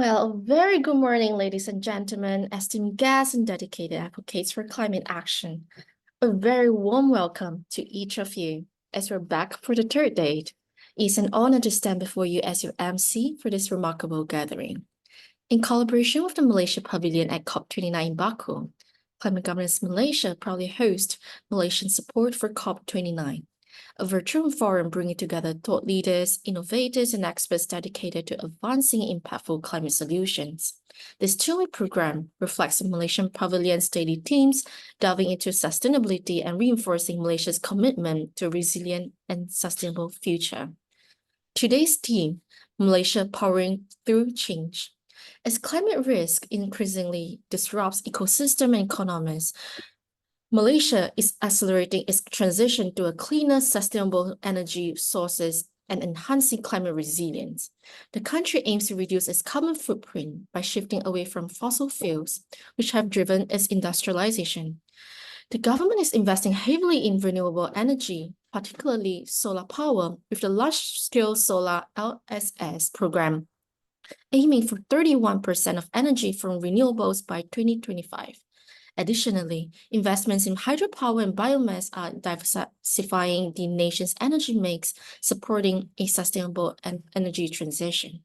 Well, very good morning, ladies and gentlemen, esteemed guests and dedicated advocates for climate action. A very warm welcome to each of you as we're back for the third date. It's an honor to stand before you as your MC for this remarkable gathering. In collaboration with the Malaysia Pavilion at COP29 in Baku, Climate Governance Malaysia proudly hosts Malaysian support for COP29, a virtual forum bringing together thought leaders, innovators, and experts dedicated to advancing impactful climate solutions. This two-week program reflects the Malaysian Pavilion's daily themes, delving into sustainability and reinforcing Malaysia's commitment to a resilient and sustainable future. Today's theme, Malaysia powering through change. As climate risk increasingly disrupts ecosystem and economies, Malaysia is accelerating its transition to a cleaner, sustainable energy sources and enhancing climate resilience. The country aims to reduce its carbon footprint by shifting away from fossil fuels, which have driven its industrialization. The government is investing heavily in renewable energy, particularly solar power, with the large-scale solar LSS program, aiming for 31% of energy from renewables by 2025. Additionally, investments in hydropower and biomass are diversifying the nation's energy mix, supporting a sustainable energy transition.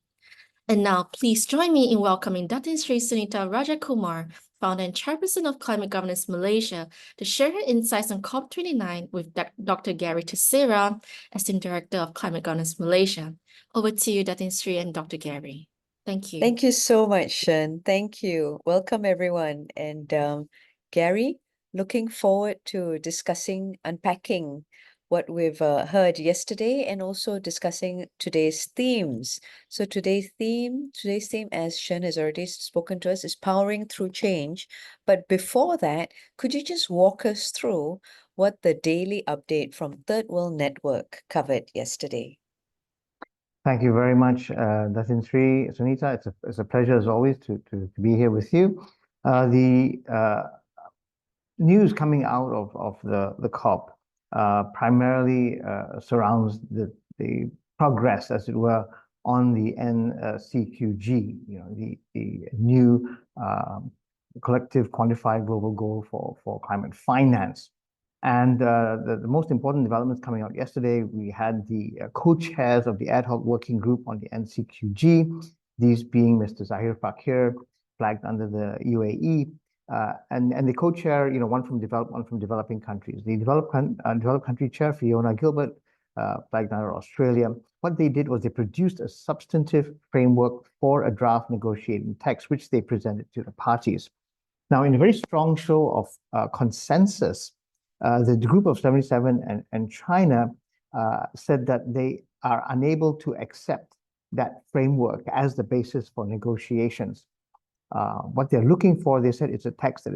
And now, please join me in welcoming Datin Sri Sunita Rajakumar, founder and chairperson of Climate Governance Malaysia, to share her insights on COP29 with Dr. Gary Theseira, esteemed director of Climate Governance Malaysia. Over to you, Datin Sri and Dr. Gary. Thank you. Thank you so much, Shen. Thank you. Welcome, everyone. And Gary, looking forward to discussing, unpacking what we've heard yesterday and also discussing today's themes. So today's theme, as Shen has already spoken to us, is powering through change. But before that, could you just walk us through what the daily update from Third World Network covered yesterday? Thank you very much, Datin Sri Sunita. It's a pleasure as always to be here with you. The news coming out of the COP primarily surrounds the progress, as it were, on the NCQG, the new collective quantified global goal for climate finance. And the most important developments coming out yesterday, we had the co-chairs of the ad hoc working group on the NCQG, these being Mr. Zahir Fakir, flagged under the UAE, and the co-chair, one from developed, one from developing countries. The developed country chair, Fiona Gilbert, flagged under Australia. What they did was they produced a substantive framework for a draft negotiating text, which they presented to the parties. Now, in a very strong show of consensus, the group of 77 and China said that they are unable to accept that framework as the basis for negotiations. What they're looking for, they said, it's a text that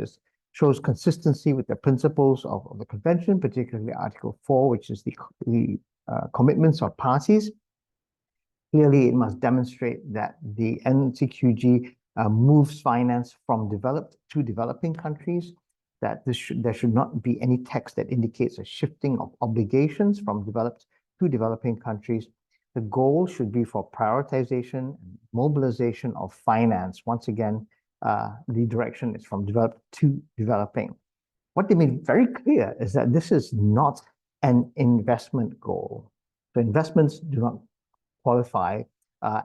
shows consistency with the principles of the convention, particularly Article 4, which is the commitments of parties. Clearly, it must demonstrate that the NCQG moves finance from developed to developing countries, that there should not be any text that indicates a shifting of obligations from developed to developing countries. The goal should be for prioritization and mobilization of finance. Once again, the direction is from developed to developing. What they made very clear is that this is not an investment goal. So investments do not qualify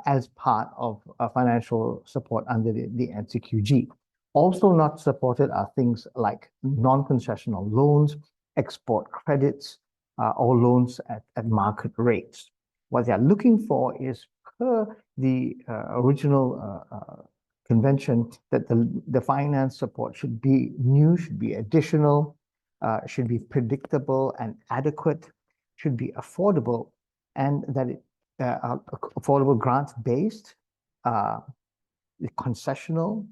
as part of financial support under the NCQG. Also not supported are things like non-concessional loans, export credits, or loans at market rates. What they're looking for is, per the original convention, that the finance support should be new, should be additional, should be predictable and adequate, should be affordable, and that it affordable grant-based, concessional.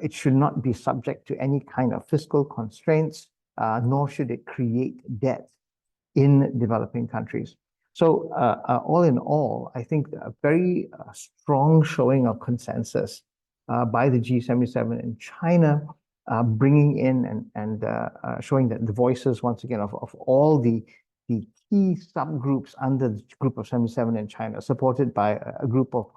It should not be subject to any kind of fiscal constraints, nor should it create debt in developing countries. So all in all, I think a very strong showing of consensus by the G77 in China, bringing in and showing that the voices, once again, of all the key subgroups under the group of 77 in China, supported by a group of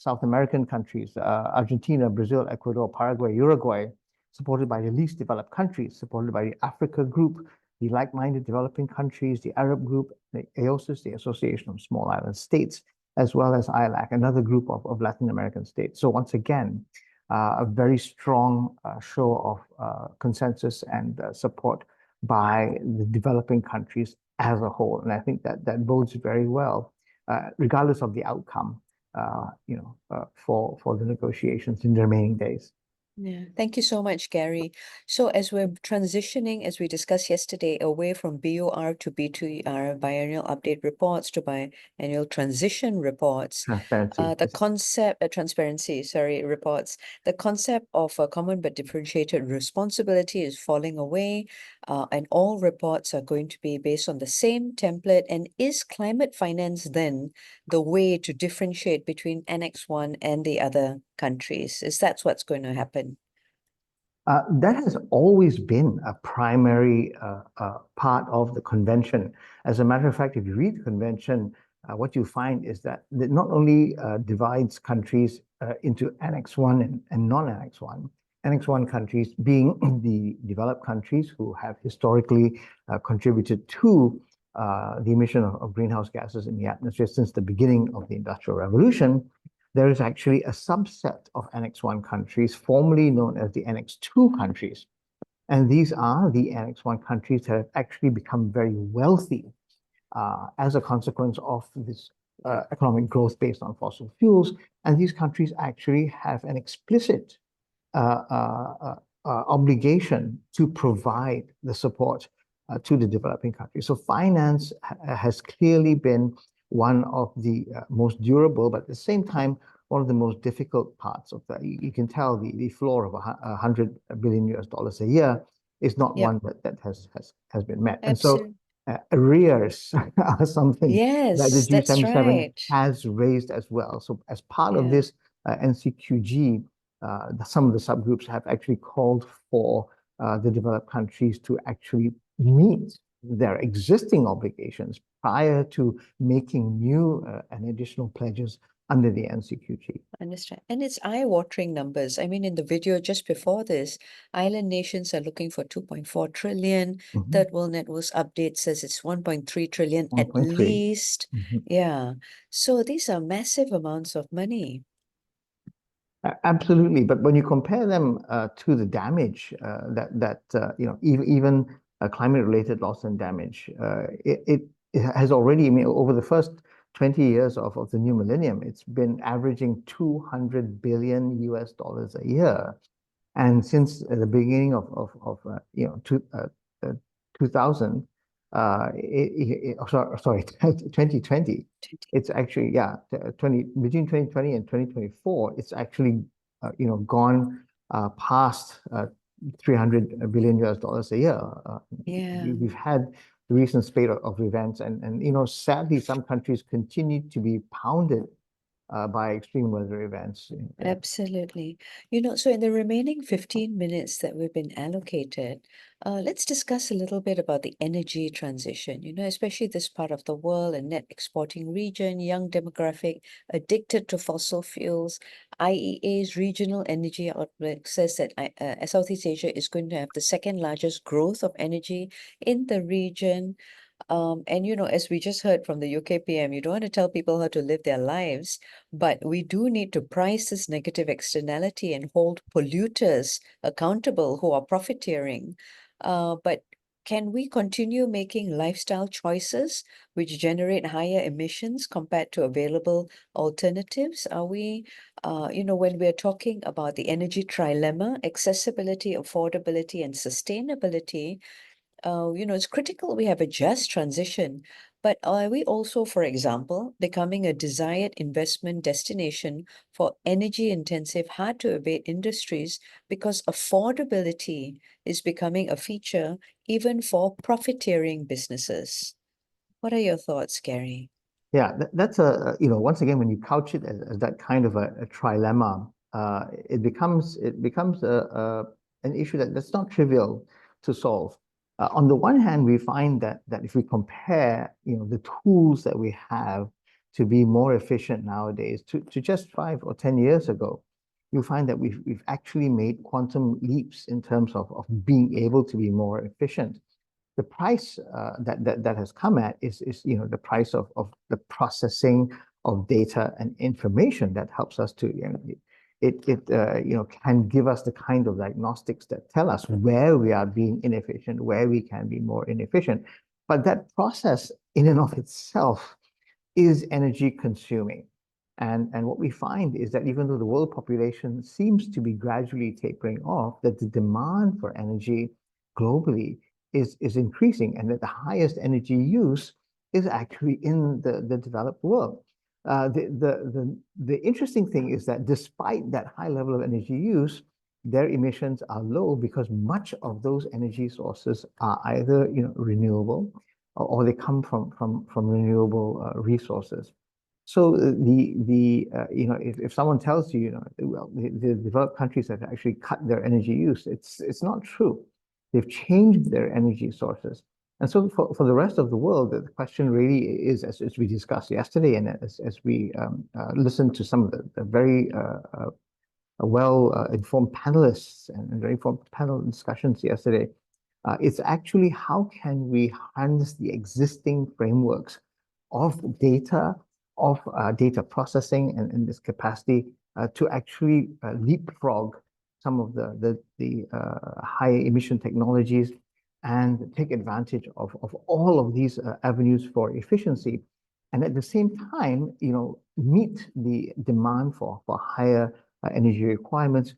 South American countries, Argentina, Brazil, Ecuador, Paraguay, Uruguay, supported by the least developed countries, supported by the Africa Group, the like-minded developing countries, the Arab Group, the AOSIS, the Association of Small Island States, as well as ILAC, another group of Latin American states. So once again, a very strong show of consensus and support by the developing countries as a whole. And I think that bodes very well, regardless of the outcome, for the negotiations in the remaining days. Yeah, thank you so much, Gary. So as we're transitioning, as we discussed yesterday, away from BOR to B2ER, biennial update reports to biannual transition reports, Transparency. the concept, transparency, sorry, reports, the concept of a common but differentiated responsibility is falling away, and all reports are going to be based on the same template. And is climate finance then the way to differentiate between Annex 1 and the other countries? Is that what's going to happen? That has always been a primary part of the convention. As a matter of fact, if you read the convention, what you find is that it not only divides countries into Annex 1 and non-Annex 1. Annex 1 countries being the developed countries who have historically contributed to the emission of greenhouse gases in the atmosphere since the beginning of the Industrial Revolution. There is actually a subset of Annex 1 countries, formerly known as the Annex 2 countries. And these are the Annex 1 countries that have actually become very wealthy as a consequence of this economic growth based on fossil fuels. And these countries actually have an explicit obligation to provide the support to the developing countries. So finance has clearly been one of the most durable, but at the same time, one of the most difficult parts of that. You can tell the floor of $100 billion a year is not one that has been met. Absolutely. And so arrears are something that the Yes, that's G77 right. has raised as well. So as part of this NCQG, some of the subgroups have actually called for the developed countries to actually meet their existing obligations prior to making new and additional pledges under the NCQG. Understand. And it's eye-watering numbers. I mean, in the video just before this, island nations are looking for 2.4 trillion. Third World Networks update says it's 1.3 trillion at 1.3. least. Yeah. So these are massive amounts of money. Absolutely, but when you compare them to the damage even climate-related loss and damage, it has already, I mean, over the first 20 years of the new millennium, it's been averaging $200 billion a year, and since the beginning of 2000, 2020. It's actually, between 2020 and 2024, it's actually, gone past $300 billion a year. We've had the recent spate of events, and sadly, some countries continue to be pounded by extreme weather events. Absolutely. So in the remaining 15 minutes that we've been allocated, let's discuss a little bit about the energy transition, especially this part of the world, a net exporting region, young demographic, addicted to fossil fuels. IEA's regional energy outlook says that Southeast Asia is going to have the second largest growth of energy in the region. And as we just heard from the UK PM, you don't want to tell people how to live their lives, but we do need to price this negative externality and hold polluters accountable who are profiteering. But can we continue making lifestyle choices which generate higher emissions compared to available alternatives? Are we, when we're talking about the energy trilemma, accessibility, affordability, and sustainability, it's critical we have a just transition, but are we also, for example, becoming a desired investment destination for energy-intensive, hard-to-abate industries because affordability is becoming a feature even for profiteering businesses? What are your thoughts, Gary? Yeah, that's once again, when you couch it as that kind of a trilemma, it becomes an issue that's not trivial to solve. On the one hand, we find that if we compare, the tools that we have to be more efficient nowadays to just 5 or 10 years ago, you'll find that we've actually made quantum leaps in terms of being able to be more efficient. The price that has come at is the price of the processing of data and information that helps us to can give us the kind of diagnostics that tell us where we are being inefficient, where we can be more inefficient. But that process in and of itself is energy consuming. And what we find is that even though the world population seems to be gradually tapering off, that the demand for energy globally is increasing, and that the highest energy use is actually in the developed world. The interesting thing is that despite that high level of energy use, their emissions are low because much of those energy sources are either renewable or they come from renewable resources. So if someone tells you, well, the developed countries have actually cut their energy use, it's not true. They've changed their energy sources. And so for the rest of the world, the question really is, as we discussed yesterday, and as we listened to some of the very well-informed panelists and very informed panel discussions yesterday, it's actually how can we harness the existing frameworks of data, of data processing and this capacity to actually leapfrog some of the high emission technologies and take advantage of all of these avenues for efficiency, and at the same time, meet the demand for higher energy requirements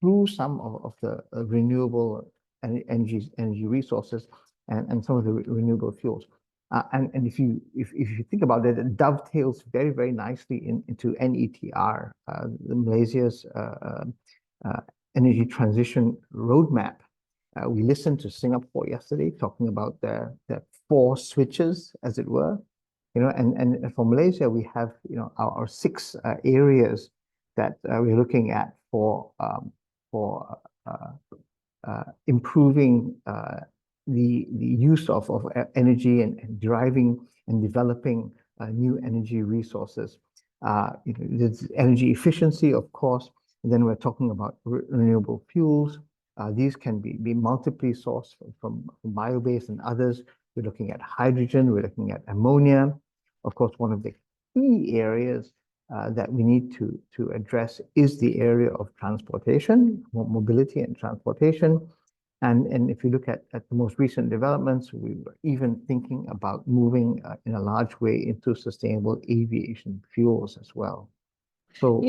through some of the renewable energy resources and some of the renewable fuels. And if you think about it, it dovetails very, very nicely into NETR, Malaysia's energy transition roadmap. We listened to Singapore yesterday talking about the 4 switches, as it were, and for Malaysia we have our 6 areas that we're looking at for improving the use of energy and deriving and developing new energy resources. There's energy efficiency, of course, and then we're talking about renewable fuels. These can be multiply sourced from bio-based and others. We're looking at hydrogen, we're looking at ammonia. Of course, one of the key areas that we need to address is the area of transportation, mobility and transportation. And if you look at the most recent developments, we were even thinking about moving in a large way into sustainable aviation fuels as well. So,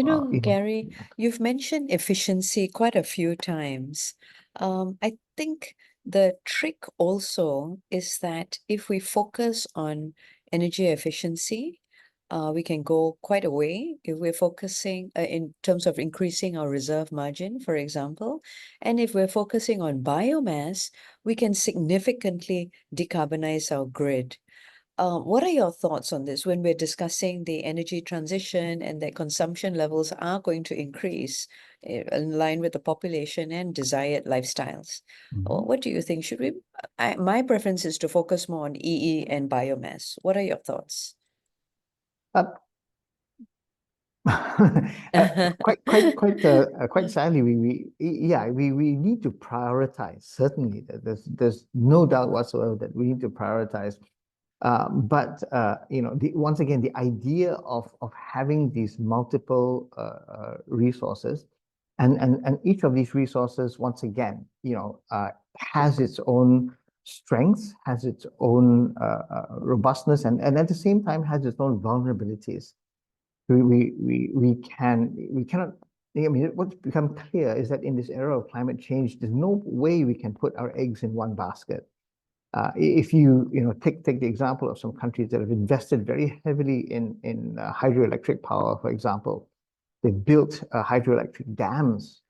Gary, you've mentioned efficiency quite a few times. I think the trick also is that if we focus on energy efficiency, we can go quite a way if we're focusing in terms of increasing our reserve margin, for example. And if we're focusing on biomass, we can significantly decarbonize our grid. What are your thoughts on this when we're discussing the energy transition and that consumption levels are going to increase in line with the population and desired lifestyles? What do you think? Should we? My preference is to focus more on EE and biomass. What are your thoughts? Quite sadly, we need to prioritize. Certainly, there's no doubt whatsoever that we need to prioritize. But once again, the idea of having these multiple resources, and each of these resources, once again, has its own strengths, has its own robustness, and at the same time has its own vulnerabilities. We cannot. I mean, what's become clear is that in this era of climate change, there's no way we can put our eggs in one basket. If you take the example of some countries that have invested very heavily in hydroelectric power, for example, they've built hydroelectric dams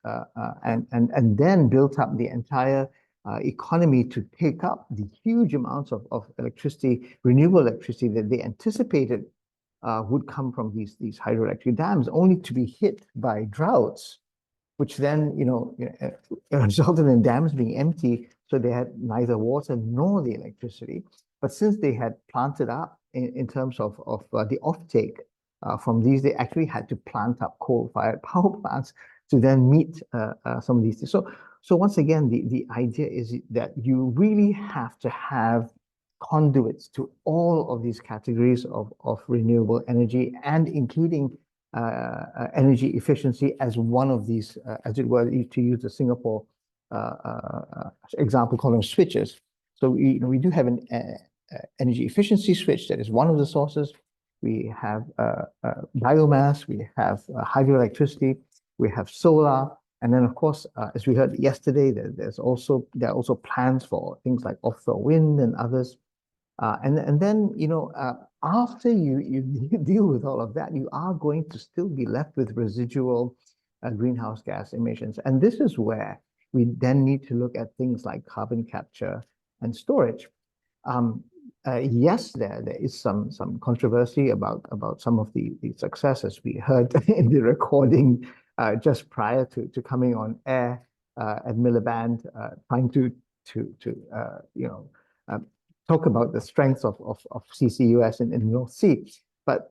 and then built up the entire economy to take up the huge amounts of electricity, renewable electricity that they anticipated would come from these hydroelectric dams, only to be hit by droughts, which then resulted in dams being empty, so they had neither water nor the electricity. But since they had planted up in terms of the offtake from these. They actually had to plant up coal-fired power plants to then meet some of these things. So once again, the idea is that you really have to have conduits to all of these categories of renewable energy, and including energy efficiency as one of these, as it were, to use the Singapore example, call them switches. So we do have an energy efficiency switch that is one of the sources. We have biomass, we have hydroelectricity, we have solar, and then of course, as we heard yesterday, there are also plans for things like offshore wind and others. And then after you deal with all of that, you are going to still be left with residual greenhouse gas emissions, and this is where we then need to look at things like carbon capture and storage. Yes, there is some controversy about some of the successes we heard in the recording just prior to coming on air at Miliband, trying to talk about the strengths of CCUS in the North Sea. But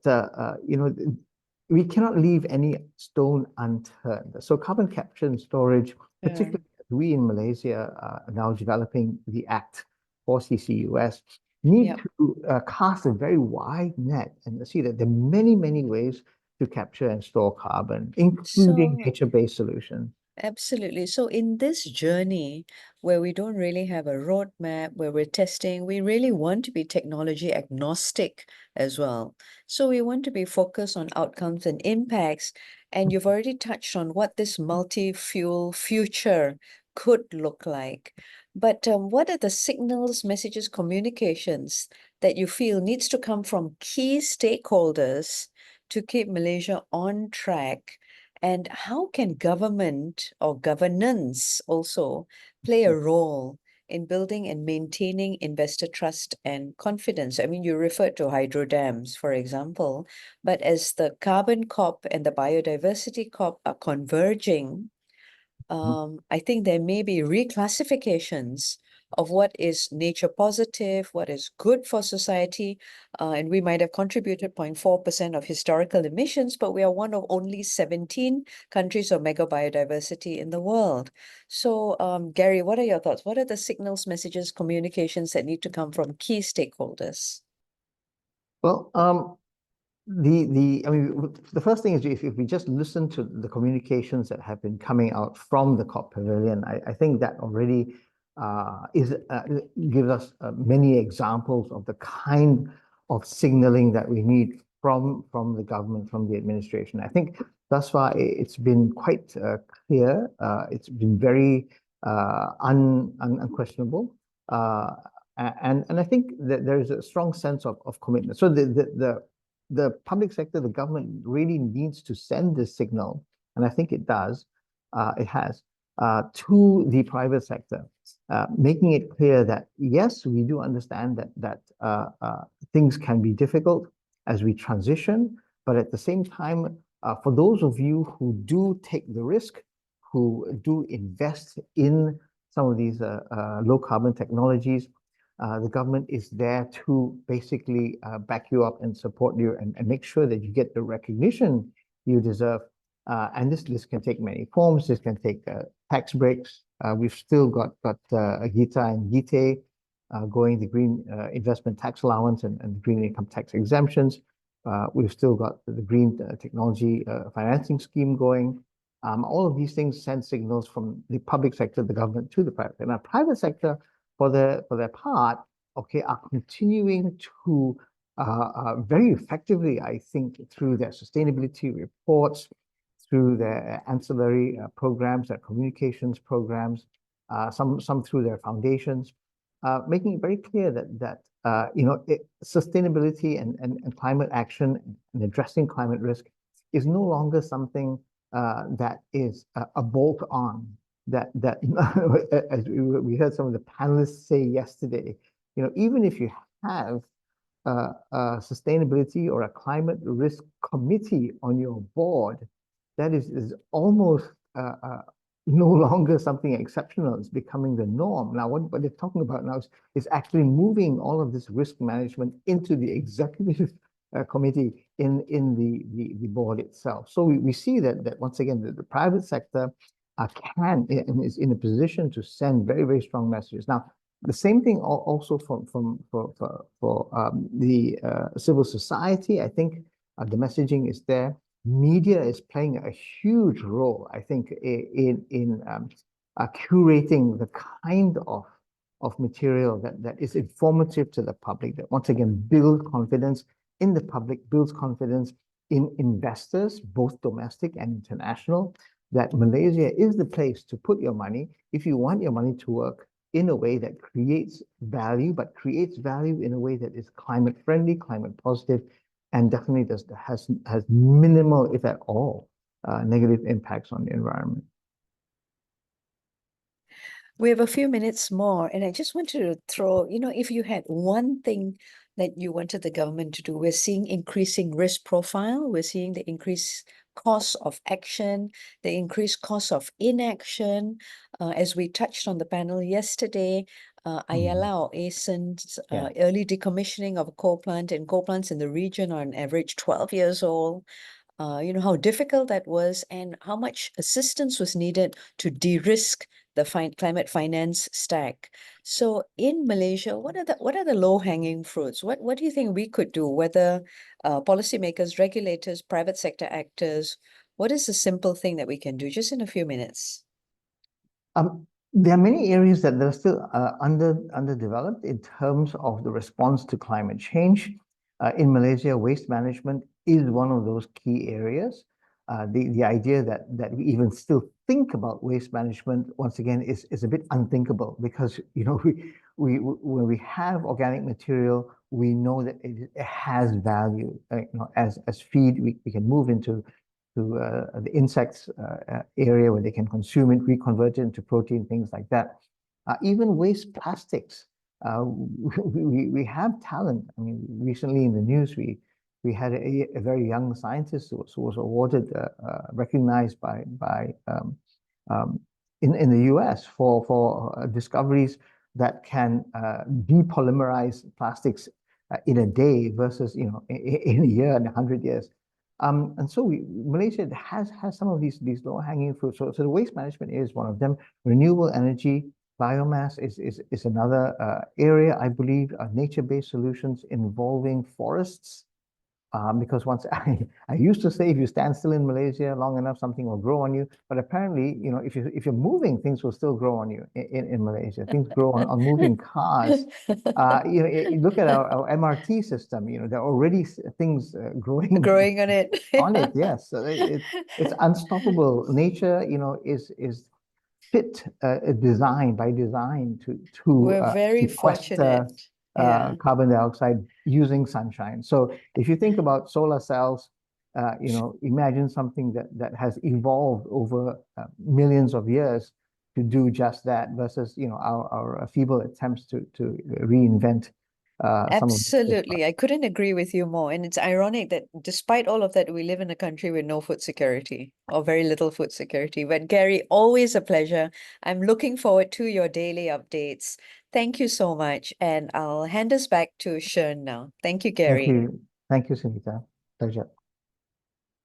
we cannot leave any stone unturned. So carbon capture and storage, particularly we in Malaysia are now developing the Act for CCUS, need to cast a very wide net and see that there are many, many ways to capture and store carbon, including nature-based solutions. Absolutely. So in this journey where we don't really have a roadmap, where we're testing, we really want to be technology agnostic as well. So we want to be focused on outcomes and impacts. And you've already touched on what this multi-fuel future could look like. But what are the signals, messages, communications that you feel needs to come from key stakeholders to keep Malaysia on track? And how can government or governance also play a role in building and maintaining investor trust and confidence? I mean, you referred to hydro dams, for example, but as the carbon COP and the biodiversity COP are converging, I think there may be reclassifications of what is nature positive, what is good for society, and we might have contributed 0.4% of historical emissions, but we are one of only 17 countries of mega biodiversity in the world. So, Gary, what are your thoughts? What are the signals, messages, communications that need to come from key stakeholders? Well, the first thing is if we just listen to the communications that have been coming out from the COP Pavilion, I think that already gives us many examples of the kind of signaling that we need from the government, from the administration. I think thus far it's been quite clear. It's been very unquestionable. And I think that there is a strong sense of commitment. So the public sector, the government really needs to send this signal, and I think it does, it has, to the private sector, making it clear that, yes, we do understand that things can be difficult as we transition, but at the same time, for those of you who do take the risk, who do invest in some of these low carbon technologies, the government is there to basically back you up and support you and make sure that you get the recognition you deserve. And this list can take many forms. This can take tax breaks. We've still got Gita and Gite going, the green investment tax allowance and the green income tax exemptions. We've still got the green technology financing scheme going. All of these things send signals from the public sector, the government, to the private sector. Now, private sector, for their part, are continuing to very effectively, I think, through their sustainability reports, through their ancillary programs, their communications programs, some through their foundations, making it very clear that sustainability and climate action and addressing climate risk is no longer something that is a bolt-on. That as we heard some of the panelists say yesterday, even if you have a sustainability or a climate risk committee on your board, that is almost no longer something exceptional. It's becoming the norm. Now, what they're talking about now is actually moving all of this risk management into the executive committee in the board itself. So we see that once again, the private sector can and is in a position to send very, very strong messages. Now, the same thing also for the civil society. I think the messaging is there. Media is playing a huge role, I think, in curating the kind of material that is informative to the public, that once again builds confidence in the public, builds confidence in investors, both domestic and international, that Malaysia is the place to put your money if you want your money to work in a way that creates value, but creates value in a way that is climate friendly, climate positive, and definitely has minimal, if at all, negative impacts on the environment. We have a few minutes more, and I just wanted to throw, if you had one thing that you wanted the government to do, we're seeing increasing risk profile, we're seeing the increased cost of action, the increased cost of inaction. As we touched on the panel yesterday, Ayala or ASEAN's early decommissioning of a coal plant, and coal plants in the region are on average 12 years old. How difficult that was and how much assistance was needed to de-risk the climate finance stack. So in Malaysia, what are the low-hanging fruits? What do you think we could do, whether policymakers, regulators, private sector actors? What is the simple thing that we can do, just in a few minutes? There are many areas that are still underdeveloped in terms of the response to climate change. In Malaysia, waste management is one of those key areas. The idea that we even still think about waste management, once again, is a bit unthinkable, because when we have organic material, we know that it has value. As feed, we can move into the insects area where they can consume it, reconvert it into protein, things like that. Even waste plastics, we have talent. I mean, recently in the news, we had a very young scientist who was awarded, recognized in the US for discoveries that can depolymerize plastics in a day versus in a year and 100 years. And so Malaysia has some of these low-hanging fruits. So the waste management is one of them. Renewable energy, biomass is another area, I believe. Nature-based solutions involving forests. Because once I used to say, if you stand still in Malaysia long enough, something will grow on you. But apparently, if you're moving, things will still grow on you in Malaysia. Things grow on moving cars. You look at our MRT system. There are already things growing on it. on it. Yes, so it's unstoppable. Nature, is fit, designed by design to We're very sequester fortunate. carbon dioxide using sunshine. So if you think about solar cells, imagine something that has evolved over millions of years to do just that, versus our feeble attempts to reinvent some of Absolutely. I couldn't agree with you more. And it's ironic that despite all of that, we live in a country with no food security, or very little food security. But Gary, always a pleasure. I'm looking forward to your daily updates. Thank you so much. And I'll hand us back to Shern now. Thank you, Gary. Thank you, Sunita. Pleasure.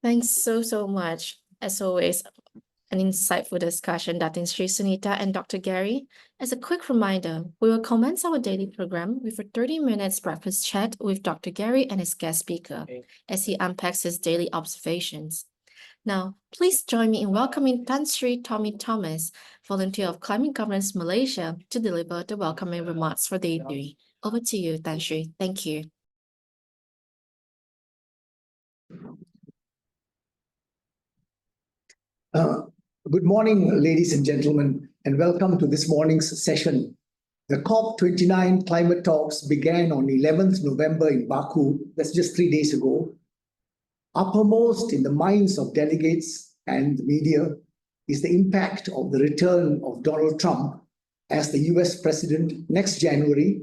Thanks so much. As always, an insightful discussion, Datin Sri Sunita and Dr. Gary. As a quick reminder, we will commence our daily program with a 30 minutes breakfast chat with Dr. Gary and his guest speaker as he unpacks his daily observations. Now, please join me in welcoming Tan Sri Tommy Thomas, volunteer of Climate Governance Malaysia, to deliver the welcoming remarks for day 3. Over to you, Tan Sri. Thank you. Good morning, ladies and gentlemen, and welcome to this morning's session. The COP29 climate talks began on 11th November in Baku. That's just 3 days ago. Uppermost in the minds of delegates and the media is the impact of the return of Donald Trump as the US president next January,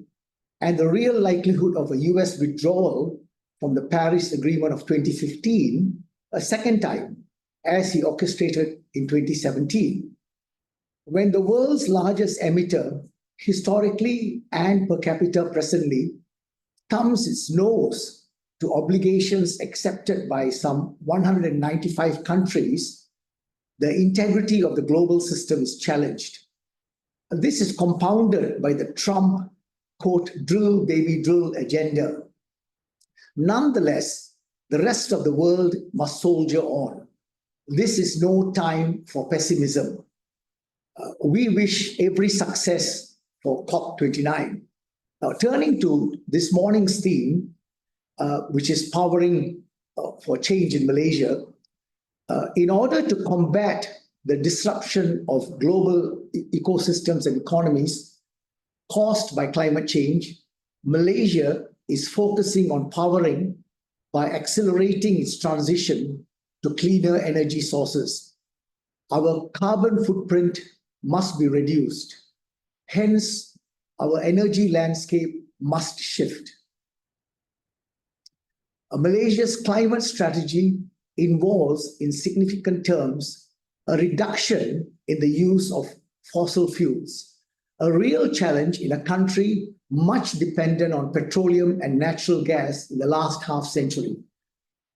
and the real likelihood of a US withdrawal from the Paris Agreement of 2015 a second time, as he orchestrated in 2017. When the world's largest emitter, historically and per capita presently, thumbs its nose to obligations accepted by some 195 countries, the integrity of the global system is challenged. This is compounded by the Trump, quote, drill, baby, drill agenda. Nonetheless, the rest of the world must soldier on. This is no time for pessimism. We wish every success for COP29. Now, turning to this morning's theme, which is powering for change in Malaysia, in order to combat the disruption of global ecosystems and economies caused by climate change, Malaysia is focusing on powering by accelerating its transition to cleaner energy sources. Our carbon footprint must be reduced. Hence, our energy landscape must shift. Malaysia's climate strategy involves, in significant terms, a reduction in the use of fossil fuels, a real challenge in a country much dependent on petroleum and natural gas in the last half century.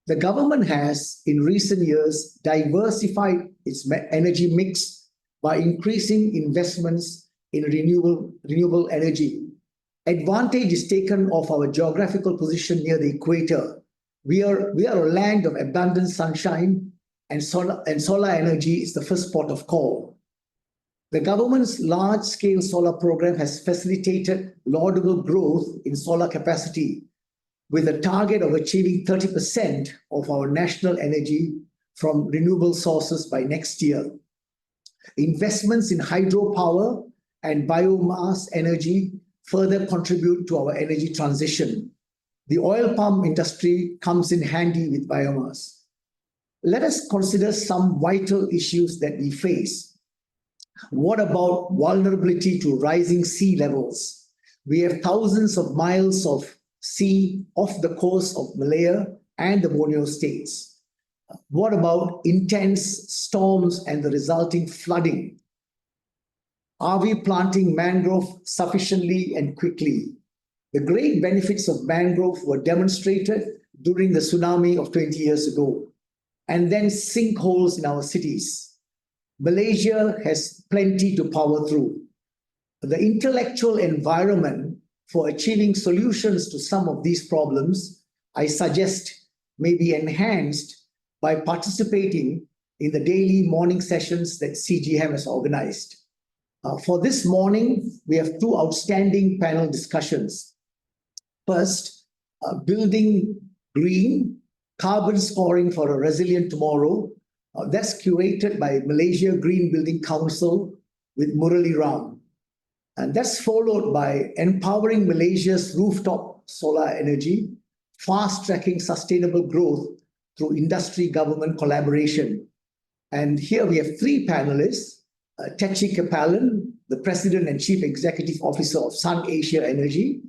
The government has, in recent years, diversified its energy mix by increasing investments in renewable energy. Advantage is taken of our geographical position near the equator. We are a land of abundant sunshine, and solar energy is the first port of call. The government's large-scale solar program has facilitated laudable growth in solar capacity, with a target of achieving 30% of our national energy from renewable sources by next year. Investments in hydropower and biomass energy further contribute to our energy transition. The oil palm industry comes in handy with biomass. Let us consider some vital issues that we face. What about vulnerability to rising sea levels? We have thousands of miles of sea off the coast of Malaya and the Borneo states. What about intense storms and the resulting flooding? Are we planting mangrove sufficiently and quickly? The great benefits of mangrove were demonstrated during the tsunami of 20 years ago, and then sinkholes in our cities. Malaysia has plenty to power through. The intellectual environment for achieving solutions to some of these problems, I suggest, may be enhanced by participating in the daily morning sessions that CGM has organized. For this morning, we have two outstanding panel discussions. First, building green, carbon scoring for a resilient tomorrow. That's curated by Malaysia Green Building Council with Murali. And that's followed by empowering Malaysia's rooftop solar energy, fast-tracking sustainable growth through industry-government collaboration. And here we have three panelists, Tetchi Capellan, the President and Chief Executive Officer of Sun Asia Energy,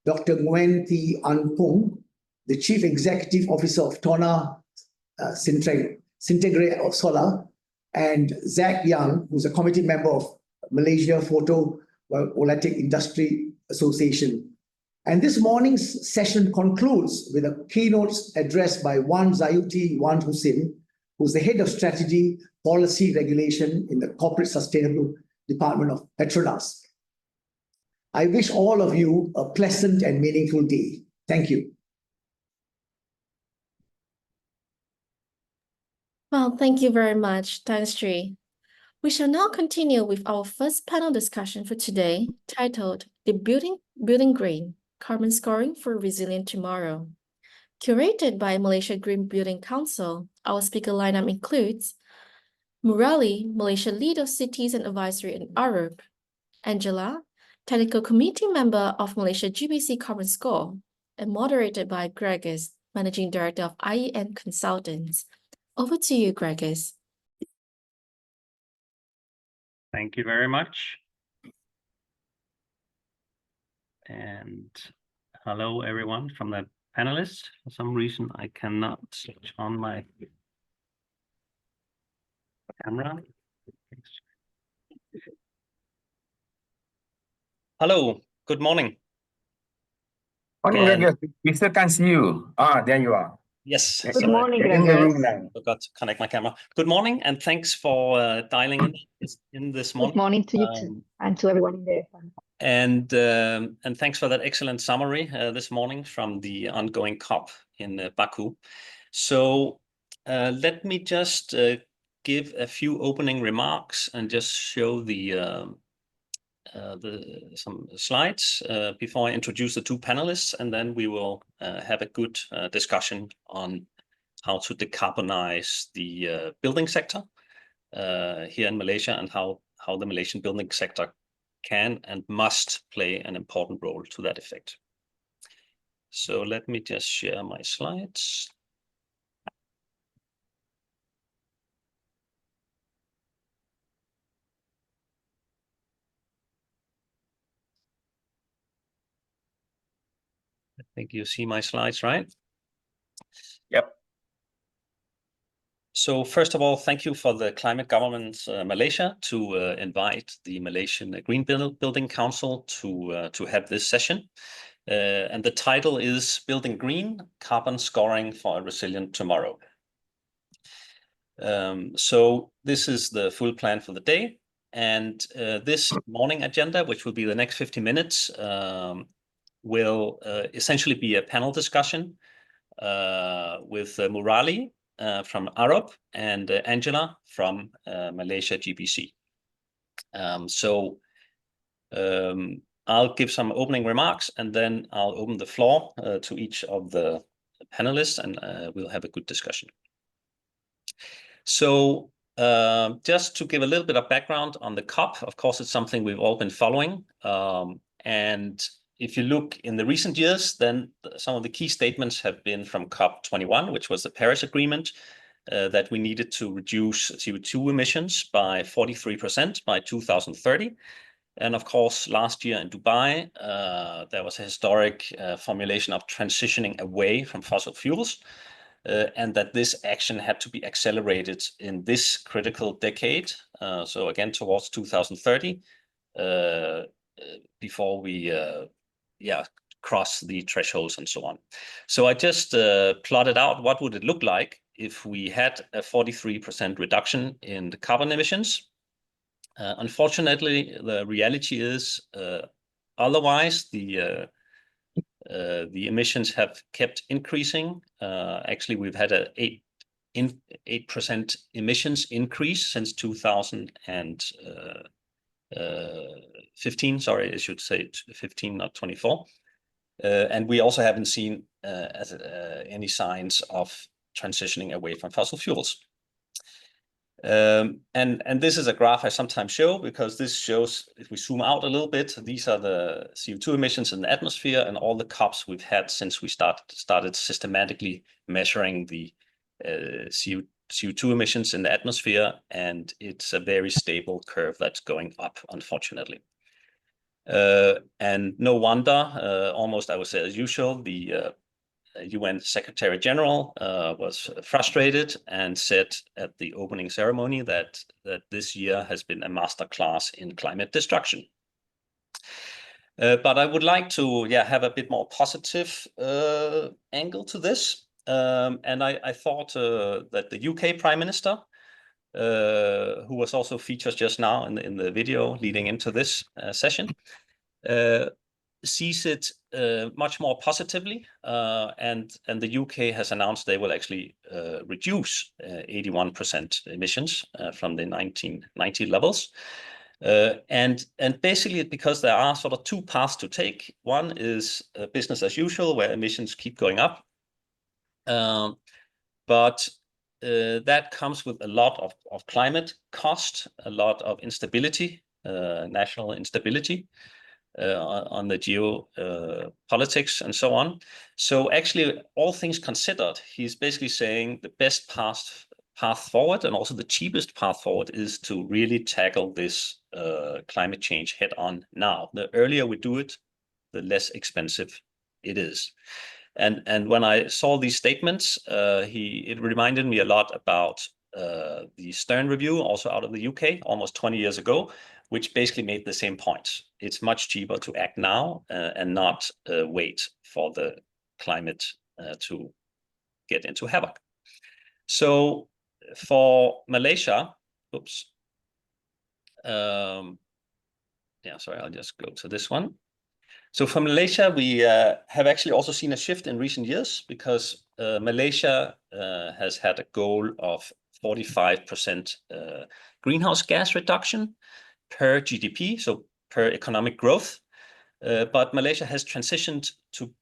Dr. Nguyen Thi An Pung, the Chief Executive Officer of Tona Sintegre Solar, and Zach Young, who's a committee member of Malaysia Photovoltaic Industry Association. And this morning's session concludes with a keynote address by Wan Zayuti Wan Husin, who's the Head of Strategy, Policy Regulation in the Corporate Sustainable Department of Petronas. I wish all of you a pleasant and meaningful day. Thank you. Well, thank you very much, Tan Sri. We shall now continue with our first panel discussion for today, titled The Building Green, Carbon Scoring for a Resilient Tomorrow. Curated by Malaysia Green Building Council, our speaker lineup includes Murali, Malaysia Lead of Cities and Advisory in Arup; Angela, Technical Committee Member of malaysiaGBC CarbonScore, and moderated by Gregis, Managing Director of IEN Consultants. Over to you, Gregis. Thank you very much. And hello, everyone from the panelists. For some reason, I cannot switch on my camera. Hello, good morning. Morning, Can- Gregor. We still can't see you. There you are. Yes, Good so morning, You're in the Gregor. room now. forgot to connect my camera. Good morning, and thanks for dialing in this morning. Good morning to you too, and to everyone in there. And thanks for that excellent summary this morning from the ongoing COP in Baku. So let me just give a few opening remarks and just show some slides before I introduce the two panelists, and then we will have a good discussion on how to decarbonize the building sector here in Malaysia, and how the Malaysian building sector can and must play an important role to that effect. So let me just share my slides. I think you see my slides, right? Yep. So first of all, thank you for the Climate Governance Malaysia to invite the Malaysian Green Building Council to have this session. And the title is Building Green, Carbon Scoring for a Resilient Tomorrow. So this is the full plan for the day. And this morning agenda, which will be the next 50 minutes, will essentially be a panel discussion with Murali from Arup and Angela from MalaysiaGBC. I'll give some opening remarks, and then I'll open the floor to each of the panelists, and we'll have a good discussion. So just to give a little bit of background on the COP, of course, it's something we've all been following. And if you look in the recent years, then some of the key statements have been from COP29, which was the Paris Agreement, that we needed to reduce CO2 emissions by 43% by 2030. And of course, last year in Dubai, there was a historic formulation of transitioning away from fossil fuels, and that this action had to be accelerated in this critical decade. So again, towards 2030, before we cross the thresholds and so on. So I just plotted out what would it look like if we had a 43% reduction in the carbon emissions. Unfortunately, the reality is otherwise the emissions have kept increasing. Actually, we've had a 8% emissions increase since 2015. Sorry, I should say 15, not 24. And we also haven't seen any signs of transitioning away from fossil fuels. And this is a graph I sometimes show, because this shows, if we zoom out a little bit, these are the CO2 emissions in the atmosphere and all the COPs we've had since we started systematically measuring the CO2 emissions in the atmosphere, and it's a very stable curve that's going up, unfortunately. And no wonder, almost I would say as usual, the UN Secretary General was frustrated and said at the opening ceremony that this year has been a masterclass in climate destruction. But I would like to have a bit more positive angle to this. And I thought that the UK Prime Minister, who was also featured just now in the video leading into this session, sees it much more positively, and the UK has announced they will actually reduce 81% emissions from the 1990 levels. And basically, because there are sort of two paths to take. One is business as usual, where emissions keep going up. But that comes with a lot of climate cost, a lot of instability, national instability on the geopolitics and so on. So actually, all things considered, he's basically saying the best path forward, and also the cheapest path forward, is to really tackle this climate change head on now. The earlier we do it, the less expensive it is. And when I saw these statements, it reminded me a lot about the Stern Review, also out of the UK, almost 20 years ago, which basically made the same point. It's much cheaper to act now and not wait for the climate to get into havoc. So for Malaysia, oops. Yeah, sorry, I'll just go to this one. So for Malaysia, we have actually also seen a shift in recent years because Malaysia has had a goal of 45% greenhouse gas reduction per GDP, so per economic growth. But Malaysia has transitioned to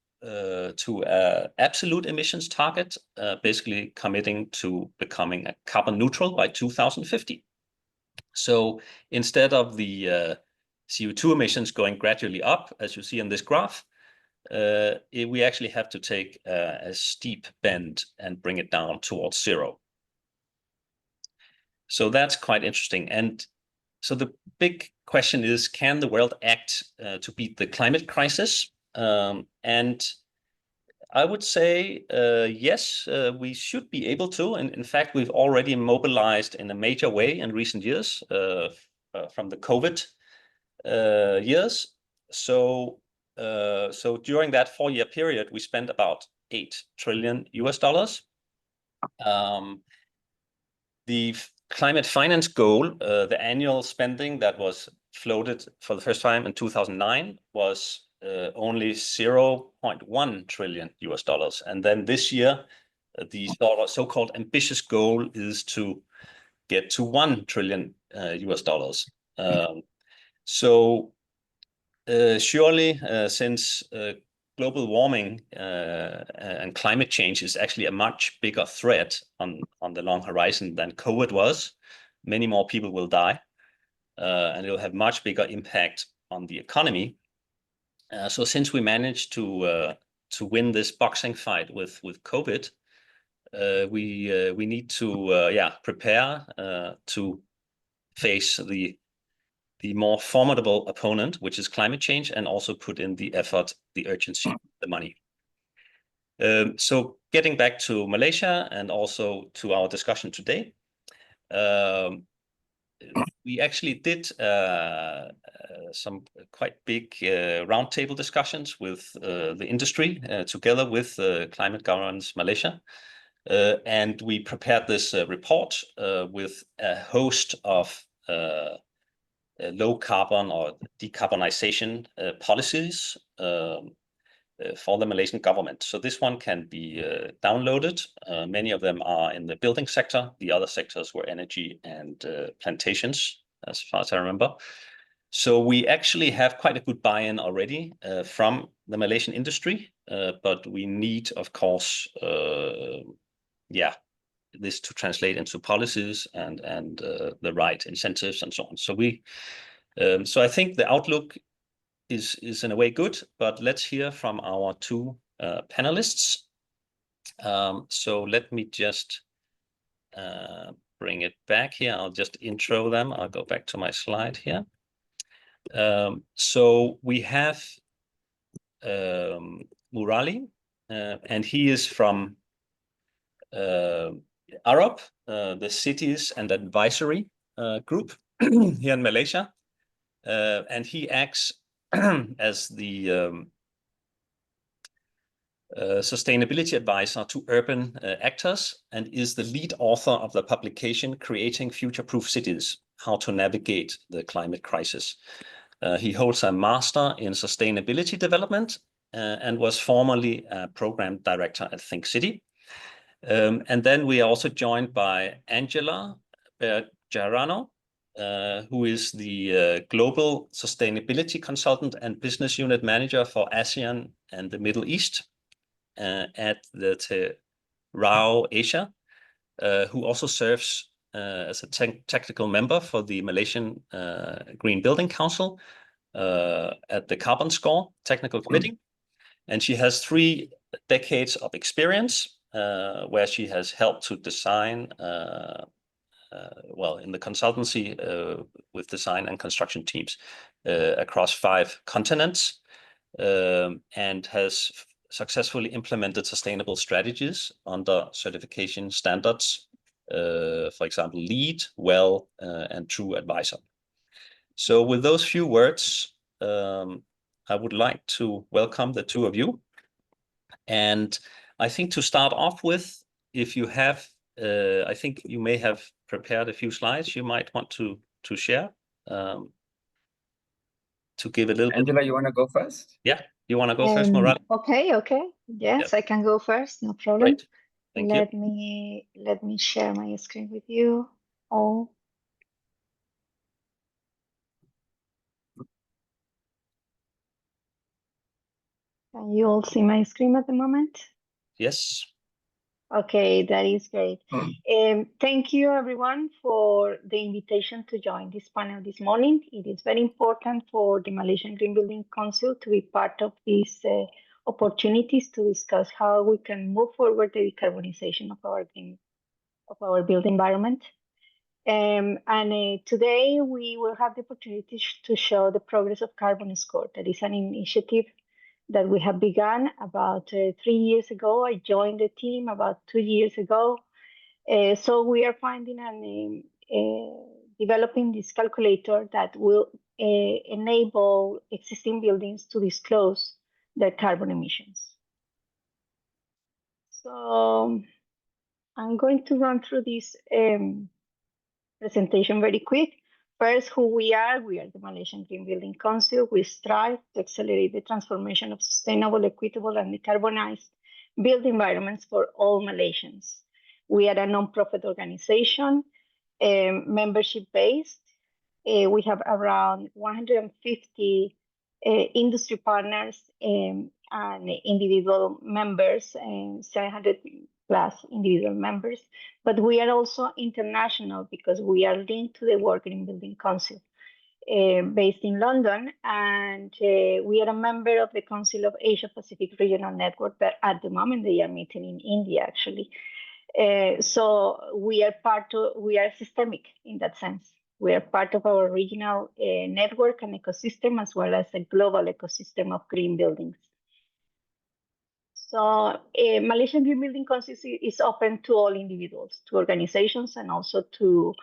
absolute emissions target, basically committing to becoming a carbon neutral by 2050. So instead of the CO2 emissions going gradually up, as you see in this graph, we actually have to take a steep bend and bring it down towards zero. So that's quite interesting. And so the big question is, can the world act to beat the climate crisis? And I would say, yes, we should be able to. And in fact, we've already mobilized in a major way in recent years from the COVID years. So during that 4-year period, we spent about $8 trillion. The climate finance goal, the annual spending that was floated for the first time in 2009 was only $0.1 trillion. And then this year, the so-called ambitious goal is to get to $1 trillion. So surely, since global warming and climate change is actually a much bigger threat on the long horizon than COVID was, many more people will die, and it will have much bigger impact on the economy. So since we managed to win this boxing fight with COVID, we need to prepare to face the more formidable opponent, which is climate change, and also put in the effort, the urgency, the money. So getting back to Malaysia and also to our discussion today, we actually did some quite big roundtable discussions with the industry together with Climate Governance Malaysia. And we prepared this report with a host of low carbon or decarbonization policies for the Malaysian government. So this one can be downloaded. Many of them are in the building sector. The other sectors were energy and plantations, as far as I remember. So we actually have quite a good buy-in already from the Malaysian industry, but we need, of course, this to translate into policies and the right incentives and so on. So so I think the outlook is in a way good, but let's hear from our two panelists. So let me just bring it back here. I'll just intro them. I'll go back to my slide here. So we have Murali, and he is from Arup, the Cities and Advisory Group here in Malaysia. And he acts as the sustainability advisor to urban actors and is the lead author of the publication Creating Future-Proof Cities, How to Navigate the Climate Crisis. He holds a master in sustainability development and was formerly a program director at Think City. And then we are also joined by Angela Bejarano, who is the Global Sustainability Consultant and Business Unit Manager for ASEAN and the Middle East at the Theseira Asia, who also serves as a technical member for the Malaysian Green Building Council at the CarbonScore Technical Committee. And she has 3 decades of experience where she has helped to design in the consultancy with design and construction teams across 5 continents, and has successfully implemented sustainable strategies under certification standards for example, lead, well, and true advisor. So with those few words, I would like to welcome the two of you. And I think to start off with, if you have, I think you may have prepared a few slides you might want to share, to give a little bit. Angela, you want to go first? Yeah, you want to go first, Murali? Okay. Yes, I can go first, no problem. Great. Thank you. Let me share my screen with you all. Can you all see my screen at the moment? Yes. Okay, that is great. Thank you everyone for the invitation to join this panel this morning. It is very important for the Malaysian Green Building Council to be part of these opportunities to discuss how we can move forward the decarbonization of our built environment. Today we will have the opportunity to show the progress of CarbonScore. That is an initiative that we have begun about 3 years ago. I joined the team about 2 years ago. So we are finding and developing this calculator that will enable existing buildings to disclose their carbon emissions. So I'm going to run through this presentation very quick. First, who we are the Malaysian Green Building Council. We strive to accelerate the transformation of sustainable, equitable, and decarbonized built environments for all Malaysians. We are a non-profit organization, membership-based. We have around 150 industry partners and individual members, and 700 plus individual members. But we are also international because we are linked to the World Green Building Council based in London, and we are a member of the Council of Asia Pacific Regional Network, but at the moment they are meeting in India actually. So we are systemic in that sense. We are part of our regional network and ecosystem, as well as a global ecosystem of green buildings. So Malaysian Green Building Council is open to all individuals, to organizations, and also to,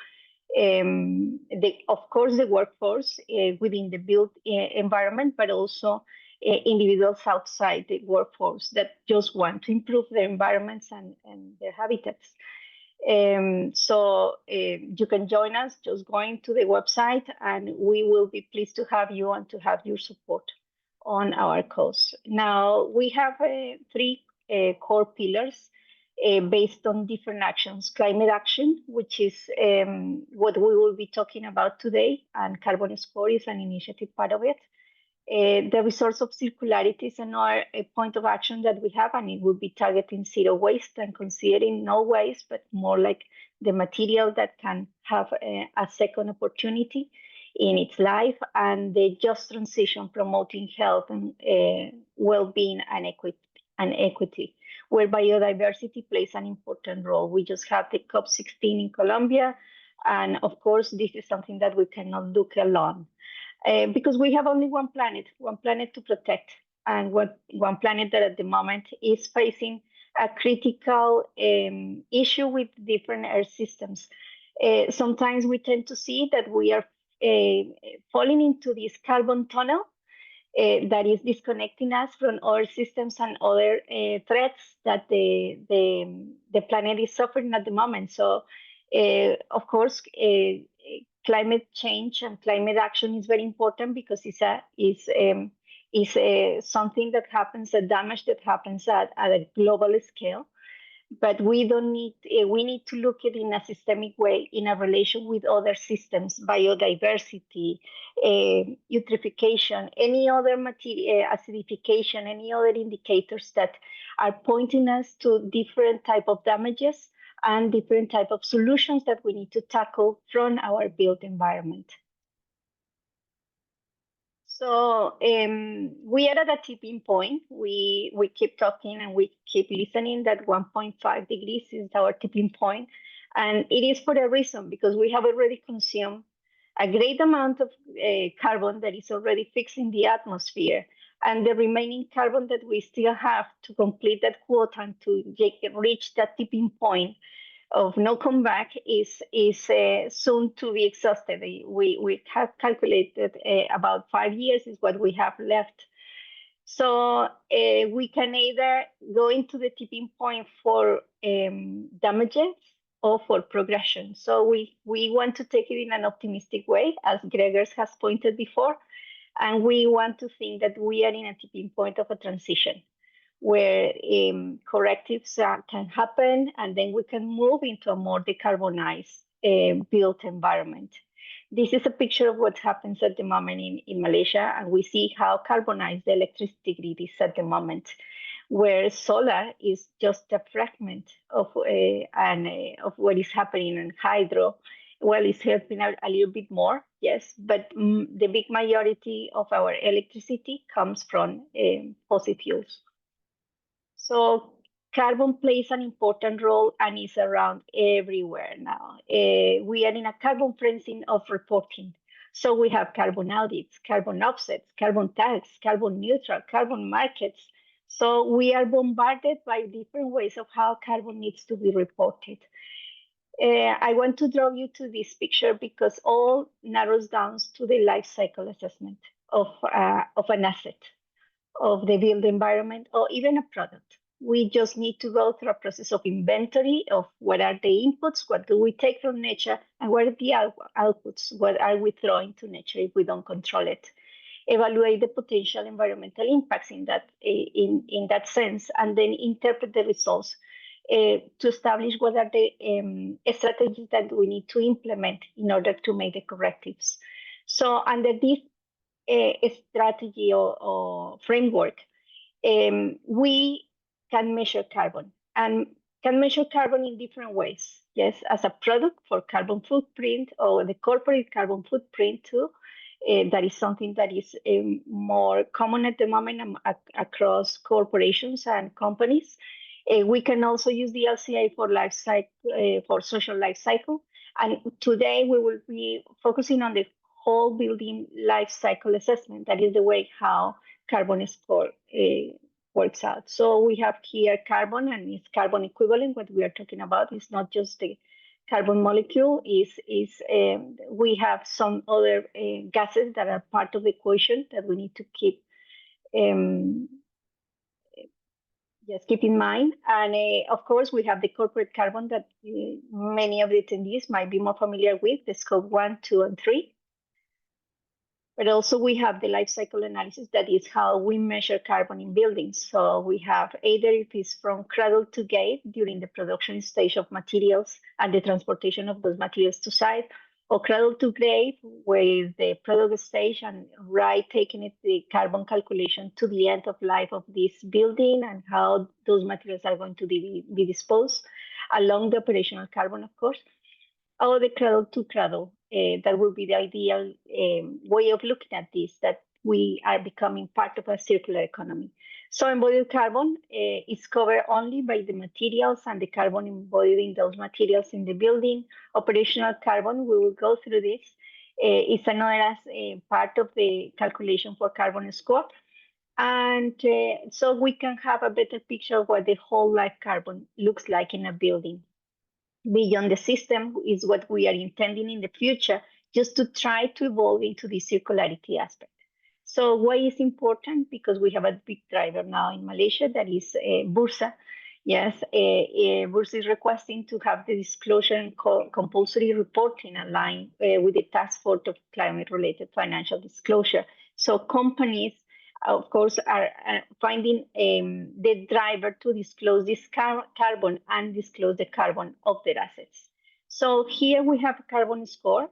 of course, the workforce within the built environment, but also individuals outside the workforce that just want to improve their environments and their habitats. So you can join us just going to the website, and we will be pleased to have you and to have your support on our cause. Now, we have 3 core pillars based on different actions. Climate action, which is what we will be talking about today, and CarbonScore is an initiative part of it. The resource of circularity is another point of action that we have, and it will be targeting zero waste and considering no waste, but more like the material that can have a second opportunity in its life, and the just transition, promoting health and well-being and equity, where biodiversity plays an important role. We just had the COP16 in Colombia, and of course, this is something that we cannot do alone. Because we have only one planet to protect, and one planet that at the moment is facing a critical issue with different Earth systems. Sometimes we tend to see that we are falling into this carbon tunnel that is disconnecting us from other systems and other threats that the planet is suffering at the moment. So, of course, climate change and climate action is very important because it's something that happens, a damage that happens at a global scale. But we need to look at it in a systemic way, in a relation with other systems, biodiversity, eutrophication, any other material, acidification, any other indicators that are pointing us to different type of damages and different type of solutions that we need to tackle from our built environment. So we are at a tipping point. We keep talking and we keep listening that 1.5 degrees is our tipping point. And it is for a reason, because we have already consumed a great amount of carbon that is already fixed in the atmosphere. And the remaining carbon that we still have to complete that quota and to reach that tipping point of no comeback is soon to be exhausted. We have calculated about 5 years is what we have left. So we can either go into the tipping point for damages or for progression. So we want to take it in an optimistic way, as Gregors has pointed before, and we want to think that we are in a tipping point of a transition where correctives can happen, and then we can move into a more decarbonized built environment. This is a picture of what happens at the moment in Malaysia, and we see how carbonized the electricity grid is at the moment, where solar is just a fragment of what is happening in hydro. Well, it's helping out a little bit more, yes, but the big majority of our electricity comes from fossil fuels. So carbon plays an important role and is around everywhere now. We are in a carbon frenzy of reporting. So we have carbon audits, carbon offsets, carbon tax, carbon neutral, carbon markets. So we are bombarded by different ways of how carbon needs to be reported. I want to draw you to this picture because all narrows down to the life cycle assessment of an asset, of the built environment, or even a product. We just need to go through a process of inventory of what are the inputs, what do we take from nature, and what are the outputs, what are we throwing to nature if we don't control it. Evaluate the potential environmental impacts in that sense, and then interpret the results to establish what are the strategies that we need to implement in order to make the correctives. So under this strategy or framework, we can measure carbon and can measure carbon in different ways. Yes, as a product for carbon footprint or the corporate carbon footprint too. That is something that is more common at the moment across corporations and companies. We can also use the LCA for life cycle, for social life cycle. And today we will be focusing on the whole building life cycle assessment. That is the way how CarbonScore works out. So we have here carbon, and it's carbon equivalent. What we are talking about is not just the carbon molecule. We have some other gases that are part of the equation that we need to keep keep in mind. And of course, we have the corporate carbon that many of the attendees might be more familiar with, the scope 1, 2, and 3. But also we have the life cycle analysis, that is how we measure carbon in buildings. So we have either if it's from cradle to gate during the production stage of materials and the transportation of those materials to site, or cradle to grave with the product stage and taking it the carbon calculation to the end of life of this building and how those materials are going to be disposed along the operational carbon, of course, or the cradle to cradle. That will be the ideal way of looking at this, that we are becoming part of a circular economy. So embodied carbon is covered only by the materials and the carbon embodied in those materials in the building. Operational carbon, we will go through this. It's another part of the calculation for CarbonScore. And so we can have a better picture of what the whole life carbon looks like in a building. Beyond the system is what we are intending in the future, just to try to evolve into the circularity aspect. So why is important? Because we have a big driver now in Malaysia, that is Bursa. Yes, Bursa is requesting to have the disclosure and compulsory reporting aligned with the Task Force of Climate-Related Financial Disclosure. So companies, of course, are finding the driver to disclose this carbon and disclose the carbon of their assets. So here we have a CarbonScore.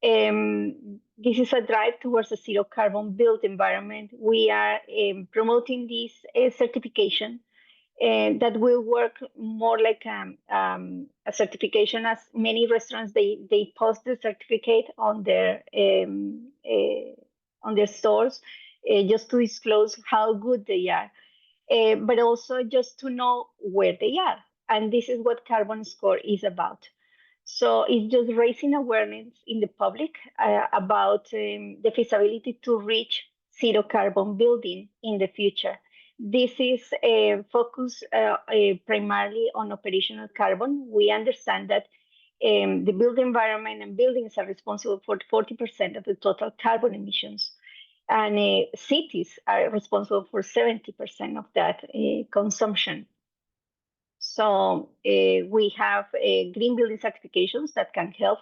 This is a drive towards a zero carbon built environment. We are promoting this certification that will work more like a certification, as many restaurants, they post the certificate on their stores just to disclose how good they are, but also just to know where they are. And this is what CarbonScore is about. So it's just raising awareness in the public about the feasibility to reach zero carbon building in the future. This is focused primarily on operational carbon. We understand that the built environment and buildings are responsible for 40% of the total carbon emissions, and cities are responsible for 70% of that consumption. So we have green building certifications that can help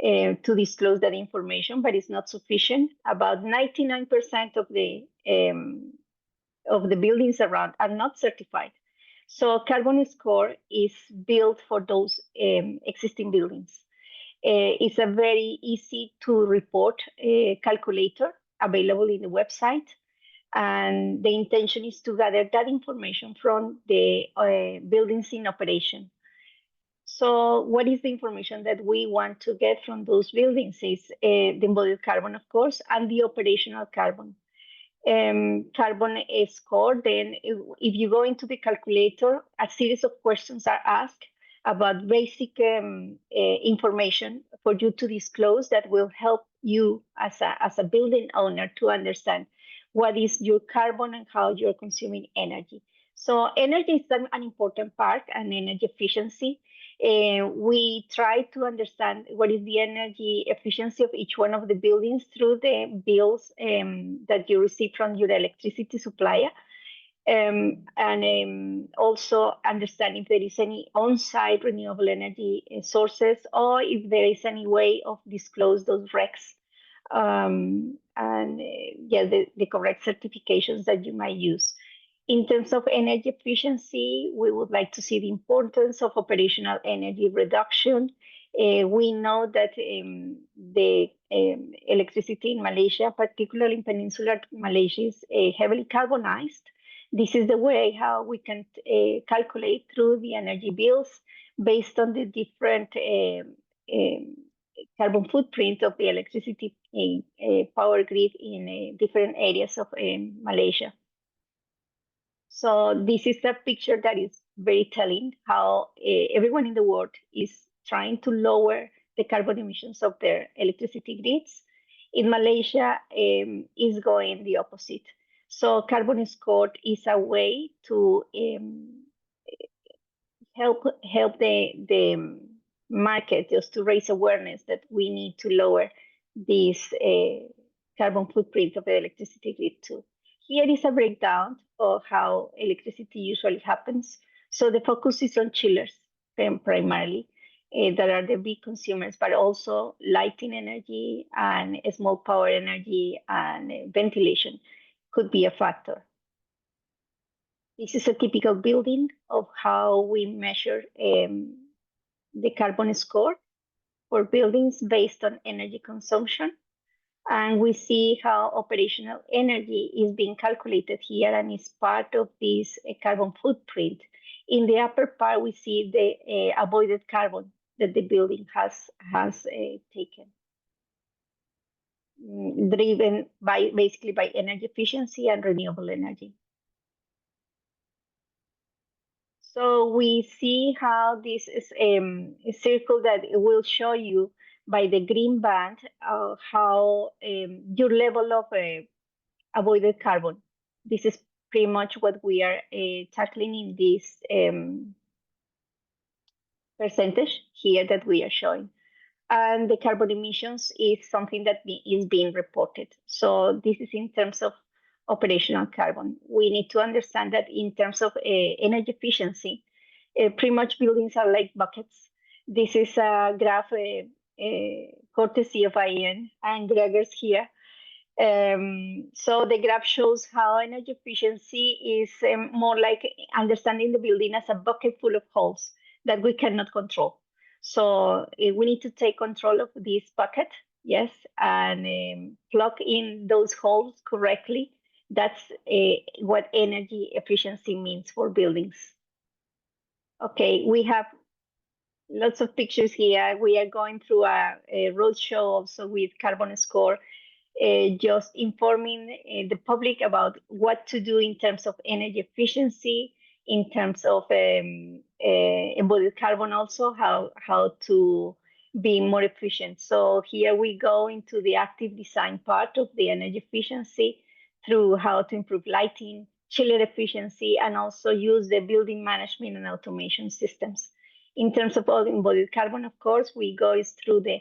to disclose that information, but it's not sufficient. About 99% of the buildings around are not certified. So CarbonScore is built for those existing buildings. It's a very easy to report calculator available in the website. And the intention is to gather that information from the buildings in operation. So what is the information that we want to get from those buildings is the embodied carbon, of course, and the operational carbon. Carbon is scored. Then if you go into the calculator, a series of questions are asked about basic information for you to disclose that will help you as a building owner to understand what is your carbon and how you're consuming energy. So energy is an important part, and energy efficiency. We try to understand what is the energy efficiency of each one of the buildings through the bills that you receive from your electricity supplier. And also understand if there is any on-site renewable energy sources, or if there is any way of disclose those RECs. The correct certifications that you might use. In terms of energy efficiency, we would like to see the importance of operational energy reduction. We know that the electricity in Malaysia, particularly in peninsular Malaysia, is heavily carbonized. This is the way how we can calculate through the energy bills based on the different carbon footprint of the electricity power grid in different areas of Malaysia. So this is a picture that is very telling how everyone in the world is trying to lower the carbon emissions of their electricity grids. In Malaysia, is going the opposite. So CarbonScore is a way to help the market just to raise awareness that we need to lower this carbon footprint of the electricity grid too. Here is a breakdown of how electricity usually happens. So the focus is on chillers primarily, that are the big consumers, but also lighting energy and small power energy and ventilation could be a factor. This is a typical building of how we measure the CarbonScore for buildings based on energy consumption. And we see how operational energy is being calculated here and is part of this carbon footprint. In the upper part, we see the avoided carbon that the building has taken, driven basically by energy efficiency and renewable energy. So we see how this is a circle that will show you by the green band how your level of avoided carbon. This is pretty much what we are tackling in this percentage here that we are showing. And the carbon emissions is something that is being reported. So this is in terms of operational carbon. We need to understand that in terms of energy efficiency, pretty much buildings are like buckets. This is a graph courtesy of Ian and Gregor's here. So the graph shows how energy efficiency is more like understanding the building as a bucket full of holes that we cannot control. So we need to take control of this bucket, yes, and plug in those holes correctly. That's what energy efficiency means for buildings. Okay, we have lots of pictures here. We are going through a roadshow also with CarbonScore, just informing the public about what to do in terms of energy efficiency, in terms of embodied carbon also, how to be more efficient. So here we go into the active design part of the energy efficiency through how to improve lighting, chiller efficiency, and also use the building management and automation systems. In terms of embodied carbon, of course, we go through the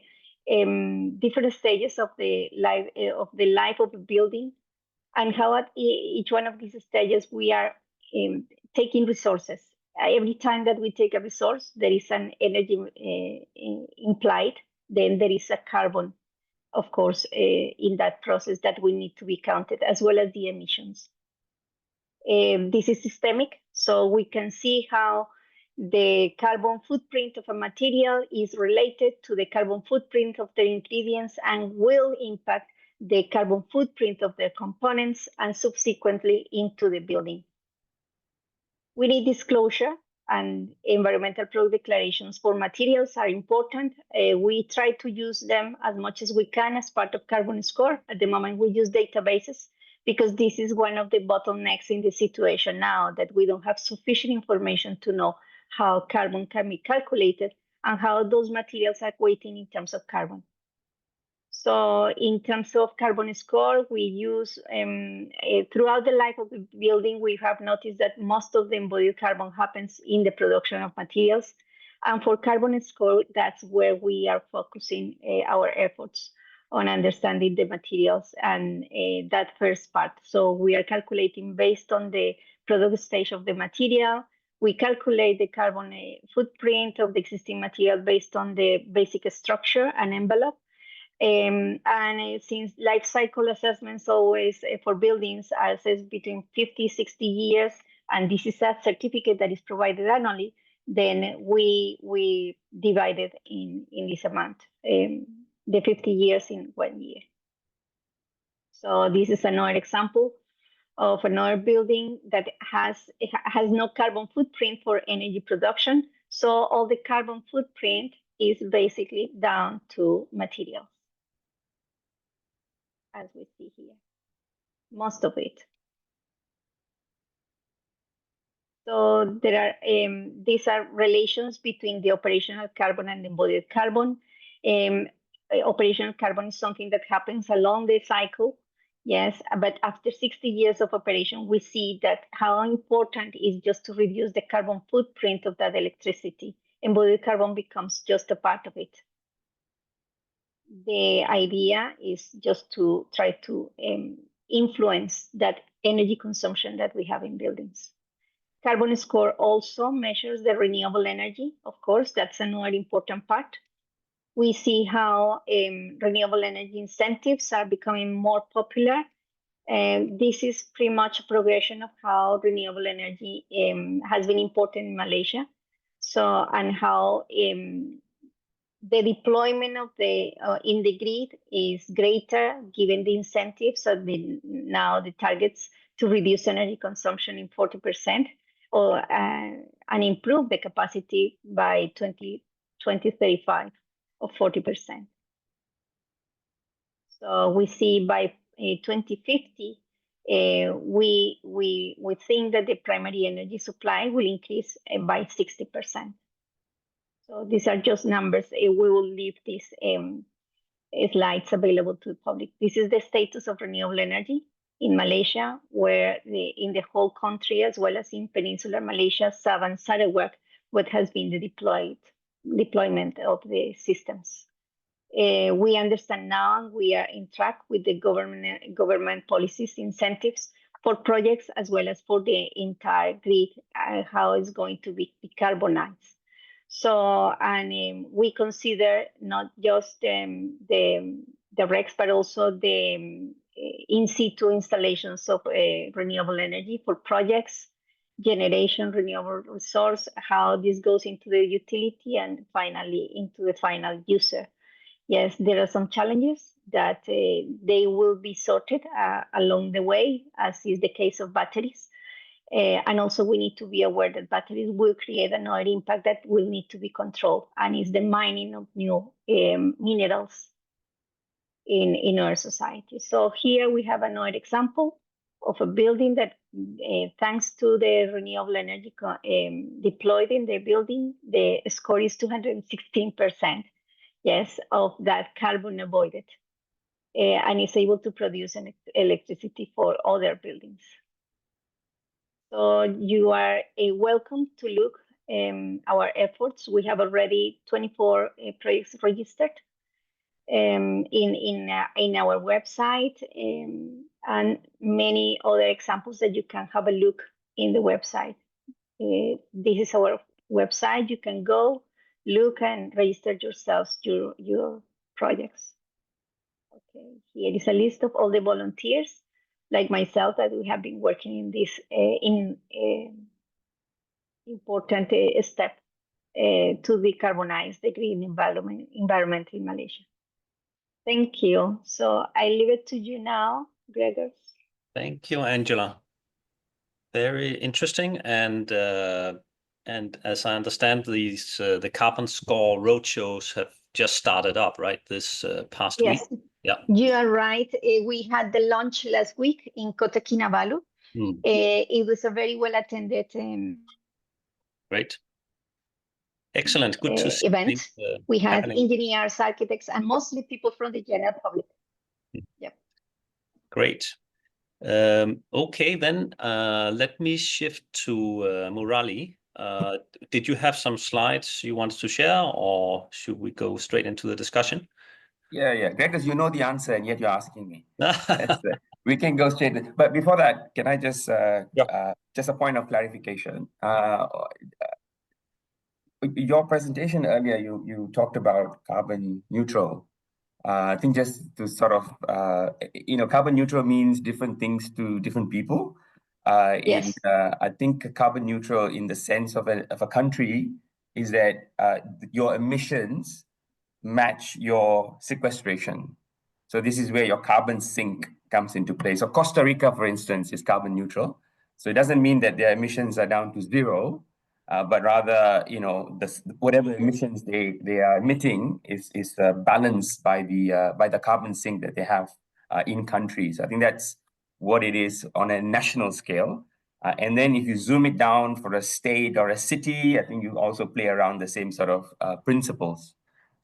different stages of the life of a building, and how at each one of these stages we are taking resources. Every time that we take a resource, there is an energy implied. Then there is a carbon, of course, in that process that we need to be counted, as well as the emissions. This is systemic, so we can see how the carbon footprint of a material is related to the carbon footprint of the ingredients and will impact the carbon footprint of the components and subsequently into the building. We need disclosure, and environmental product declarations for materials are important. We try to use them as much as we can as part of CarbonScore. At the moment, we use databases because this is one of the bottlenecks in the situation now, that we don't have sufficient information to know how carbon can be calculated and how those materials are weighting in terms of carbon. So in terms of CarbonScore, we use, throughout the life of the building, we have noticed that most of the embodied carbon happens in the production of materials. And for CarbonScore, that's where we are focusing our efforts on understanding the materials and that first part. So we are calculating based on the product stage of the material. We calculate the carbon footprint of the existing material based on the basic structure and envelope. And since life cycle assessments always for buildings are assessed between 50, 60 years, and this is a certificate that is provided annually, then we divide it in this amount, the 50 years in 1 year. So this is another example of another building that has no carbon footprint for energy production. So all the carbon footprint is basically down to materials, as we see here, most of it. So there are these are relations between the operational carbon and embodied carbon. Operational carbon is something that happens along the cycle, yes, but after 60 years of operation, we see that how important it is just to reduce the carbon footprint of that electricity. Embodied carbon becomes just a part of it. The idea is just to try to influence that energy consumption that we have in buildings. CarbonScore also measures the renewable energy. Of course, that's another important part. We see how renewable energy incentives are becoming more popular. This is pretty much a progression of how renewable energy has been important in Malaysia. So, and how the deployment of the in the grid is greater given the incentives. So now the targets to reduce energy consumption in 40% or and improve the capacity by 2035 of 40%. So we see by 2050 we think that the primary energy supply will increase by 60%. So these are just numbers. We will leave these slides available to the public. This is the status of renewable energy in Malaysia, where in the whole country, as well as in Peninsular Malaysia, Sabah and Sarawak, what has been the deployment of the systems. We understand now we are in track with the government policies, incentives for projects, as well as for the entire grid, how it's going to be decarbonized. So, and we consider not just the RECs, but also the in situ installations of renewable energy for projects, generation, renewable resource, how this goes into the utility and finally into the final user. Yes, there are some challenges that they will be sorted along the way, as is the case of batteries. And also we need to be aware that batteries will create another impact that will need to be controlled, and is the mining of new minerals in our society. So here we have another example of a building that thanks to the renewable energy deployed in the building, the score is 216%, yes, of that carbon avoided, and is able to produce an electricity for other buildings. So you are welcome to look our efforts. We have already 24 projects registered in our website, and many other examples that you can have a look in the website. This is our website. You can go look and register yourselves your projects. Okay, here is a list of all the volunteers, like myself, that we have been working in this important step to decarbonize the green environment in Malaysia. Thank you. So I leave it to you now, Gregor. Thank you, Angela. Very interesting, and as I understand, these the CarbonScore roadshows have just started up, right? This past week. Yes, Yeah, you are right. We had the launch last week in Kota Kinabalu. It was a very well attended great. Excellent. Good to see event. things, We had happening. engineers, architects, and mostly people from the general public. Yep. Great. Okay, then let me shift to Murali. Did you have some slides you wanted to share, or should we go straight into the discussion? Yeah. Gregor, you know the answer, and yet you're asking me. We can go straight. But before that, can I just just a point of clarification? Your presentation earlier, you talked about carbon neutral. I think just to sort of, carbon neutral means different things to different people. Yes. I think carbon neutral in the sense of a country is that your emissions match your sequestration. So this is where your carbon sink comes into play. So Costa Rica, for instance, is carbon neutral. So it doesn't mean that their emissions are down to zero, but rather, whatever emissions they are emitting is balanced by the carbon sink that they have in countries. I think that's what it is on a national scale. And then if you zoom it down for a state or a city, I think you also play around the same sort of principles.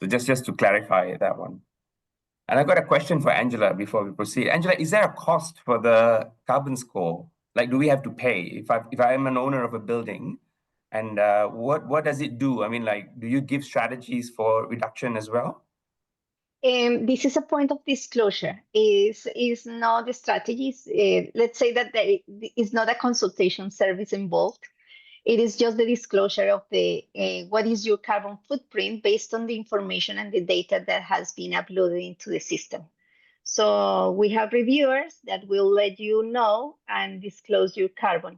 So just to clarify that one. And I've got a question for Angela before we proceed. Angela, is there a cost for the CarbonScore? Like, do we have to pay if I am an owner of a building? And what does it do? I mean, like, do you give strategies for reduction as well? This is a point of disclosure. Is not the strategies. Let's say that there is not a consultation service involved. It is just the disclosure of the what is your carbon footprint based on the information and the data that has been uploaded into the system. So we have reviewers that will let you know and disclose your carbon.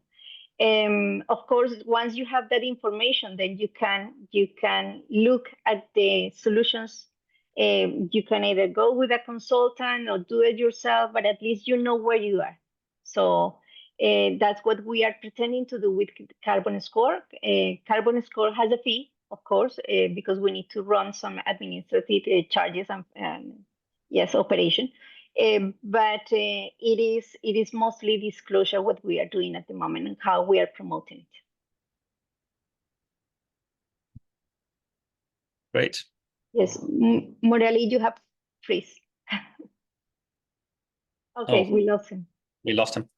Of course, once you have that information, then you can look at the solutions. You can either go with a consultant or do it yourself, but at least you know where you are. So that's what we are pretending to do with CarbonScore. CarbonScore has a fee, of course, because we need to run some administrative charges and yes, operation. But it is mostly disclosure what we are doing at the moment and how we are promoting it. Great. Yes, Murali, you have freeze. Okay, we lost him. We lost him.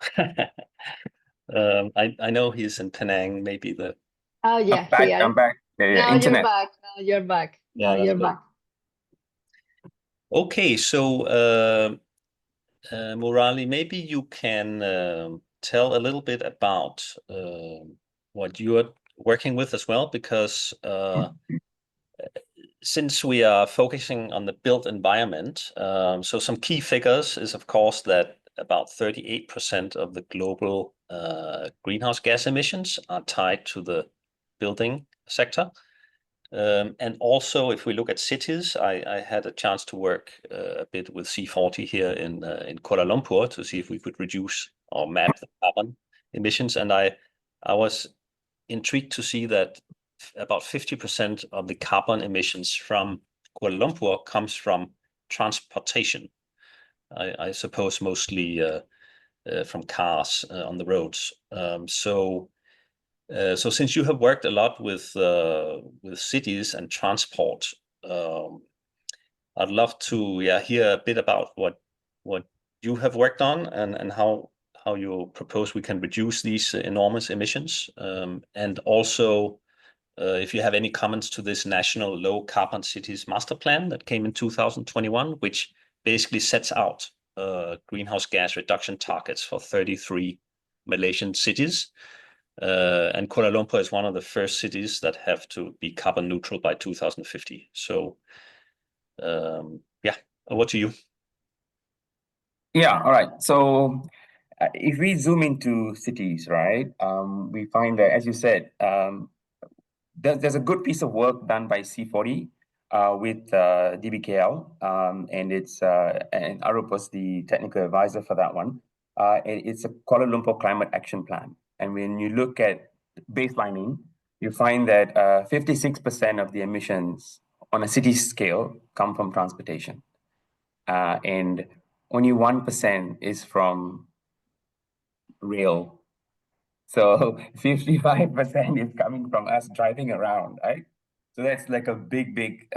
I know he's in Penang. Maybe the. Oh yeah, I'm back. Now internet. you're back. Now you're back. Now Yeah, you're good. back. Okay, so Murali, maybe you can tell a little bit about what you are working with as well, because since we are focusing on the built environment, so some key figures is, of course, that about 38% of the global greenhouse gas emissions are tied to the building sector. And also, if we look at cities, I had a chance to work a bit with C40 here in Kuala Lumpur to see if we could reduce or map the carbon emissions. And I was intrigued to see that about 50% of the carbon emissions from Kuala Lumpur comes from transportation. I suppose mostly from cars on the roads. So since you have worked a lot with cities and transport, I'd love to hear a bit about what you have worked on and how how you propose we can reduce these enormous emissions, and also if you have any comments to this national low carbon cities master plan that came in 2021, which basically sets out greenhouse gas reduction targets for 33 Malaysian cities. And Kuala Lumpur is one of the first cities that have to be carbon neutral by 2050. So yeah, over to you. Yeah, all right. So if we zoom into cities, right, we find that, as you said, there's a good piece of work done by C40 with DBKL, and and Arup was the technical advisor for that one. It's a Kuala Lumpur Climate Action Plan. And when you look at baselining, you find that 56% of the emissions on a city scale come from transportation. And only 1% is from rail. So 55% is coming from us driving around, right? So that's like a big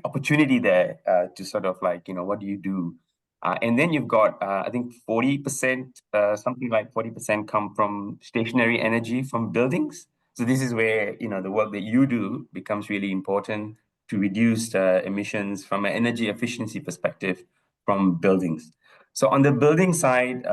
opportunity there to sort of like, what do you do? And then you've got, I think 40%, something like 40% come from stationary energy from buildings. So this is where, the work that you do becomes really important to reduce emissions from an energy efficiency perspective from buildings. So on the building side,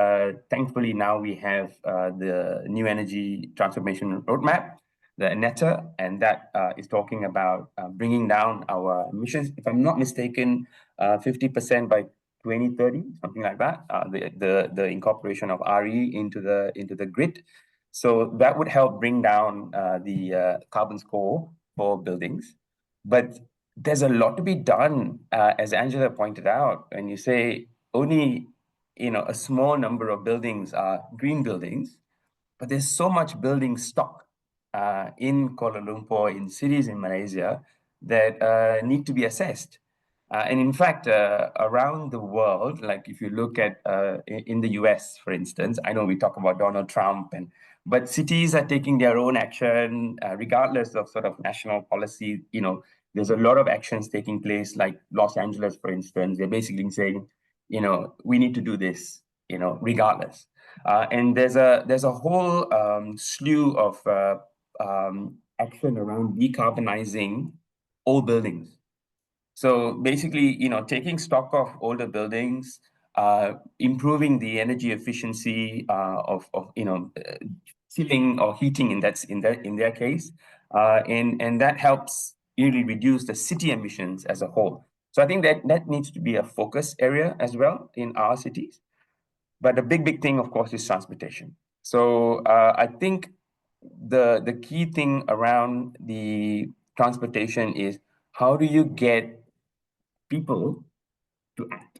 thankfully now we have the New Energy Transformation Roadmap, the NETA, and that is talking about bringing down our emissions, if I'm not mistaken, 50% by 2030, something like that. The incorporation of RE into the grid. So that would help bring down the carbon score for buildings. But there's a lot to be done, as Angela pointed out, and you say only a small number of buildings are green buildings, but there's so much building stock in Kuala Lumpur, in cities in Malaysia, that need to be assessed. And in fact, around the world, like if you look at in the US, for instance, I know we talk about Donald Trump, but cities are taking their own action, regardless of sort of national policy. There's a lot of actions taking place, like Los Angeles, for instance. They're basically saying, we need to do this, regardless. And there's a whole slew of action around decarbonizing old buildings. So basically, taking stock of older buildings, improving the energy efficiency of ceiling or heating in their case, and that helps really reduce the city emissions as a whole. So I think that needs to be a focus area as well in our cities. But the big thing, of course, is transportation. So I think the key thing around the transportation is, how do you get people to act?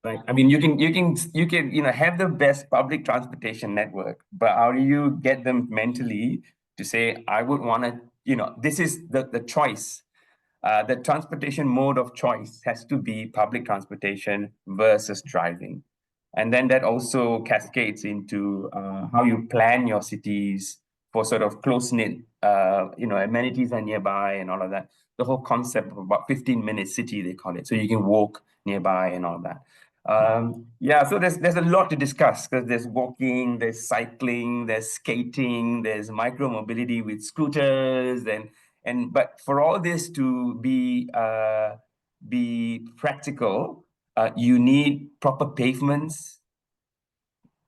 Right? I mean, you can have the best public transportation network, but how do you get them mentally to say, I would want to, this is the choice. The transportation mode of choice has to be public transportation versus driving. And then that also cascades into how you plan your cities for sort of close-knit, amenities are nearby and all of that. The whole concept of about 15-minute city, they call it. So you can walk nearby and all of that. So there's a lot to discuss, because there's walking, there's cycling, there's skating, there's micro mobility with scooters, but for all this to be practical, you need proper pavements.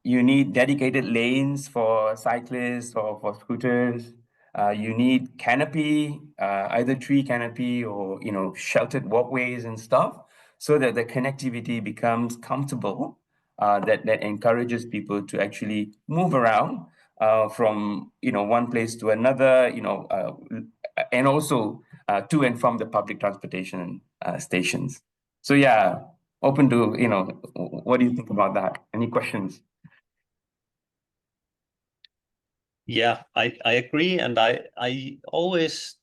You need dedicated lanes for cyclists or for scooters. You need canopy, either tree canopy or sheltered walkways and stuff, so that the connectivity becomes comfortable. That encourages people to actually move around from one place to another. And also to and from the public transportation stations. So yeah, open to what do you think about that? Any questions? Yeah, I agree, and I always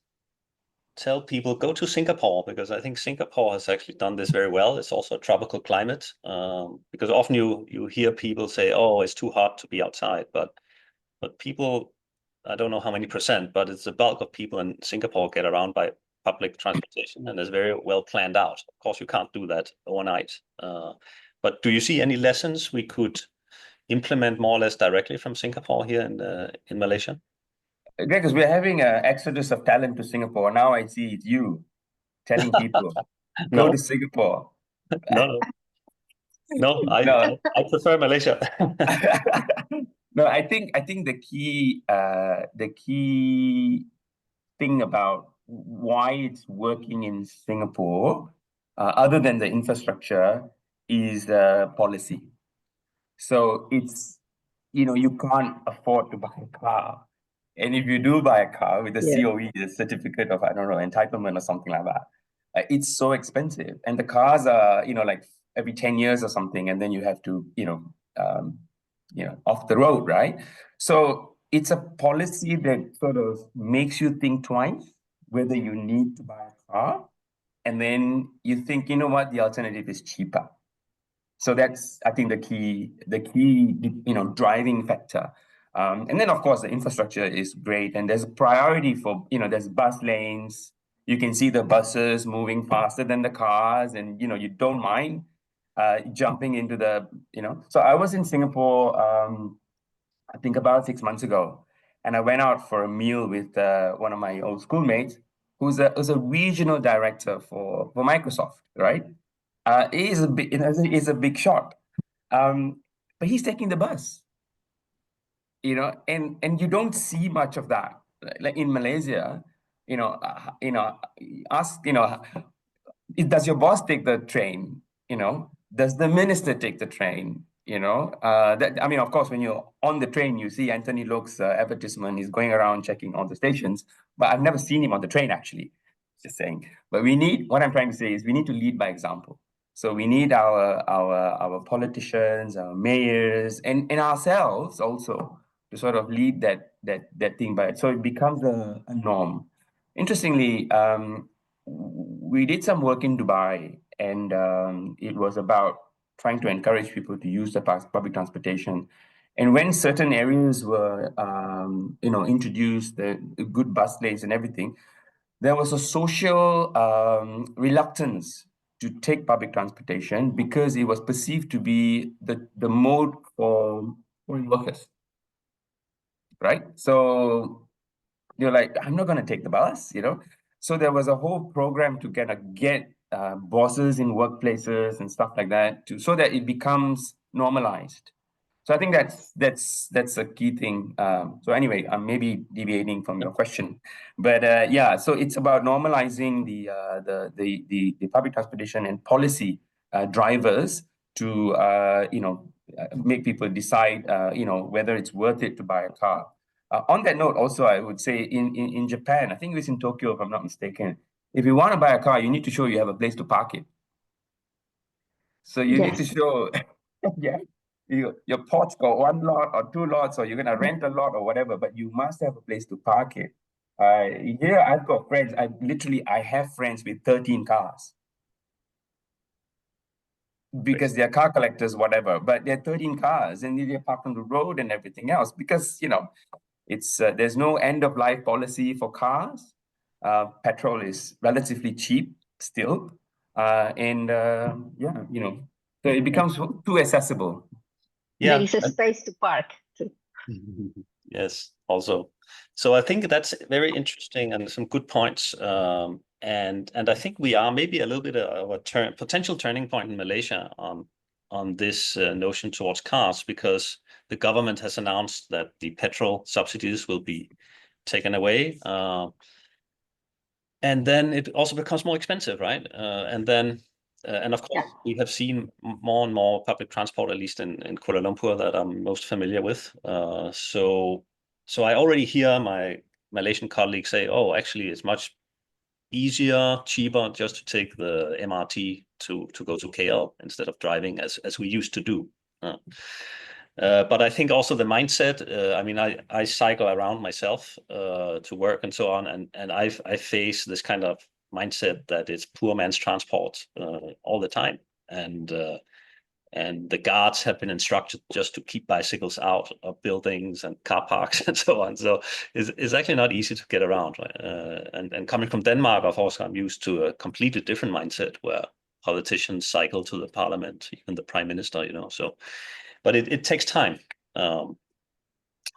tell people, go to Singapore, because I think Singapore has actually done this very well. It's also a tropical climate, because often you hear people say, oh, it's too hot to be outside, but people, I don't know how many percent, but it's the bulk of people in Singapore get around by public transportation, and it's very well planned out. Of course, you can't do that overnight, But do you see any lessons we could implement more or less directly from Singapore here in Malaysia? Greg, because we're having an exodus of talent to Singapore. Now I see it's you telling people, go No. to Singapore. No, No. I prefer Malaysia. No, I think the key thing about why it's working in Singapore, other than the infrastructure, is the policy. So it's, you can't afford to buy a car. And if you do buy a car with a COE, a certificate of, I don't know, entitlement or something like that, it's so expensive. And the cars are, like every 10 years or something, and then you have to, off the road, right? So it's a policy that sort of makes you think twice whether you need to buy a car. And then you think, you know what, the alternative is cheaper. So that's, I think, the key, driving factor. And then, of course, the infrastructure is great. And there's a priority for, there's bus lanes. You can see the buses moving faster than the cars. And, you don't mind jumping into the, So I was in Singapore, I think about 6 months ago. And I went out for a meal with one of my old schoolmates, who's a regional director for Microsoft, right? He's a big shot. But he's taking the bus, and you don't see much of that. Like in Malaysia, ask, does your boss take the train? Does the minister take the train? Of course, when you're on the train, you see Anthony Loke's advertisement. He's going around checking all the stations, but I've never seen him on the train, actually. Just saying. But what I'm trying to say is we need to lead by example. So we need our politicians, our mayors, and ourselves also to sort of lead that thing by it. So it becomes a norm. Interestingly, we did some work in Dubai, and it was about trying to encourage people to use the public transportation. And when certain areas were, introduced, the good bus lanes and everything, there was a social reluctance to take public transportation because it was perceived to be the mode for foreign workers, right? So you're like, I'm not going to take the bus, So there was a whole program to kind of get bosses in workplaces and stuff like that, so that it becomes normalized. So I think that's a key thing. So anyway, I'm maybe deviating from your question, but so it's about normalizing the public transportation and policy drivers to make people decide whether it's worth it to buy a car. On that note, also I would say in Japan, I think it was in Tokyo, if I'm not mistaken, if you want to buy a car, you need to show you have a place to park it. So you need to show, yeah. Your porch got 1 lot or 2 lots, or you're going to rent a lot or whatever, but you must have a place to park it. Here I've got friends. I have friends with 13 cars because they're car collectors, whatever, but they're 13 cars and they're parked on the road and everything else because, it's there's no end of life policy for cars. Petrol is relatively cheap still. So it becomes too accessible. There is a space to park too. Yes, also. So I think that's very interesting and some good points. And I think we are maybe a little bit of a potential turning point in Malaysia on this notion towards cars, because the government has announced that the petrol subsidies will be taken away. And then it also becomes more expensive, right? And of course, we have seen more and more public transport, at least in Kuala Lumpur, that I'm most familiar with. So I already hear my Malaysian colleagues say, oh, actually, it's much easier, cheaper just to take the MRT to go to KL instead of driving as we used to do. But I think also the mindset, I cycle around myself to work and so on, and I face this kind of mindset that it's poor man's transport all the time, and the guards have been instructed just to keep bicycles out of buildings and car parks and so on. So it's actually not easy to get around, right? And coming from Denmark, of course, I'm used to a completely different mindset where politicians cycle to the parliament, even the prime minister, so, but it takes time.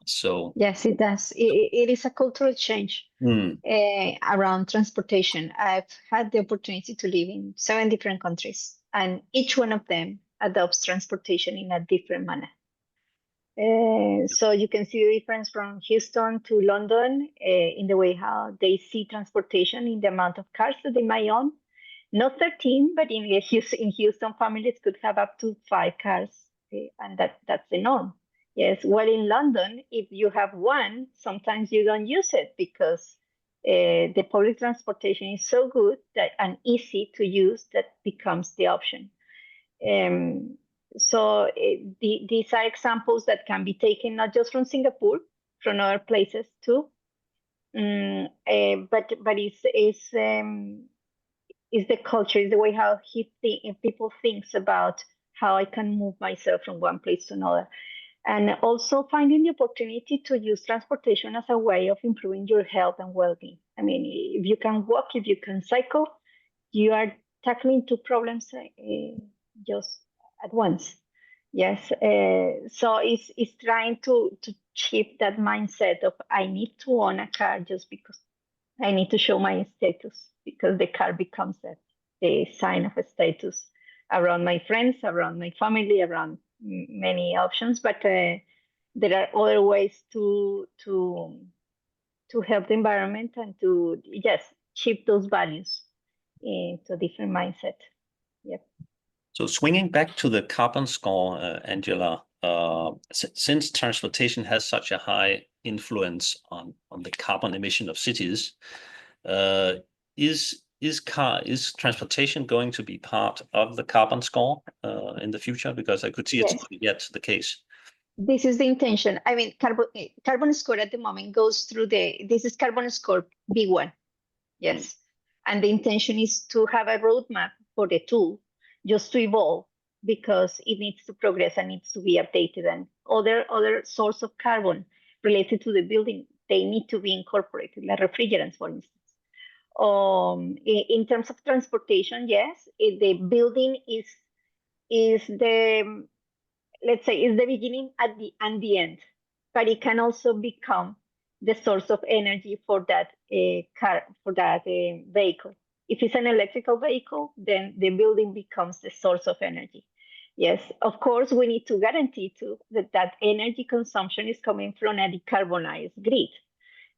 So yes, it does. It is a cultural change around transportation. I've had the opportunity to live in 7 different countries, and each one of them adopts transportation in a different manner. So you can see the difference from Houston to London in the way how they see transportation, in the amount of cars that they might own. Not 13, but in Houston, families could have up to 5 cars, and that's the norm. Yes, well, in London, if you have one, sometimes you don't use it because the public transportation is so good that and easy to use that becomes the option. So these are examples that can be taken not just from Singapore, from other places too. But it's the culture, is the way how people thinks about how I can move myself from one place to another. And also finding the opportunity to use transportation as a way of improving your health and well-being. I mean, if you can walk, if you can cycle, you are tackling 2 problems just at once. Yes, so it's trying to shift that mindset of I need to own a car just because I need to show my status, because the car becomes a sign of a status around my friends, around my family, around many options. But there are other ways to help the environment and to shift those values into a different mindset. Yep. So swinging back to the carbon score, Angela, since transportation has such a high influence on the carbon emission of cities, is transportation going to be part of the carbon score in the future? Because I could see it's not yet the case. This is the intention. I mean, carbon score at the moment goes through this is CarbonScore B1. Yes. And the intention is to have a roadmap for the tool just to evolve, because it needs to progress and needs to be updated, and other source of carbon related to the building, they need to be incorporated, like refrigerants, for instance. In terms of transportation, yes, the building is the, let's say, is the beginning and the end, but it can also become the source of energy for that car, for that vehicle. If it's an electrical vehicle, then the building becomes the source of energy. Yes, of course, we need to guarantee too that energy consumption is coming from a decarbonized grid.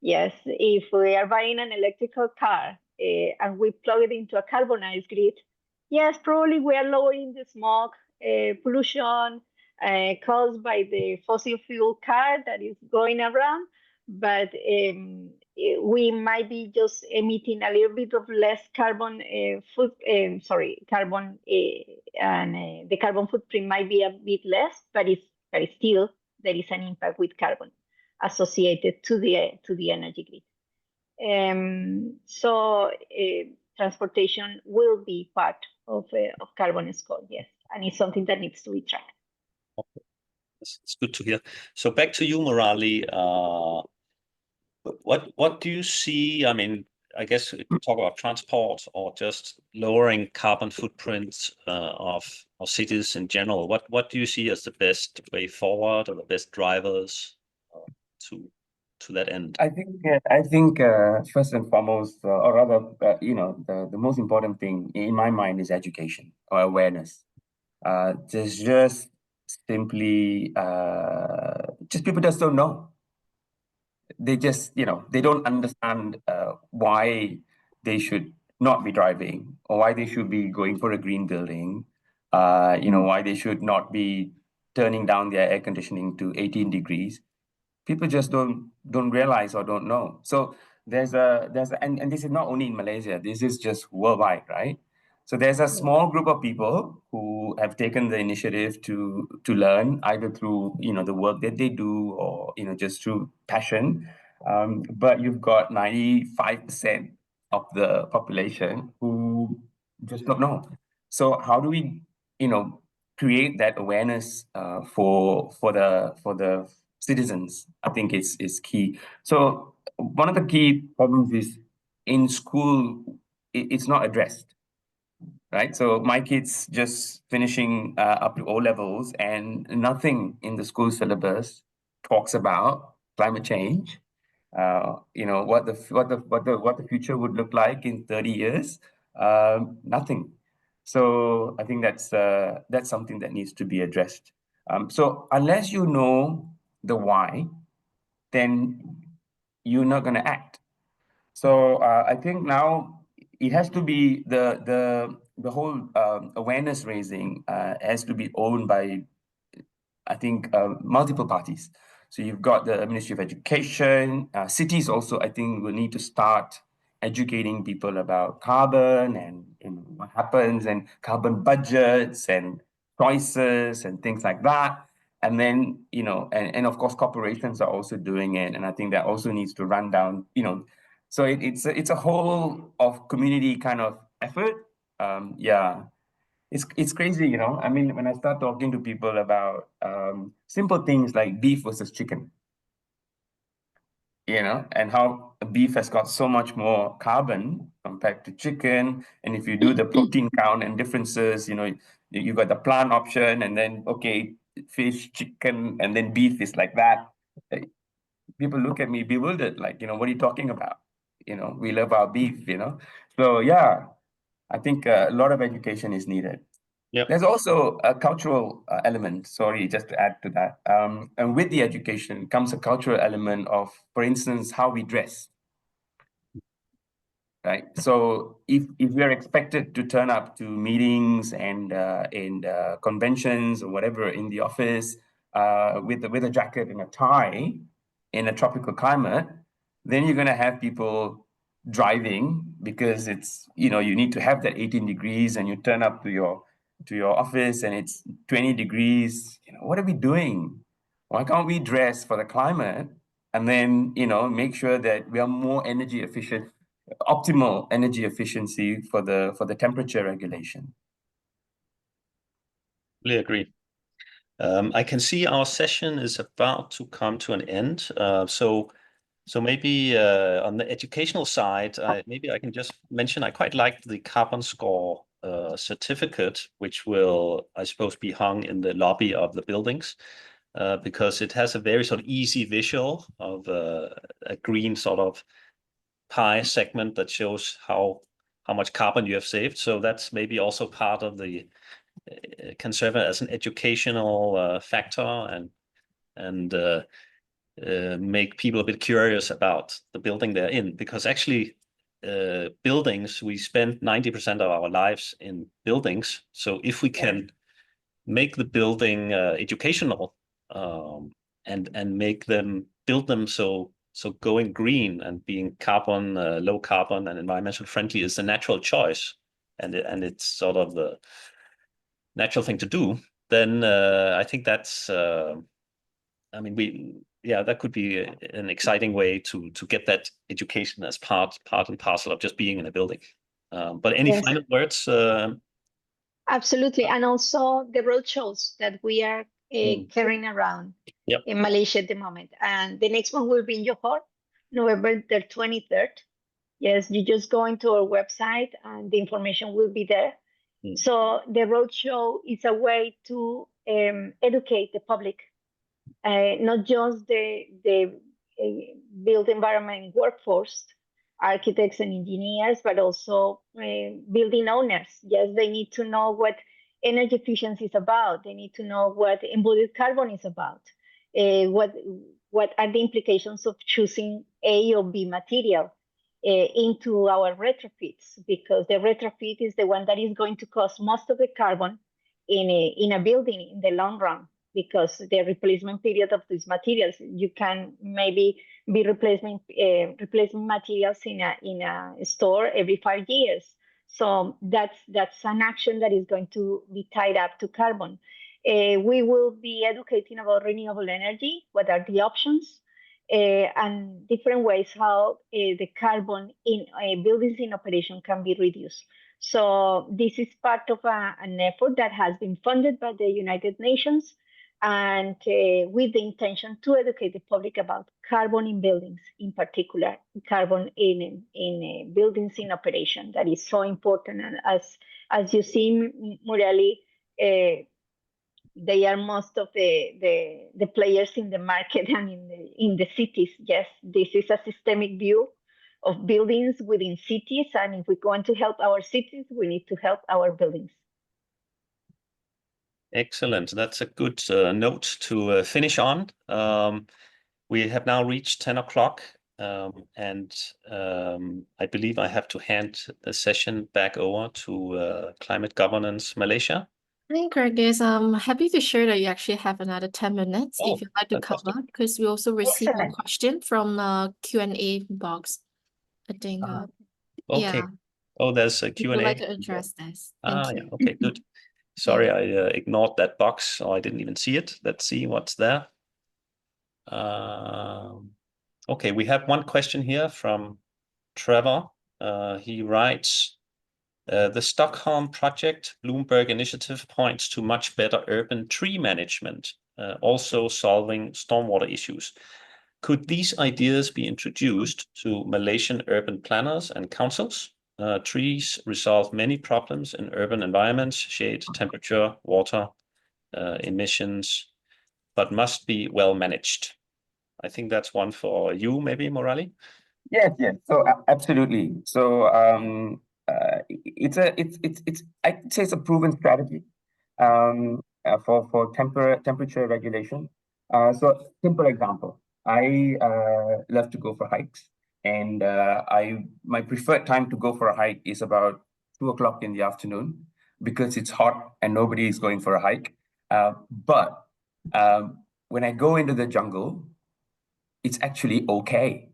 Yes, if we are buying an electrical car and we plug it into a carbonized grid, yes, probably we are lowering the smog, pollution caused by the fossil fuel car that is going around, but we might be just emitting a little bit of less carbon carbon, and the carbon footprint might be a bit less, but still there is an impact with carbon associated to the energy grid. So transportation will be part of CarbonScore, yes, and it's something that needs to be tracked. Okay. It's good to hear. So back to you, Murali. What do you see? I mean, I guess we talk about transport or just lowering carbon footprints of cities in general. What do you see as the best way forward, or the best drivers to that end? I think first and foremost, or rather, the most important thing in my mind is education or awareness. There's just simply just people just don't know. They just, they don't understand why they should not be driving, or why they should be going for a green building, why they should not be turning down their air conditioning to 18 degrees. People just don't realize or don't know. So and this is not only in Malaysia, this is just worldwide, right? So there's a small group of people who have taken the initiative to learn, either through the work that they do, or just through passion. But you've got 95% of the population who just don't know. So how do we create that awareness for the citizens? I think is key. So one of the key problems is in school, it's not addressed. right? So my kids just finishing up to O levels, and nothing in the school syllabus talks about climate change. You know, what the future would look like in 30 years. Nothing. So I think that's something that needs to be addressed. So unless you know the why, then you're not going to act. So I think now it has to be the whole awareness raising has to be owned by, I think, multiple parties. So you've got the Ministry of Education, cities also, I think, will need to start educating people about carbon and what happens, and carbon budgets and choices and things like that. And then, you know, and of course, corporations are also doing it. And I think that also needs to run down, you know, so it's a whole of community kind of effort. Yeah, it's crazy, you know. I mean, when I start talking to people about simple things like beef versus chicken, you know, and how beef has got so much more carbon compared to chicken, and if you do the protein count and differences, you know, you got the plant option, and then okay, fish, chicken, and then beef is like that. People look at me bewildered, like, you know, what are you talking about? You know, we love our beef, you know. So yeah, I think a lot of education is needed. Yep. There's also a cultural element, sorry, just to add to that. And with the education comes a cultural element of, for instance, how we dress, right? So if we're expected to turn up to meetings and conventions or whatever in the office with a jacket and a tie in a tropical climate, then you're going to have people driving because it's, you know, you need to have that 18 degrees, and you turn up to your office and it's 20 degrees. You know, what are we doing? Why can't we dress for the climate and then, you know, make sure that we are more energy efficient, optimal energy efficiency for the temperature regulation? Really agree. I can see our session is about to come to an end. So maybe on the educational side, maybe I can just mention I quite like the CarbonScore certificate, which will, I suppose, be hung in the lobby of the buildings, because it has a very sort of easy visual of a green sort of pie segment that shows how much carbon you have saved. So that's maybe also part of the can serve as an educational factor and make people a bit curious about the building they're in, because actually buildings, we spend 90% of our lives in buildings. So if we can make the building educational and make them build them so going green and being carbon low carbon and environmental friendly is the natural choice, and it's sort of the natural thing to do, then I think that's I mean, that could be an exciting way to get that education as part and parcel of just being in a building. But any Yes. final words? Absolutely. And also the road shows that we are carrying around Yep. in Malaysia at the moment. And the next one will be in Johor, November the 23rd. Yes, you just go into our website and the information will be there. So the roadshow is a way to educate the public, not just the built environment workforce, architects and engineers, but also building owners. Yes, they need to know what energy efficiency is about. They need to know what embodied carbon is about. What are the implications of choosing A or B material into our retrofits, because the retrofit is the one that is going to cause most of the carbon in a building in the long run, because the replacement period of these materials, you can maybe be replacing materials in a store every 5 years. So that's an action that is going to be tied up to carbon. We will be educating about renewable energy, what are the options, and different ways how the carbon in buildings in operation can be reduced. So this is part of an effort that has been funded by the United Nations, and with the intention to educate the public about carbon in buildings, in particular carbon in buildings in operation. That is so important, and As you see, Murali, they are most of the players in the market and in the cities. Yes, this is a systemic view of buildings within cities, and if we want to help our cities, we need to help our buildings. Excellent. That's a good note to finish on. We have now reached 10 o'clock, and I believe I have to hand the session back over to Climate Governance Malaysia. Hi, Gregis. I'm happy to share that you actually have another 10 minutes Oh, if you'd like to fantastic. cover, because we also received a Excellent. question from the Q&A box. I think, Okay. yeah, Oh, there's a if you'd like Q&A. to address this. Ah, Thank yeah. you. Okay, good. Sorry, I ignored that box, so I didn't even see it. Let's see what's there. Okay, we have one question here from Trevor. He writes, the Stockholm project Bloomberg initiative points to much better urban tree management, also solving stormwater issues. Could these ideas be introduced to Malaysian urban planners and councils? Trees resolve many problems in urban environments, shade, temperature, water, emissions, but must be well managed. I think that's one for you, maybe, Murali. Yes, yes. So absolutely. So it's I'd say it's a proven strategy for temperature regulation. So simple example. I love to go for hikes, and my preferred time to go for a hike is about 2 o'clock in the afternoon because it's hot and nobody is going for a hike. But when I go into the jungle, it's actually okay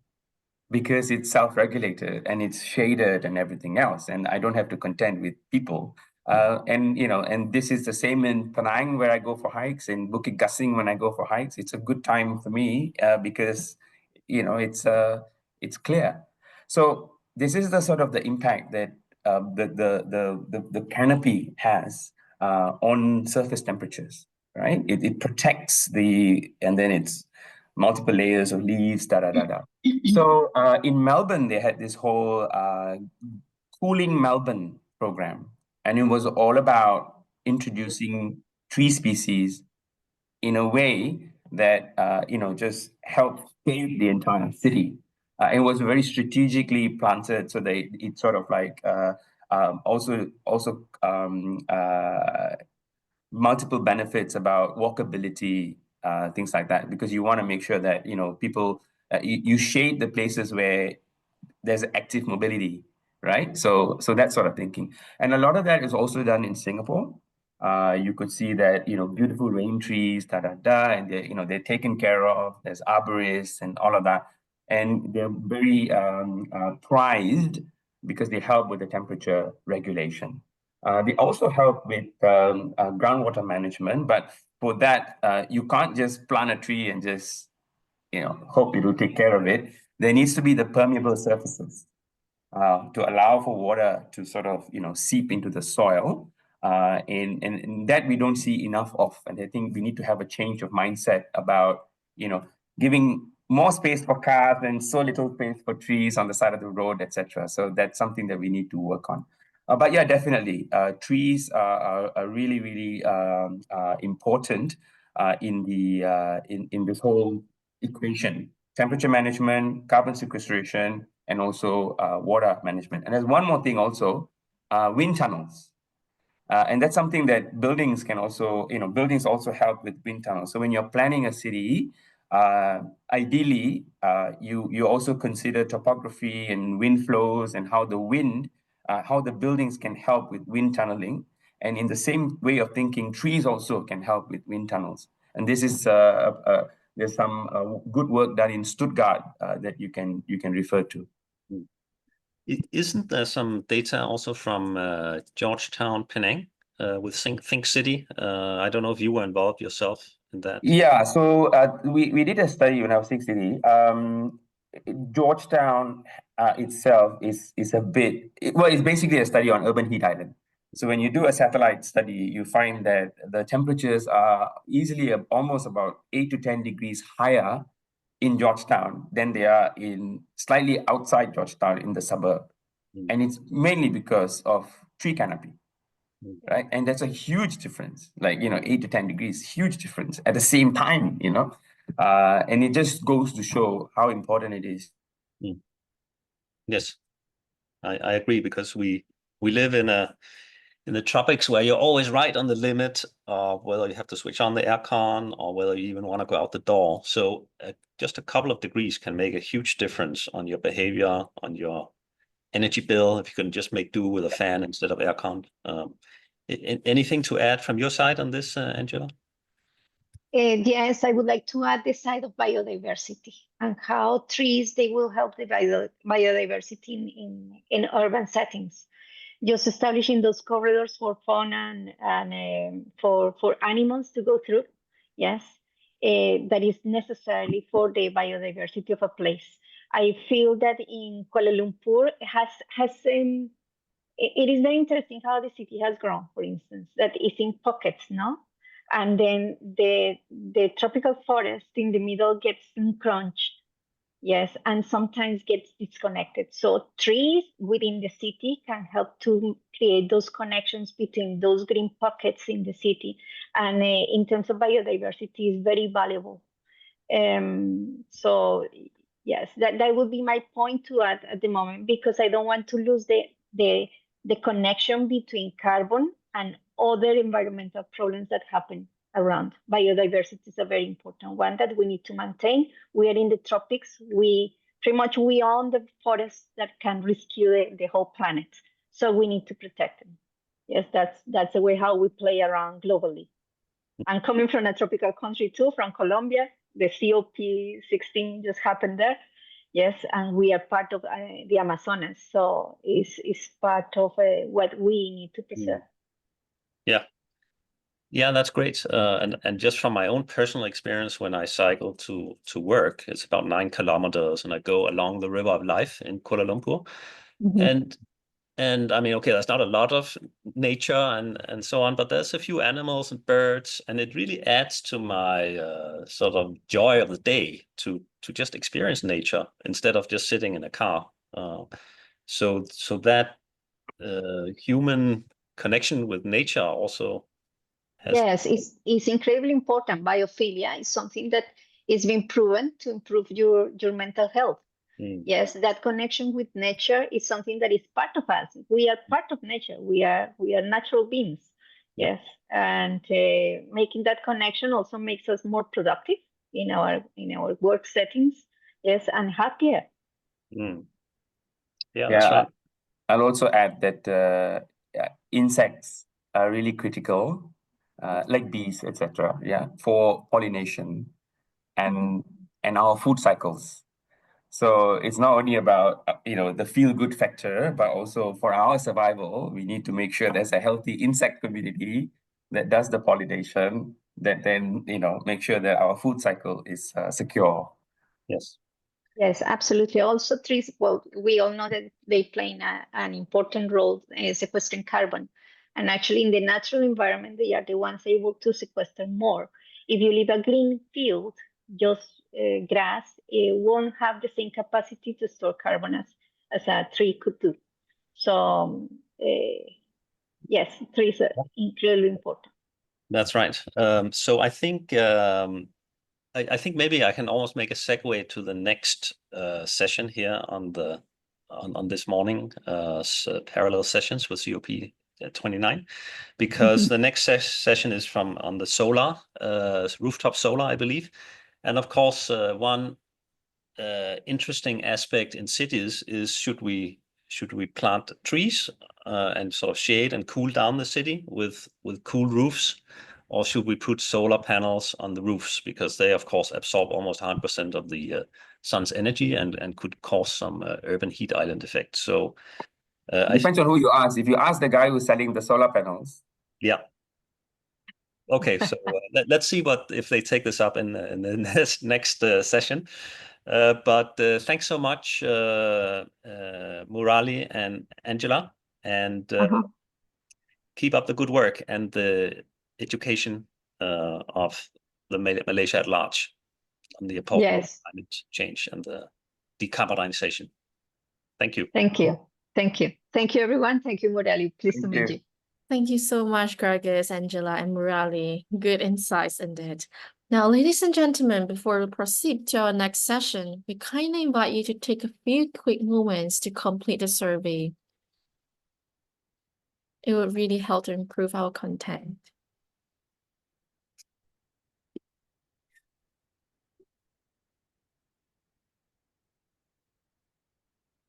because it's self-regulated and it's shaded and everything else, and I don't have to contend with people. And this is the same in Penang where I go for hikes, in Bukit Gasing when I go for hikes. It's a good time for me because it's clear. So this is the sort of the impact that the canopy has on surface temperatures, right? It protects and then it's multiple layers of leaves, da da da da. So in Melbourne, they had this whole Cooling Melbourne program, and it was all about introducing tree species in a way that just helped save the entire city. It was very strategically planted, so it sort of like also multiple benefits about walkability, things like that, because you want to make sure that people you shade the places where there's active mobility, right? So that sort of thinking, and a lot of that is also done in Singapore. You could see that beautiful rain trees, and they're taken care of. There's arborists and all of that, and they're very prized because they help with the temperature regulation. They also help with groundwater management, but for that, you can't just plant a tree and just hope it will take care of it. There needs to be the permeable surfaces to allow for water to sort of seep into the soil, and that we don't see enough of. And I think we need to have a change of mindset about giving more space for cars and so little space for trees on the side of the road, etc. So that's something that we need to work on. But yeah, definitely, trees are really, really important in this whole equation: temperature management, carbon sequestration, and also water management. And there's one more thing also: wind tunnels. And that's something that buildings can also, buildings also help with wind tunnels. So when you're planning a city, ideally, you also consider topography and wind flows and how the buildings can help with wind tunneling. And in the same way of thinking, trees also can help with wind tunnels. And this is there's some good work done in Stuttgart that you can refer to. Isn't there some data also from Georgetown, Penang, with Think City? I don't know if you were involved yourself in that. Yeah, so we did a study when I was 60. Georgetown itself is a bit, it's basically a study on urban heat island. So when you do a satellite study, you find that the temperatures are easily almost about 8 to 10 degrees higher in Georgetown than they are in slightly outside Georgetown in the suburb. And it's mainly because of tree canopy. right? And that's a huge difference, like, 8 to 10 degrees, huge difference at the same time, and it just goes to show how important it is. Yes, I agree, because we live in the tropics where you're always right on the limit of whether you have to switch on the aircon or whether you even want to go out the door. So just a couple of degrees can make a huge difference on your behavior, on your energy bill, if you can just make do with a fan instead of aircon. Anything to add from your side on this, Angela? Yes, I would like to add the side of biodiversity and how trees, they will help the biodiversity in urban settings. Just establishing those corridors for fauna and for animals to go through, yes, that is necessarily for the biodiversity of a place. I feel that in Kuala Lumpur it is very interesting how the city has grown, for instance, that is in pockets, no? And then the tropical forest in the middle gets encroached, yes, and sometimes gets disconnected. So trees within the city can help to create those connections between those green pockets in the city. And in terms of biodiversity, is very valuable. So yes, that would be my point to add at the moment, because I don't want to lose the connection between carbon and other environmental problems that happen around. Biodiversity is a very important one that we need to maintain. We are in the tropics. We own the forests that can rescue the whole planet. So we need to protect them. Yes, that's the way how we play around globally. And coming from a tropical country too, from Colombia, the COP16 just happened there. Yes, and we are part of the Amazonas, so it's part of what we need to preserve. Yeah, that's great. And just from my own personal experience, when I cycle to work, it's about 9 kilometers, and I go along the River of Life in Kuala Lumpur. And I mean, okay, there's not a lot of nature and so on, but there's a few animals and birds, and it really adds to my sort of joy of the day to just experience nature instead of just sitting in a car. So that human connection with nature also has. Yes, it's incredibly important. Biophilia is something that is being proven to improve your mental health. Yes, that connection with nature is something that is part of us. We are part of nature. We are natural beings. Yes, and making that connection also makes us more productive in our work settings. Yes, and happier. Yeah, that's right. I'll also add that insects are really critical, like bees, etc. Yeah, for pollination and our food cycles. So it's not only about the feel-good factor, but also for our survival, we need to make sure there's a healthy insect community that does the pollination, that then make sure that our food cycle is secure. Yes. Yes, absolutely. Also, trees, well, we all know that they play an important role in sequestering carbon. And actually, in the natural environment, they are the ones able to sequester more. If you leave a green field, just grass, it won't have the same capacity to store carbon as a tree could do. So, yes, trees are incredibly important. That's right. So I think I think maybe I can almost make a segue to the next session here on this morning, parallel sessions with COP29, because the next session is on the solar, rooftop solar, I believe. And of course, one interesting aspect in cities is should we plant trees and sort of shade and cool down the city with cool roofs, or should we put solar panels on the roofs, because they of course absorb almost 100% of the sun's energy and could cause some urban heat island effect. So depends on who you ask. If you ask the guy who's selling the solar panels, yeah. Okay, so let's see if they take this up in the next session. But thanks so much, Murali and Angela, and keep up the good work and the education of the Malaysia at large on the importance of climate change and the decarbonization. Thank you. Thank you. Thank you. Thank you, everyone. Thank you, Murali. Pleased to meet you. Thank you so much, Gargis, Angela, and Murali. Good insights indeed. Now, ladies and gentlemen, before we proceed to our next session, we kindly invite you to take a few quick moments to complete the survey. It would really help to improve our content.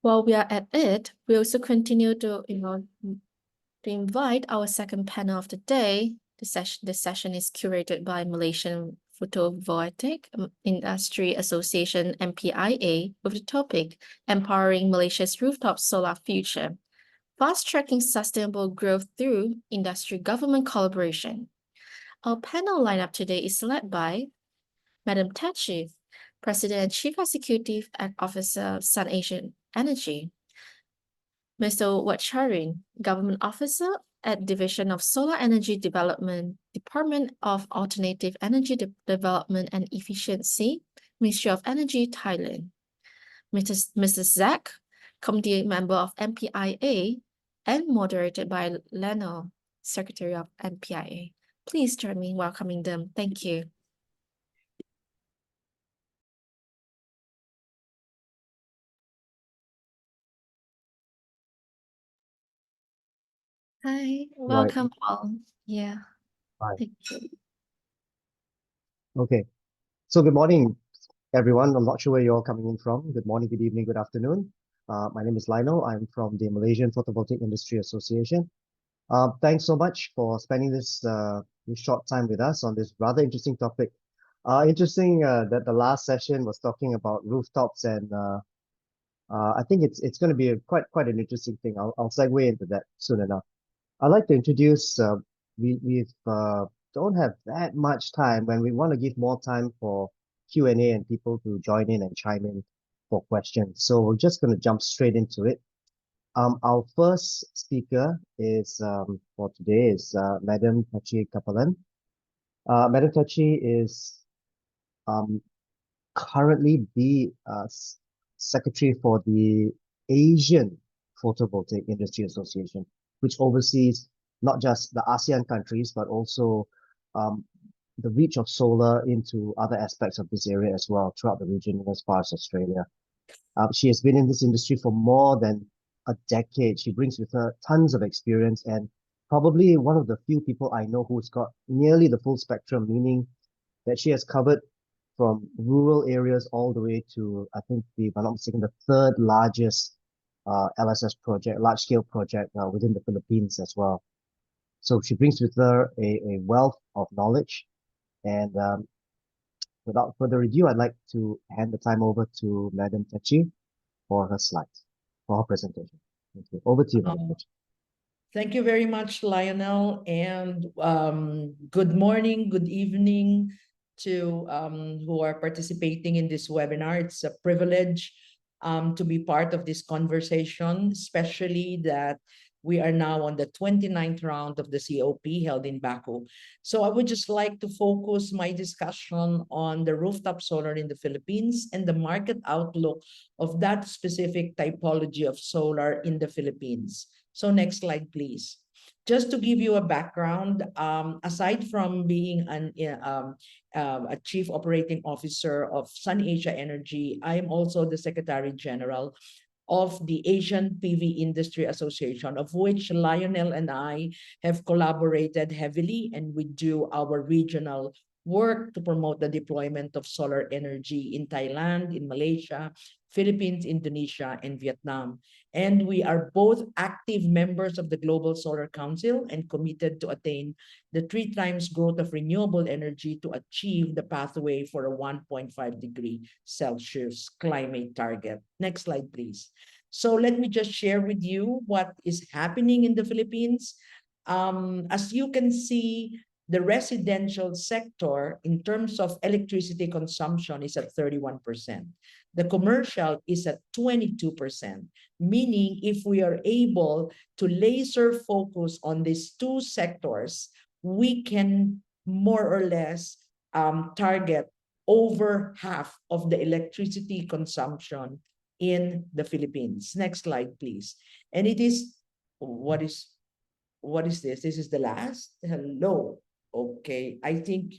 While we are at it, we also continue to, to invite our second panel of the day. This session is curated by Malaysian Photovoltaic Industry Association, MPIA, with the topic Empowering Malaysia's Rooftop Solar Future, Fast-Tracking Sustainable Growth Through Industry-Government Collaboration. Our panel lineup today is led by Madam Tetchi, President and Chief Executive Officer of Sun Asian Energy, Mr. Watcharin, Government Officer at Division of Solar Energy Development, Department of Alternative Energy Development and Efficiency, Ministry of Energy, Thailand. Mr. Zach, Committee Member of MPIA, and moderated by Leno, Secretary of MPIA. Please join me in welcoming them. Thank you. Hi, welcome all. Yeah, Hi. thank you. Okay. So good morning, everyone. I'm not sure where you're all coming in from. Good morning, good evening, good afternoon. My name is Lino. I'm from the Malaysian Photovoltaic Industry Association. Thanks so much for spending this short time with us on this rather interesting topic. Interesting that the last session was talking about rooftops, and I think it's going to be quite an interesting thing. I'll segue into that soon enough. I'd like to introduce, we've don't have that much time when we want to give more time for Q&A and people to join in and chime in for questions. So we're just going to jump straight into it. Our first speaker is for today is Madam Tetchi Capellan. Madam Tetchi is currently the Secretary for the Asian Photovoltaic Industry Association, which oversees not just the ASEAN countries, but also the reach of solar into other aspects of this area as well, throughout the region, as far as Australia. She has been in this industry for more than a decade. She brings with her tons of experience, and probably one of the few people I know who's got nearly the full spectrum, meaning that she has covered from rural areas all the way to, I think, if I'm not mistaken, the third largest LSS project, large-scale project within the Philippines as well. So she brings with her a wealth of knowledge. And without further ado, I'd like to hand the time over to Madam Tetchi for her slides, for her presentation. Thank you. Over to you, Madam Tetchi. Thank you very much, Lionel, and good morning, good evening to who are participating in this webinar. It's a privilege to be part of this conversation, especially that we are now on the 29th round of the COP held in Baku. So I would just like to focus my discussion on the rooftop solar in the Philippines and the market outlook of that specific typology of solar in the Philippines. So next slide, please. Just to give you a background, aside from being a Chief Operating Officer of Sun Asia Energy, I am also the Secretary General of the Asian PV Industry Association, of which Lionel and I have collaborated heavily, and we do our regional work to promote the deployment of solar energy in Thailand, in Malaysia, Philippines, Indonesia, and Vietnam. And we are both active members of the Global Solar Council and committed to attain the 3 times growth of renewable energy to achieve the pathway for a 1.5 degree Celsius climate target. Next slide, please. So let me just share with you what is happening in the Philippines. As you can see, the residential sector in terms of electricity consumption is at 31%. The commercial is at 22%, meaning if we are able to laser focus on these 2 sectors, we can more or less target over half of the electricity consumption in the Philippines. Next slide, please. And it is, what is, what is this? This is the last. Hello. Okay, I think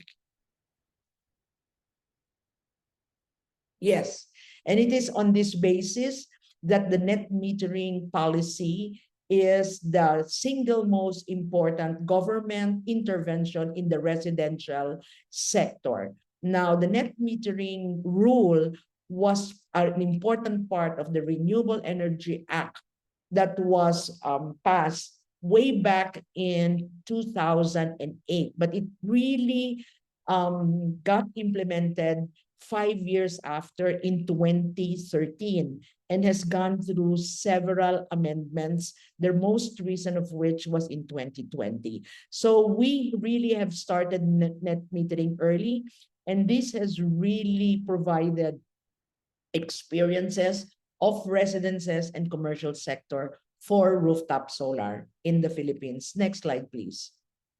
yes. And it is on this basis that the net metering policy is the single most important government intervention in the residential sector. Now, the net metering rule was an important part of the Renewable Energy Act that was passed way back in 2008, but it really got implemented 5 years after in 2013 and has gone through several amendments, the most recent of which was in 2020. So we really have started net metering early, and this has really provided experiences of residences and commercial sector for rooftop solar in the Philippines. Next slide, please.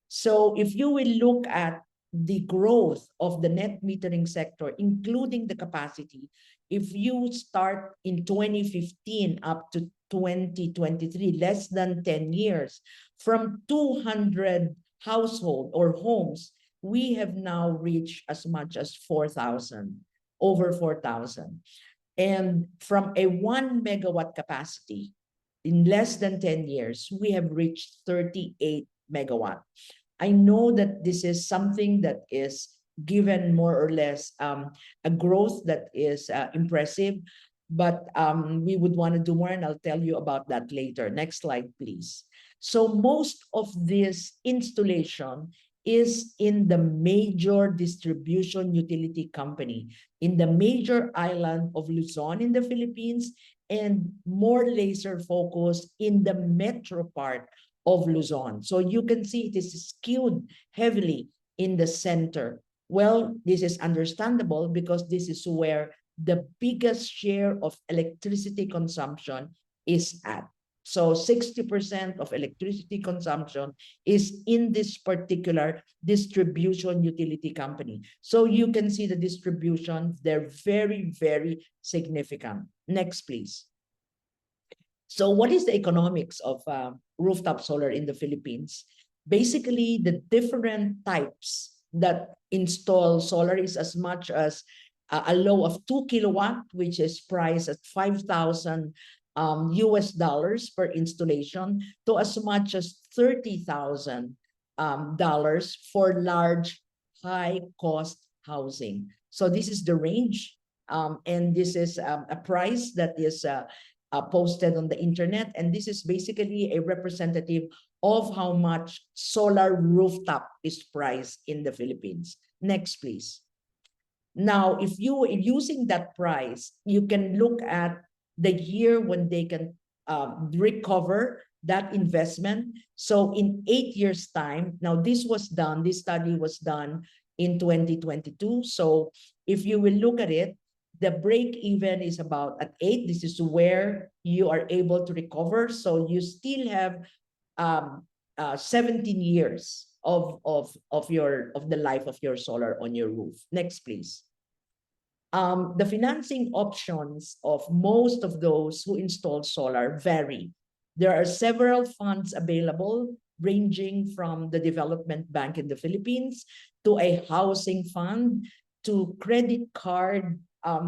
So if you will look at the growth of the net metering sector, including the capacity, if you start in 2015 up to 2023, less than 10 years, from 200 household or homes, we have now reached as much as 4,000, over 4,000. And from a 1 megawatt capacity, in less than 10 years, we have reached 38 megawatt. I know that this is something that is given more or less a growth that is impressive, but we would want to do more, and I'll tell you about that later. Next slide, please. So most of this installation is in the major distribution utility company in the major island of Luzon in the Philippines, and more laser focused in the metro part of Luzon. So you can see it is skewed heavily in the center. Well, this is understandable because this is where the biggest share of electricity consumption is at. So 60% of electricity consumption is in this particular distribution utility company. So you can see the distribution, they're very, very significant. Next, please. So what is the economics of rooftop solar in the Philippines? Basically, the different types that install solar is as much as a low of 2 kilowatt, which is priced at 5,000 US dollars per installation, to as much as $30,000 dollars for large, high-cost housing. So this is the range, and this is a price that is posted on the internet, and this is basically a representative of how much solar rooftop is priced in the Philippines. Next, please. Now, if you are using that price, you can look at the year when they can recover that investment. So in 8 years' time, now this study was done in 2022. So if you will look at it, the break even is about at 8. This is where you are able to recover. So you still have 17 years of the life of your solar on your roof. Next, please. The financing options of most of those who install solar vary. There are several funds available, ranging from the Development Bank in the Philippines to a housing fund to credit card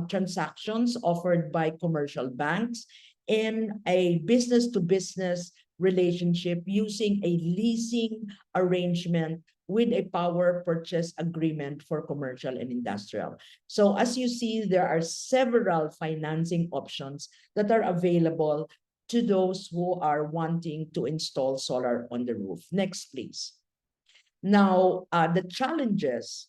transactions offered by commercial banks, and a business-to-business relationship using a leasing arrangement with a power purchase agreement for commercial and industrial. So as you see, there are several financing options that are available to those who are wanting to install solar on the roof. Next, please. Now, the challenges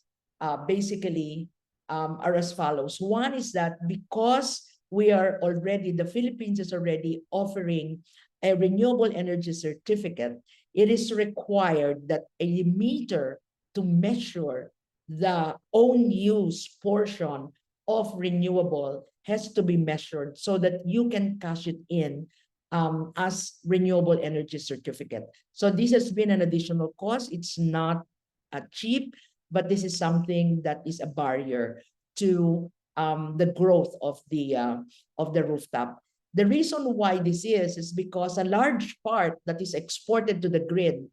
basically are as follows. One is that because the Philippines is already offering a renewable energy certificate, it is required that a meter to measure the own use portion of renewable has to be measured so that you can cash it in as renewable energy certificate. So this has been an additional cost. It's not cheap, but this is something that is a barrier to the growth of the rooftop. The reason why this is because a large part that is exported to the grid,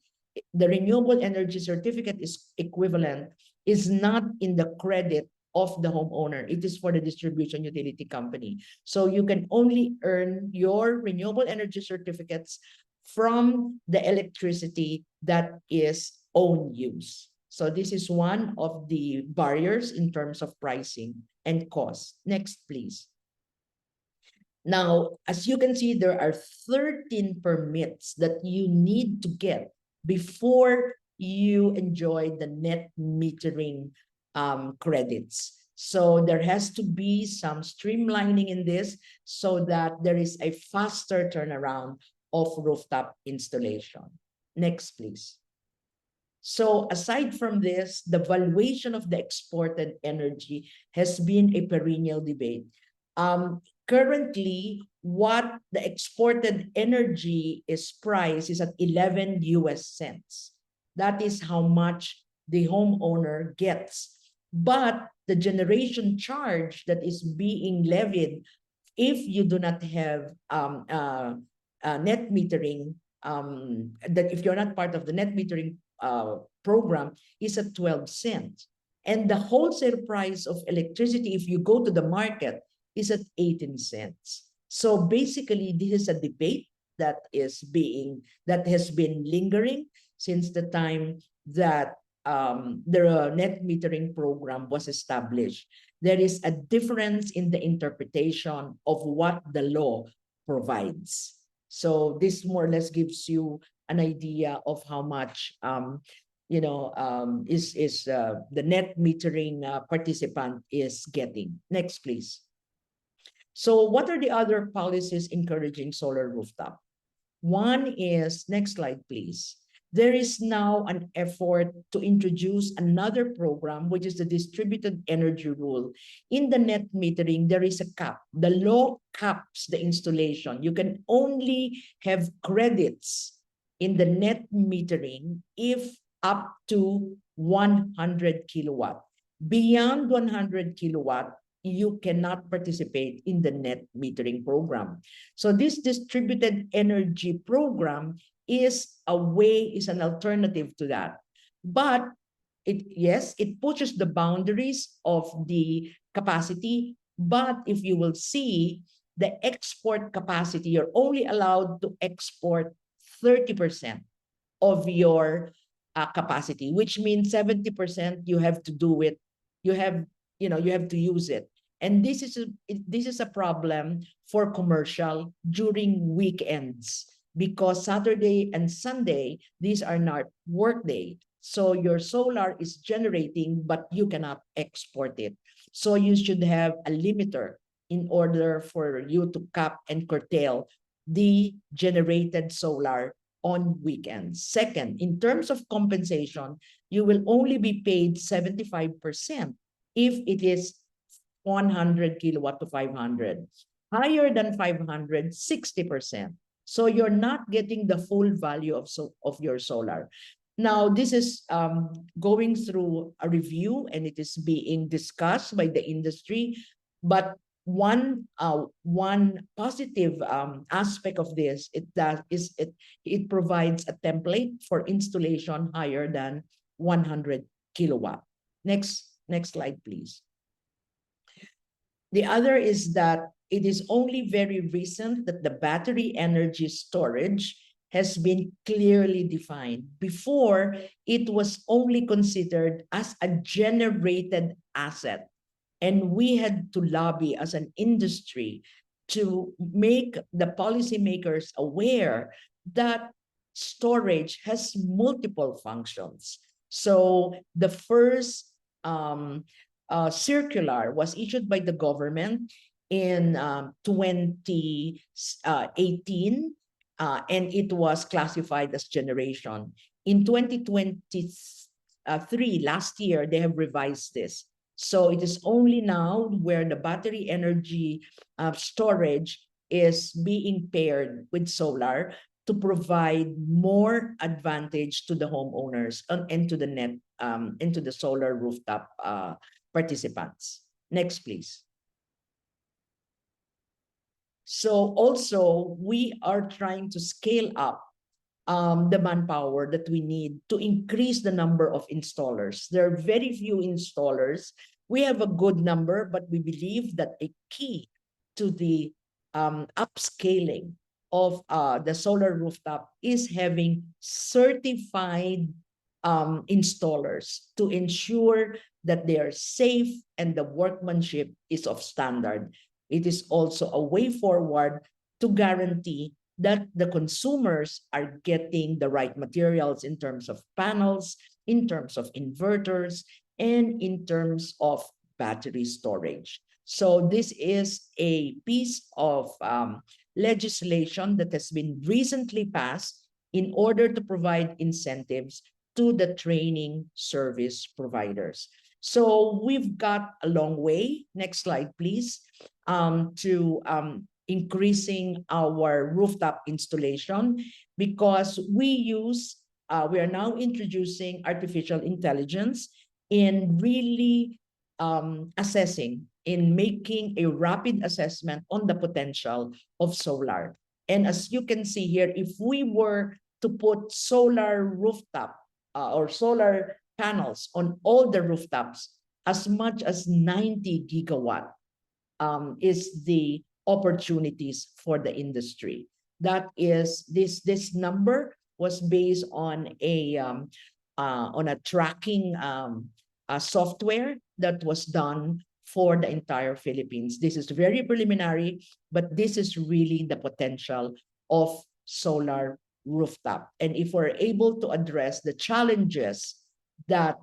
the renewable energy certificate is equivalent, is not in the credit of the homeowner. It is for the distribution utility company. So you can only earn your renewable energy certificates from the electricity that is own use. So this is one of the barriers in terms of pricing and cost. Next, please. Now, as you can see, there are 13 permits that you need to get before you enjoy the net metering credits. So there has to be some streamlining in this so that there is a faster turnaround of rooftop installation. Next, please. So aside from this, the valuation of the exported energy has been a perennial debate. Currently, what the exported energy is priced is at 11 US cents. That is how much the homeowner gets. But the generation charge that is being levied if you do not have net metering, that if you're not part of the net metering program, is at 12 cents. And the wholesale price of electricity, if you go to the market, is at 18 cents. So basically, this is a debate that has been lingering since the time that the net metering program was established. There is a difference in the interpretation of what the law provides. So this more or less gives you an idea of how much the net metering participant is getting. Next, please. So what are the other policies encouraging solar rooftop? One is, next slide, please. There is now an effort to introduce another program, which is the distributed energy rule. In the net metering, there is a cap. The law caps the installation. You can only have credits in the net metering if up to 100 kilowatt. Beyond 100 kilowatt, you cannot participate in the net metering program. So this distributed energy program is an alternative to that. But it pushes the boundaries of the capacity. But if you will see the export capacity, you're only allowed to export 30% of your capacity, which means 70% you have to do it. You have to use it. And this is a problem for commercial during weekends, because Saturday and Sunday, these are not work day. So your solar is generating, but you cannot export it. So you should have a limiter in order for you to cap and curtail the generated solar on weekends. Second, in terms of compensation, you will only be paid 75% if it is 100 kilowatt to 500. Higher than 500, 60%. So you're not getting the full value of your solar. Now, this is going through a review, and it is being discussed by the industry. But one positive aspect of this it provides a template for installation higher than 100 kilowatt. Next slide, please. The other is that it is only very recent that the battery energy storage has been clearly defined. Before, it was only considered as a generated asset. And we had to lobby as an industry to make the policymakers aware that storage has multiple functions. So the first circular was issued by the government in 2018, and it was classified as generation. In 2023, last year, they have revised this. So it is only now where the battery energy storage is being paired with solar to provide more advantage to the homeowners and to the net into the solar rooftop participants. Next, please. So also we are trying to scale up the manpower that we need to increase the number of installers. There are very few installers. We have a good number, but we believe that a key to the upscaling of the solar rooftop is having certified installers to ensure that they are safe and the workmanship is of standard. It is also a way forward to guarantee that the consumers are getting the right materials in terms of panels, in terms of inverters, and in terms of battery storage. So this is a piece of legislation that has been recently passed in order to provide incentives to the training service providers. So we've got a long way. Next slide, please. To increasing our rooftop installation, because we are now introducing artificial intelligence in really assessing, in making a rapid assessment on the potential of solar. And as you can see here, if we were to put solar rooftop or solar panels on all the rooftops, as much as 90 gigawatt is the opportunities for the industry. That is, this number was based on a tracking software that was done for the entire Philippines. This is very preliminary, but this is really the potential of solar rooftop. And if we're able to address the challenges that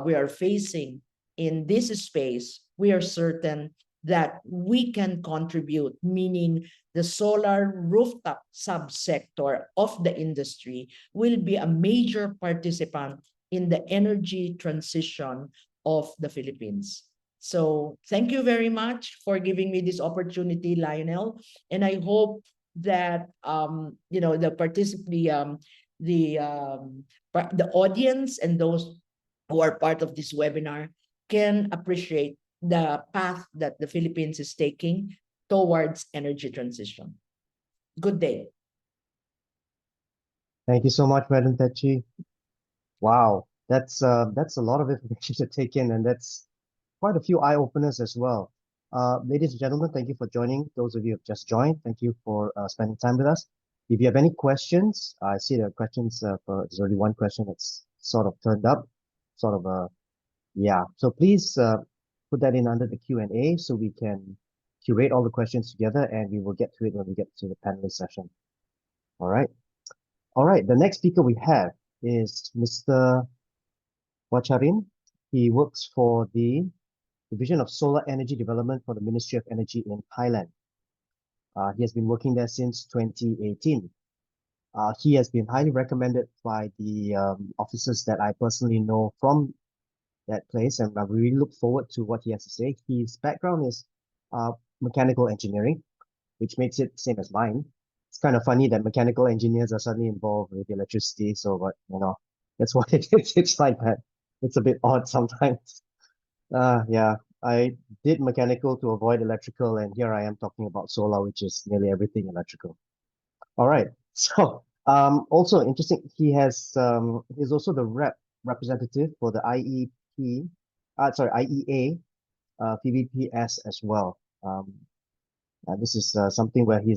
we are facing in this space, we are certain that we can contribute, meaning the solar rooftop subsector of the industry will be a major participant in the energy transition of the Philippines. So thank you very much for giving me this opportunity, Lionel. And I hope that the audience and those who are part of this webinar can appreciate the path that the Philippines is taking towards energy transition. Good day. Thank you so much, Madam Tetchi. Wow, that's a lot of information to take in, and that's quite a few eye-openers as well. Ladies and gentlemen, thank you for joining. Those of you who have just joined, thank you for spending time with us. If you have any questions, I see there are questions. There's already one question that's sort of turned up, yeah. So please put that in under the Q&A so we can curate all the questions together, and we will get to it when we get to the panelist session. All right. All right. The next speaker we have is Mr. Watcharin. He works for the Division of Solar Energy Development for the Ministry of Energy in Thailand. He has been working there since 2018. He has been highly recommended by the officers that I personally know from that place, and I really look forward to what he has to say. His background is mechanical engineering, which makes it the same as mine. It's kind of funny that mechanical engineers are suddenly involved with electricity, but that's what it is. It's like that. It's a bit odd sometimes. Yeah, I did mechanical to avoid electrical, and here I am talking about solar, which is nearly everything electrical. All right. So also interesting, he's also the representative for the IEA PVPS as well. This is something where he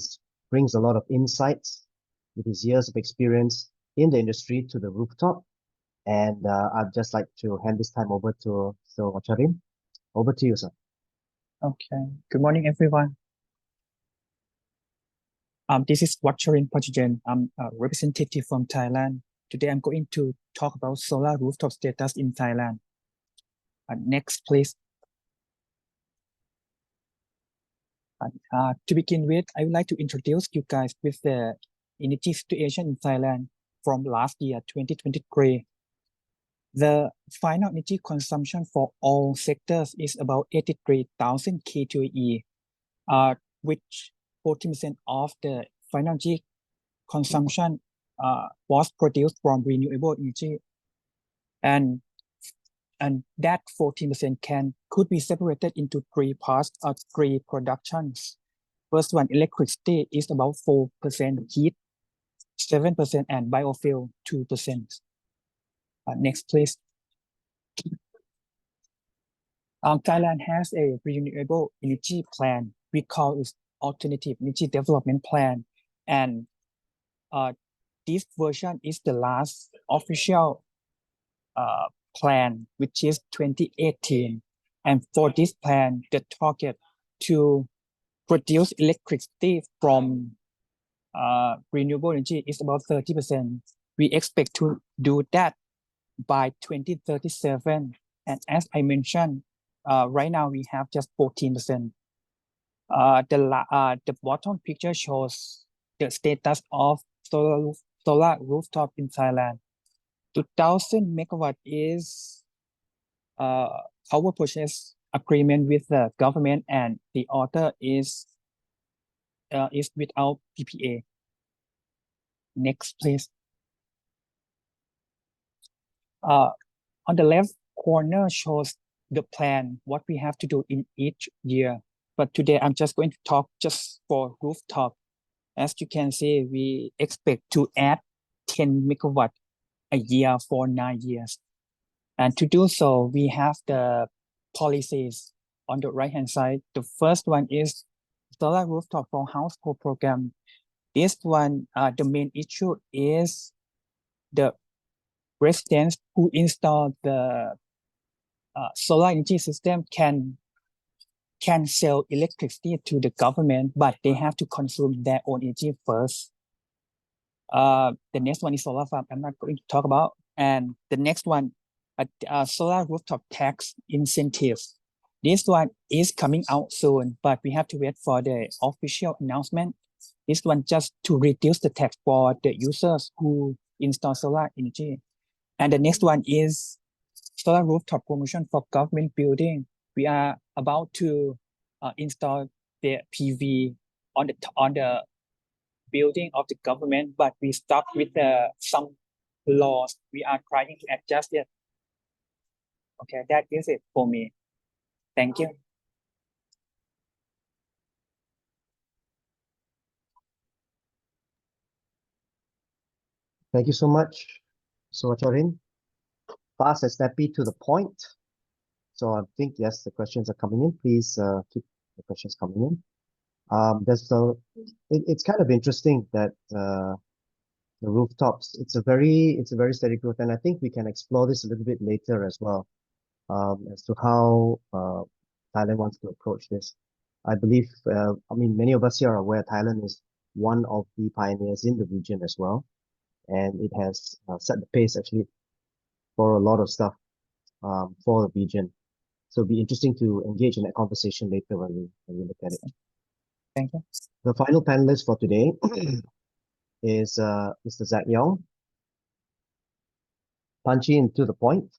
brings a lot of insights with his years of experience in the industry to the rooftop. And I'd just like to hand this time over to Sir Watcharin. Over to you, sir. Okay. Good morning, everyone. This is Watcharin Pachittyen. I'm a representative from Thailand. Today, I'm going to talk about solar rooftop status in Thailand. Next, please. To begin with, I would like to introduce you guys with the energy situation in Thailand from last year, 2023. The final energy consumption for all sectors is about 83,000 kTOE, which 40% of the final energy consumption was produced from renewable energy, and that 14% could be separated into three parts or three productions. First one, electricity is about 4%, heat 7%, and biofuel 2%. Next, please. Thailand has a renewable energy plan. We call it Alternative Energy Development Plan. And this version is the last official plan, which is 2018. And for this plan, the target to produce electricity from renewable energy is about 30%. We expect to do that by 2037. And as I mentioned, right now we have just 14%. The bottom picture shows the status of solar rooftop in Thailand. 2,000 megawatt is our purchase agreement with the government, and the other is without PPA. Next, please. On the left corner shows the plan, what we have to do in each year. But today I'm just going to talk just for rooftop. As you can see, we expect to add 10 megawatt a year for 9 years. And to do so, we have the policies on the right-hand side. The first one is solar rooftop for household program. This one, the main issue is the residents who install the solar energy system can sell electricity to the government, but they have to consume their own energy first. The next one is solar farm. I'm not going to talk about. And the next one, solar rooftop tax incentives. This one is coming out soon, but we have to wait for the official announcement. This one just to reduce the tax for the users who install solar energy. And the next one is solar rooftop promotion for government building. We are about to install the PV on the building of the government, but we stuck with some laws. We are trying to adjust it. Okay, that is it for me. Thank you. Thank you so much, Watcharin. Fast and snappy to the point. So I think, yes, the questions are coming in. Please keep the questions coming in. It's kind of interesting that the rooftops, it's a very steady growth. And I think we can explore this a little bit later as well, as to how Thailand wants to approach this. I believe, many of us here are aware Thailand is one of the pioneers in the region as well. And it has set the pace actually for a lot of stuff for the region. So it'll be interesting to engage in that conversation later when we look at it. Thank you. The final panelist for today is Mr. Zach Yong. Punchy and to the point.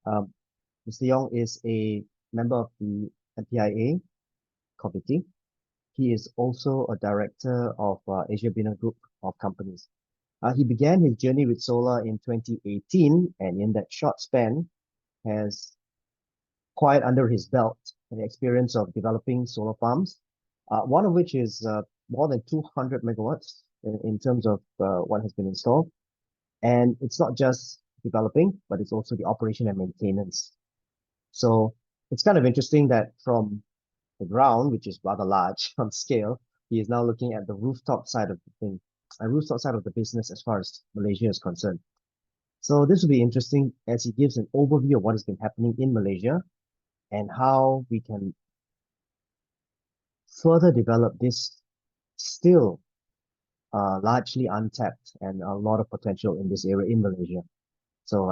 Mr. Yong is a member of the MPIA committee. He is also a director of Asia Bina Group of companies. He began his journey with solar in 2018, and in that short span has quite under his belt the experience of developing solar farms, one of which is more than 200 megawatts in terms of what has been installed. And it's not just developing, but it's also the operation and maintenance. So it's kind of interesting that from the ground, which is rather large on scale, he is now looking at the rooftop side of the thing, a rooftop side of the business as far as Malaysia is concerned. So this will be interesting as he gives an overview of what has been happening in Malaysia and how we can further develop this still largely untapped and a lot of potential in this area in Malaysia. So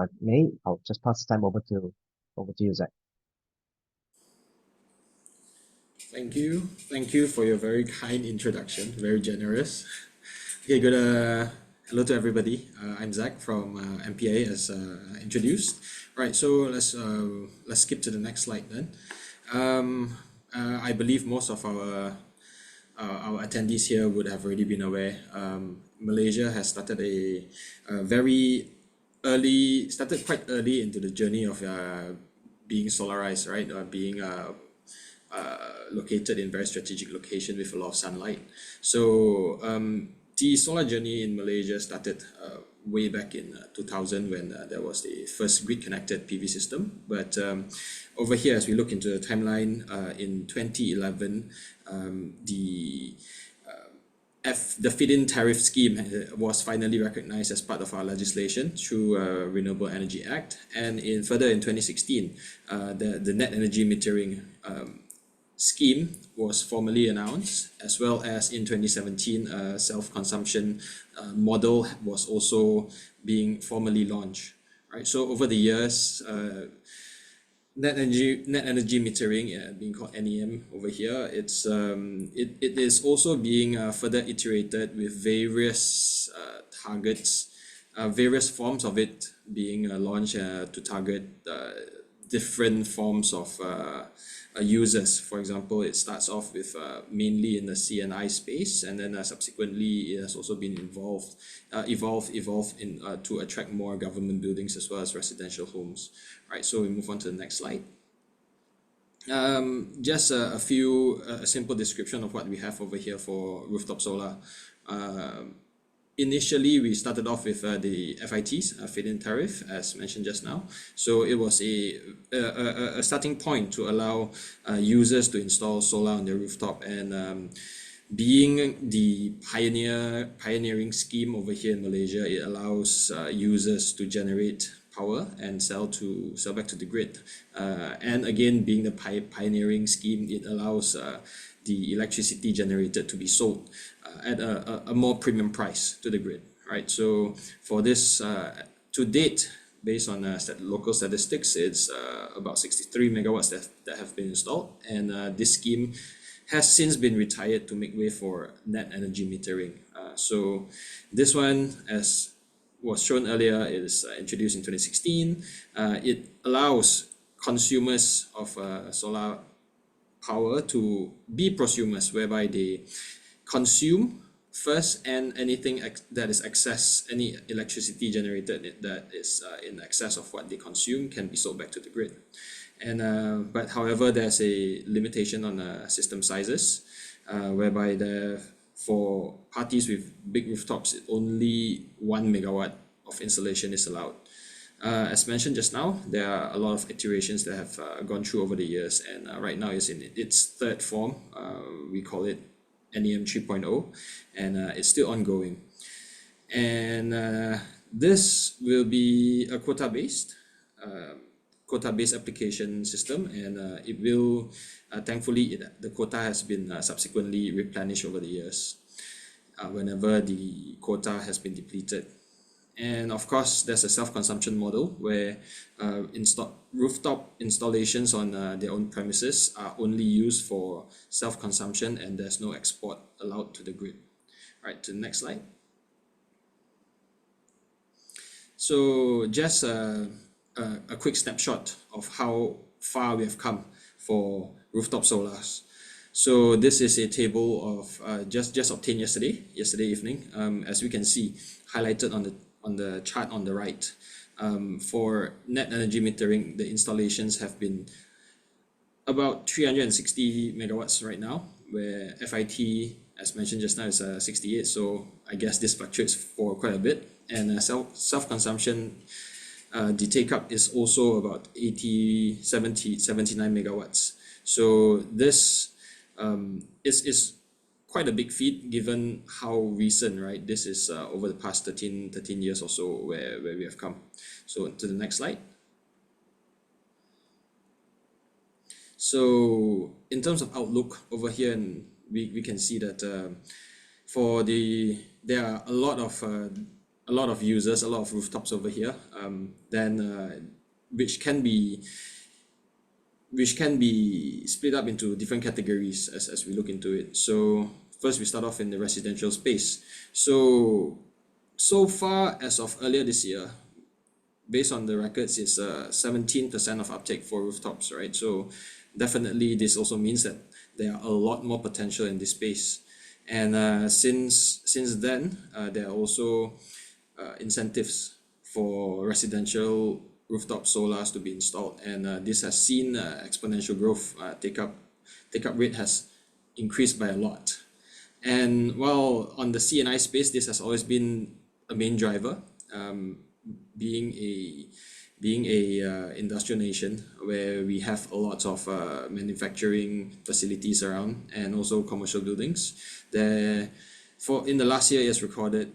I'll just pass the time over to you, Zach. Thank you for your very kind introduction, very generous. Okay, good. Hello to everybody. I'm Zach from MPIA, as introduced. Right, so let's skip to the next slide then. I believe most of our attendees here would have already been aware. Malaysia has started quite early into the journey of being solarized, right? located in very strategic location with a lot of sunlight. So the solar journey in Malaysia started way back in 2000 when there was the first grid-connected PV system. But over here, as we look into the timeline, in 2011, the feed-in tariff scheme was finally recognized as part of our legislation through Renewable Energy Act. And further in 2016, the net energy metering scheme was formally announced, as well as in 2017, a self-consumption model was also being formally launched. Right. So over the years, net energy metering, being called NEM over here, it is also being further iterated with various targets, various forms of it being launched to target different forms of users. For example, it starts off with mainly in the CNI space, and then subsequently it has also been evolved in to attract more government buildings as well as residential homes. Right, so we move on to the next slide. Just a simple description of what we have over here for rooftop solar. Initially, we started off with the FITs, feed-in tariff, as mentioned just now. So it was a starting point to allow users to install solar on their rooftop. And being the pioneering scheme over here in Malaysia, it allows users to generate power and sell back to the grid. And again, being the pioneering scheme, it allows the electricity generated to be sold at a more premium price to the grid, right? So for this, to date, based on local statistics, it's about 63 megawatts that have been installed, and this scheme has since been retired to make way for net energy metering. So this one, as was shown earlier, is introduced in 2016. It allows consumers of solar power to be prosumers, whereby they consume first, and anything that is any electricity generated that is in excess of what they consume can be sold back to the grid. And but however, there's a limitation on system sizes, whereby for parties with big rooftops, only 1 megawatt of installation is allowed. As mentioned just now, there are a lot of iterations that have gone through over the years, and right now it's in its third form. We call it NEM 3.0, and it's still ongoing. And this will be a quota-based application system, and it will, thankfully, the quota has been subsequently replenished over the years whenever the quota has been depleted. And of course, there's a self-consumption model where rooftop installations on their own premises are only used for self-consumption, and there's no export allowed to the grid. Right, to the next slide. So just a quick snapshot of how far we have come for rooftop solars. So this is a table of just obtained yesterday evening. As we can see, highlighted on the chart on the right, for net energy metering, the installations have been about 360 megawatts right now, where FIT, as mentioned just now, is 68. So I guess this fluctuates for quite a bit. And self-consumption, the take-up is also about 79 megawatts. So this is quite a big feat given how recent, right? This is over the past 13 years or so where we have come. So to the next slide. So in terms of outlook over here, and we can see that there are a lot of users, a lot of rooftops over here, which can be split up into different categories as we look into it. So first, we start off in the residential space. So far as of earlier this year, based on the records, it's 17% of uptake for rooftops, right? So definitely this also means that there are a lot more potential in this space. And since then, there are also incentives for residential rooftop solars to be installed, and this has seen exponential growth take up take-up rate has increased by a lot. And while on the C&I space, this has always been a main driver, being a industrial nation where we have a lot of manufacturing facilities around and also commercial buildings. In the last year, it has recorded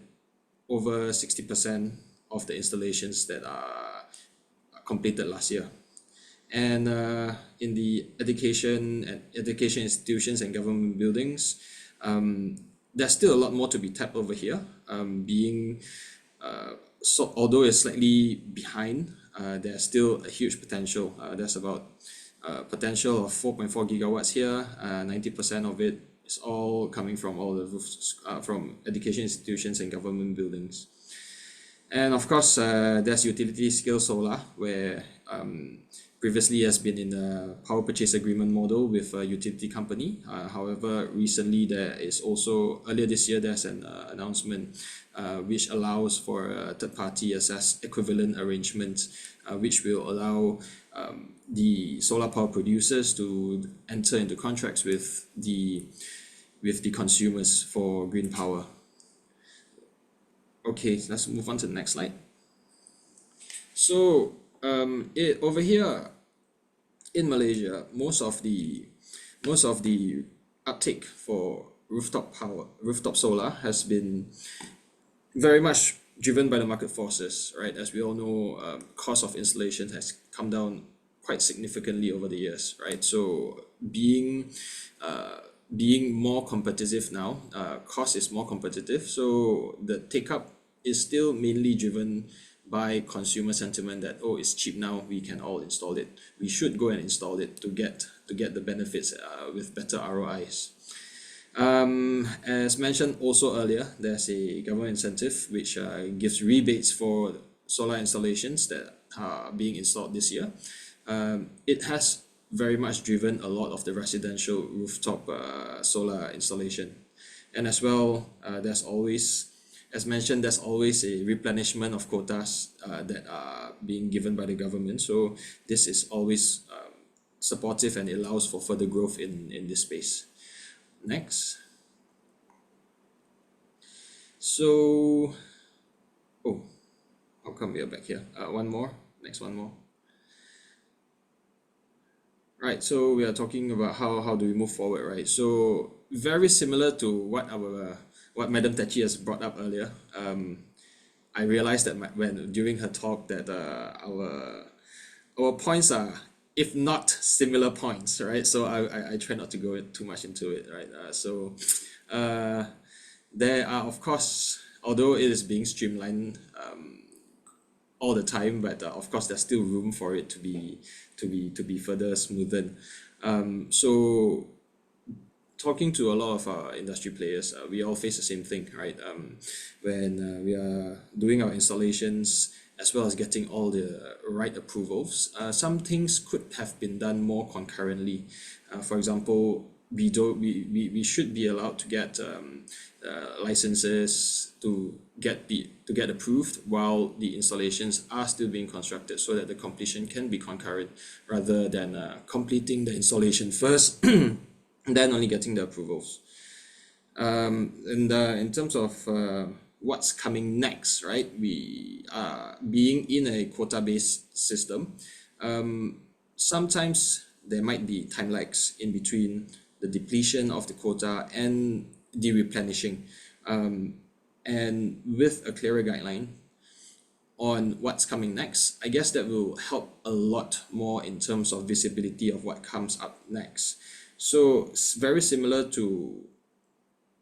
over 60% of the installations that are completed last year. And in the education institutions and government buildings, there's still a lot more to be tapped over here. So although it's slightly behind, there's still a huge potential. There's about potential of 4.4 gigawatts here. 90% of it is all coming from all the roofs, from education institutions and government buildings. And of course, there's utility scale solar, where previously has been in the power purchase agreement model with a utility company. However, recently earlier this year, there's an announcement which allows for a third-party assess equivalent arrangement, which will allow the solar power producers to enter into contracts with the consumers for green power. Okay, let's move on to the next slide. So over here in Malaysia, most of the uptake for rooftop solar has been very much driven by the market forces, right? As we all know, cost of installation has come down quite significantly over the years, right? So being more competitive now, cost is more competitive. So the take-up is still mainly driven by consumer sentiment that, oh, it's cheap now, we can all install it. We should go and install it to get the benefits with better ROIs. As mentioned also earlier, there's a government incentive which gives rebates for solar installations that are being installed this year. It has very much driven a lot of the residential rooftop solar installation. And as well, there's always a replenishment of quotas that are being given by the government. So this is always supportive and allows for further growth in this space. Next. So, how come we are back here? One more. Next one more. Right, so we are talking about how do we move forward, right? So very similar to what Madam Tetchi has brought up earlier. I realized that during her talk that our points are, if not similar points, right? So I try not to go too much into it, right? There are, of course, although it is being streamlined all the time, but of course there's still room for it to be further smoothened. So talking to a lot of our industry players, we all face the same thing, right? When we are doing our installations, as well as getting all the right approvals, some things could have been done more concurrently. For example, we should be allowed to get licenses to get approved while the installations are still being constructed, so that the completion can be concurrent rather than completing the installation first and then only getting the approvals. And in terms of what's coming next, right? We are being in a quota-based system. Sometimes there might be time lags in between the depletion of the quota and the replenishing. And with a clearer guideline on what's coming next, I guess that will help a lot more in terms of visibility of what comes up next. So it's very similar to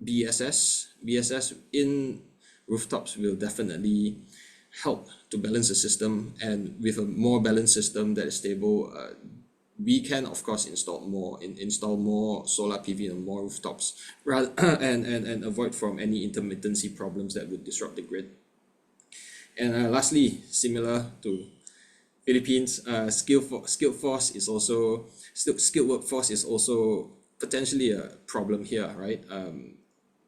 BSS in rooftops will definitely help to balance the system, and with a more balanced system that is stable, we can of course install more solar PV on more rooftops rather and avoid from any intermittency problems that would disrupt the grid. And lastly, similar to Philippines, skilled workforce is also potentially a problem here, right?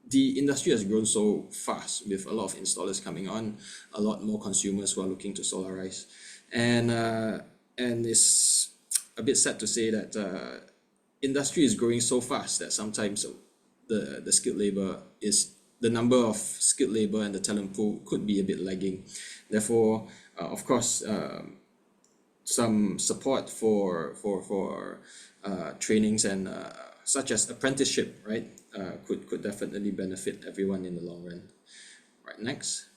The industry has grown so fast with a lot of installers coming on, a lot more consumers who are looking to solarize, and it's a bit sad to say that industry is growing so fast that sometimes the skilled labor is the number of skilled labor and the talent pool could be a bit lagging. Therefore, of course, some support for trainings and such as apprenticeship, right, could definitely benefit everyone in the long run. Right, next.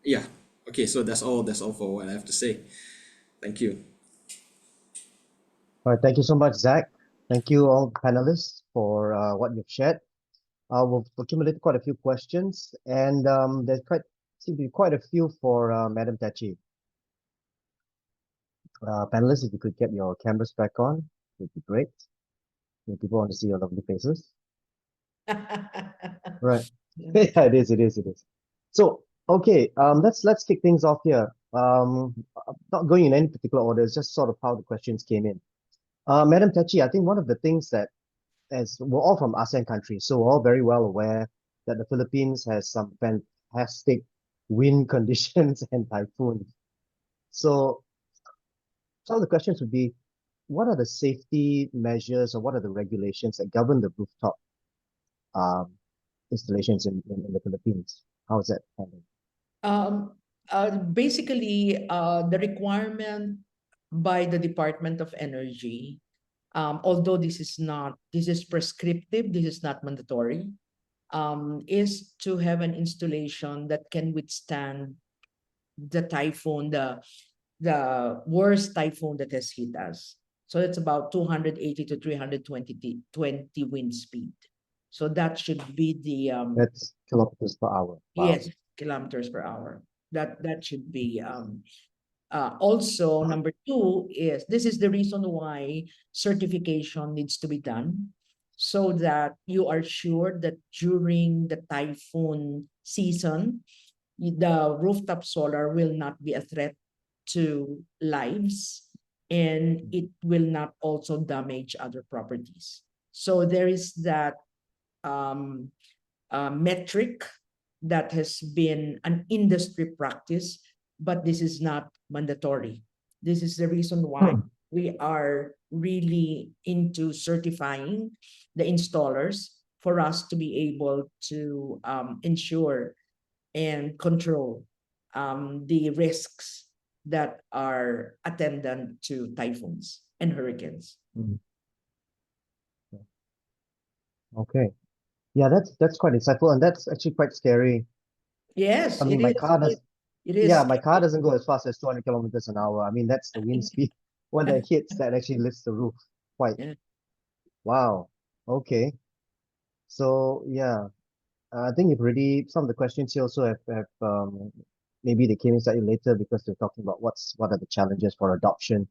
Yeah. Okay. So that's all for what I have to say. Thank you. All right, thank you so much, Zach. Thank you all panelists for what you've shared. We've accumulated quite a few questions, and there's seem to be quite a few for Madam Tetchi. Panelists, if you could get your cameras back on, it would be great. People want to see your lovely faces. Right. Yeah, it is. So, okay, let's kick things off here. Not going in any particular order, it's just sort of how the questions came in. Madam Tetchi, I think one of the things that, as we're all from ASEAN countries, so we're all very well aware that the Philippines has some fantastic wind conditions and typhoons. So some of the questions would be, what are the safety measures or what are the regulations that govern the rooftop installations in the Philippines? How is that handled? Basically, the requirement by the Department of Energy, although this is prescriptive, this is not mandatory, is to have an installation that can withstand the typhoon, the worst typhoon that has hit us. So it's about 280 to 320 wind speed. So that should be the that's kilometers per hour. Wow. Yes, kilometers per hour. That should be also number two is this is the reason why certification needs to be done, so that you are sure that during the typhoon season, the rooftop solar will not be a threat to lives, and it will not also damage other properties. So there is that metric that has been an industry practice, but this is not mandatory. This is the reason why we are really into certifying the installers for us to be able to ensure and control the risks that are attendant to typhoons and hurricanes. Okay. Yeah, that's quite insightful, and that's actually quite scary. Yes, I mean, it my is. car does. It is. Yeah, my car doesn't go as fast as 200 kilometers an hour. I mean, that's the wind speed. When that hits, that actually lifts the roof. Quite. Yeah. Wow. Okay. So yeah, I think you've already some of the questions here also have maybe they came in slightly later because they're talking about what are the challenges for adoption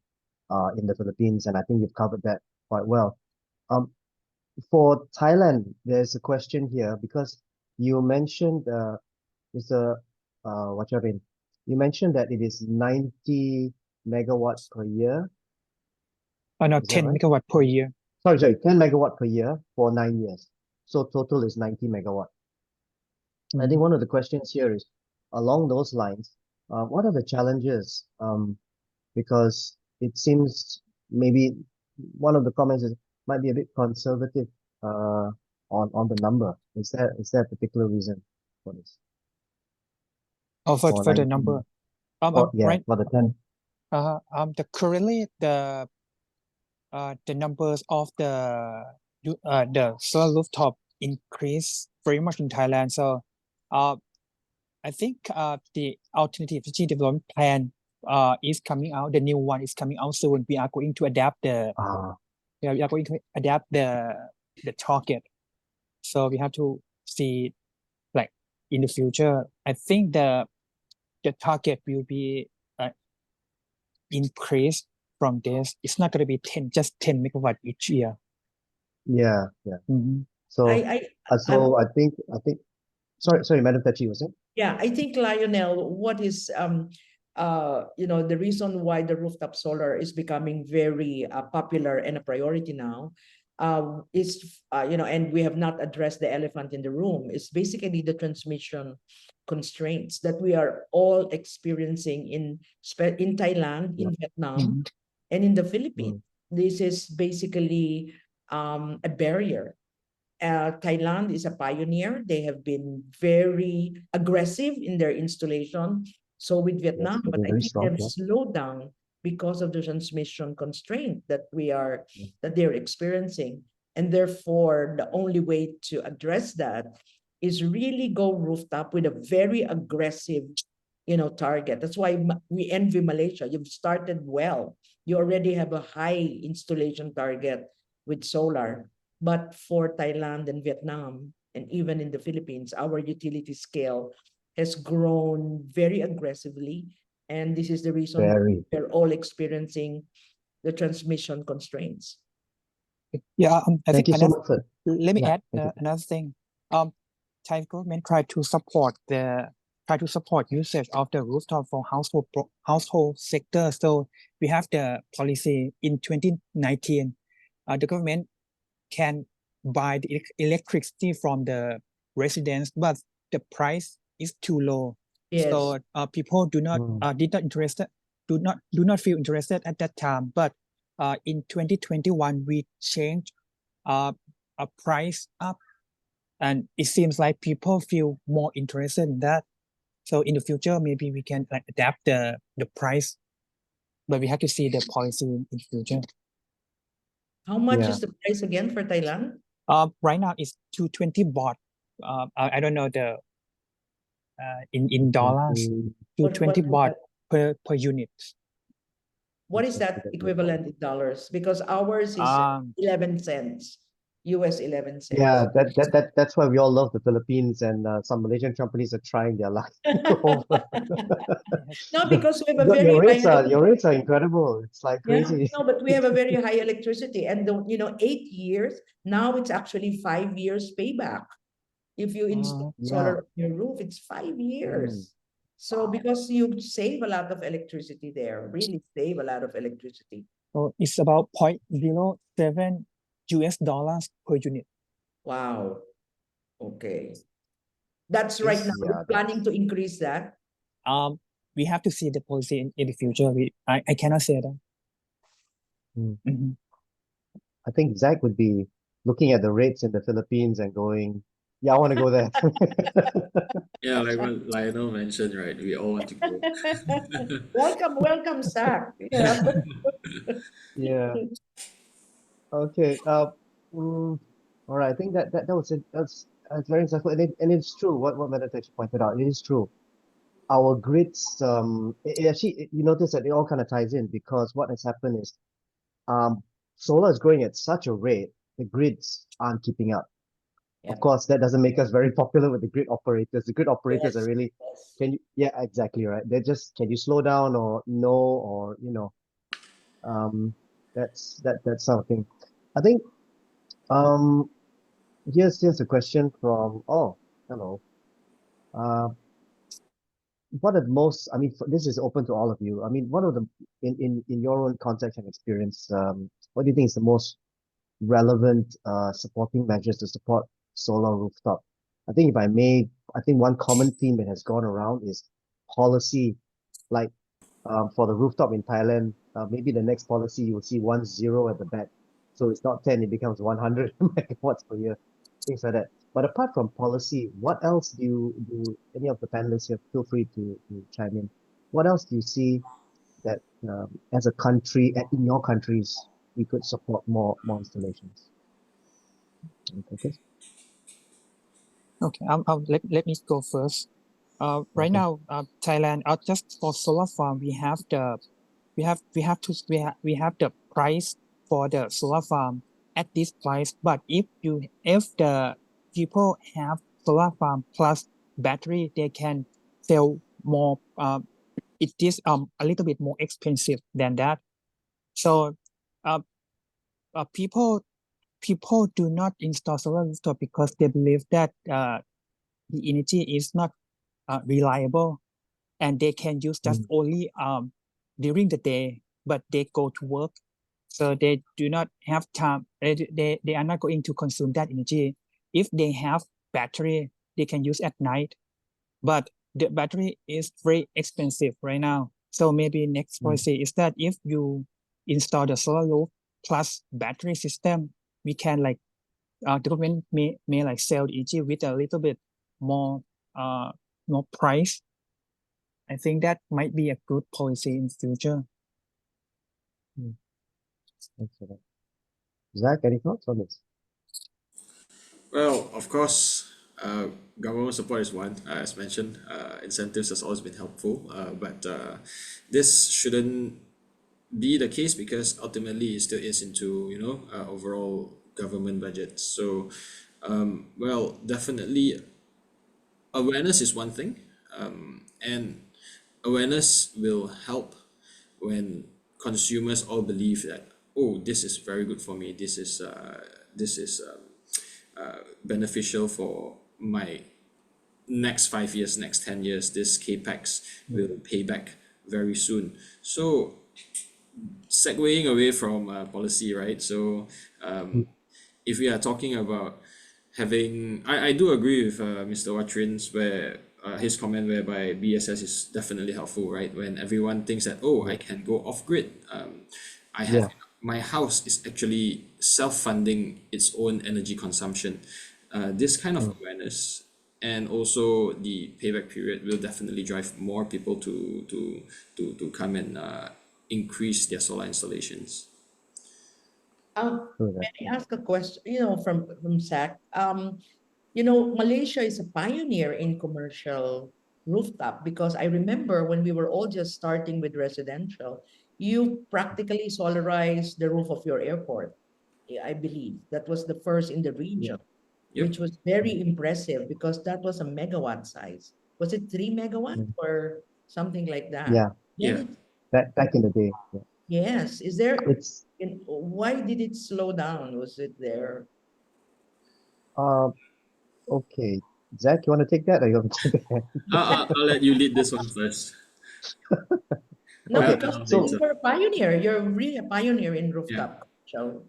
in the Philippines, and I think you've covered that quite well. For Thailand, there's a question here because you mentioned Mr. Watcharin, you mentioned that it is 90 megawatt per year. No, Is that 10 right? megawatt per year. Sorry, 10 megawatt per year for 9 years. So total is 90 megawatt. I think one of the questions here is along those lines, what are the challenges? Because it seems maybe one of the comments is might be a bit conservative on the number. Is there a particular reason for this? Oh, for the 90 number. yeah, Right. for the 10. Currently the numbers of the solar rooftop increase very much in Thailand. So I think the alternative energy development plan is coming out. The new one is coming out soon. We are going to adapt the we are going to adapt the target. So we have to see like in the future. I think the target will be increased from this. It's not going to be 10 megawatt each year. Yeah. So I think sorry, Madam Tetchi, was it? Yeah, I think Lionel, what is the reason why the rooftop solar is becoming very popular and a priority now is and we have not addressed the elephant in the room, is basically the transmission constraints that we are all experiencing in Thailand, in Vietnam, and in the Philippines. this is basically a barrier. Thailand is a pioneer. They have been very aggressive in their installation. So with Vietnam, but I very think strong, they've yeah. slowed down because of the transmission constraint that they're experiencing. And therefore, the only way to address that is really go rooftop with a very aggressive, target. That's why we envy Malaysia. You've started well. You already have a high installation target with solar. But for Thailand and Vietnam, and even in the Philippines, our utility scale has grown very aggressively. And this is the reason Very. we're all experiencing the transmission constraints. Yeah, I Thank think you so another, much, sir. let me Yeah, add thank you. another thing. Thai government try to support usage of the rooftop for household sector. So we have the policy in 2019. The government can buy the electricity from the residents, but the price is too low. Yes. So people do not feel interested at that time. But in 2021 we changed a price up, and it seems like people feel more interested in that. So in the future, maybe we can adapt the price, but we have to see the policy in the future. How much Yeah. is the price again for Thailand? Right now it's 220 baht. I don't know the in dollars. 220 baht per unit. What is that equivalent in dollars? Because ours is 11 cents, US 11 cents. Yeah, that's why we all love the Philippines, and some Malaysian companies are trying their luck over. No, because we have a very your rates are incredible. It's like crazy. No, but we have a very high electricity, and 8 years now. It's actually 5 years payback. If you install solar on your roof, it's 5 years. So because you save a lot of electricity there, really save a lot of electricity. So it's about $0.07 US per unit. Wow. Okay. That's right now. We're planning to increase that. We have to see the policy in the future. I cannot say that. I think Zach would be looking at the rates in the Philippines and going, yeah, I want to go there. Yeah, like what Lionel mentioned, right? We all want to go. Welcome, Zach. Yeah. Yeah. Okay. All right. I think that was it. That's very insightful, and it's true. What Tetchi pointed out, it is true. Our grids, actually, you notice that it all kind of ties in, because what has happened is, solar is growing at such a rate, the grids aren't keeping up. Of course, that doesn't make us very popular with the grid operators. The grid operators are really, yeah, exactly right. They're just, can you slow down, or no, or that's something. I think here's a question from, hello. What are the most, I mean, this is open to all of you. I mean, what are the, in your own context and experience, what do you think is the most relevant supporting measures to support solar rooftop? I think if I may, I think one common theme that has gone around is policy, like for the rooftop in Thailand, maybe the next policy you will see 10 at the back. So it's not 10, it becomes 100 megawatts per year, things like that. But apart from policy, what else do any of the panelists here, feel free to chime in. What else do you see that as a country, in your countries, we could support more installations? Okay, let me go first. Right now, Thailand, just for solar farm, we have the price for the solar farm at this price. But if the people have solar farm plus battery, they can sell more. It is a little bit more expensive than that. So people do not install solar rooftop because they believe that the energy is not reliable, and they can use just only during the day, but they go to work, so they do not have time. They are not going to consume that energy. If they have battery, they can use at night, but the battery is very expensive right now. So maybe next policy is that if you install the solar roof plus battery system, we can like government may like sell EG with a little bit more more price. I think that might be a good policy in future. Thanks for that. Zach, any thoughts on this? Well, of course, government support is one, as mentioned. Incentives has always been helpful, but this shouldn't be the case because ultimately it still is into overall government budget. So, well, definitely awareness is one thing, and awareness will help when consumers all believe that, oh, this is very good for me. This is beneficial for my next 5 years, next 10 years. This capex will pay back very soon. So, segueing away from policy, right? So, if we are talking about having, I do agree with Mr. Watcharin's where his comment whereby BSS is definitely helpful, right? When everyone thinks that, oh, I can go off grid. I have my house is actually self-funding its own energy consumption. This kind of awareness and also the payback period will definitely drive more people to come and increase their solar installations. May I ask a question, from Zach? Malaysia is a pioneer in commercial rooftop because I remember when we were all just starting with residential, you practically solarized the roof of your airport. Yeah, I believe that was the first in the region, which was very impressive because that was a megawatt size. Was it 3 megawatt or something like that? Yeah. Then Back in the day. yes, is there? It's Why did it slow down? Was it there? Okay. Zach, you want to take that or you want to take that? I'll let you lead this one first. No, Okay, because so you're a pioneer. You're really a pioneer in rooftop. So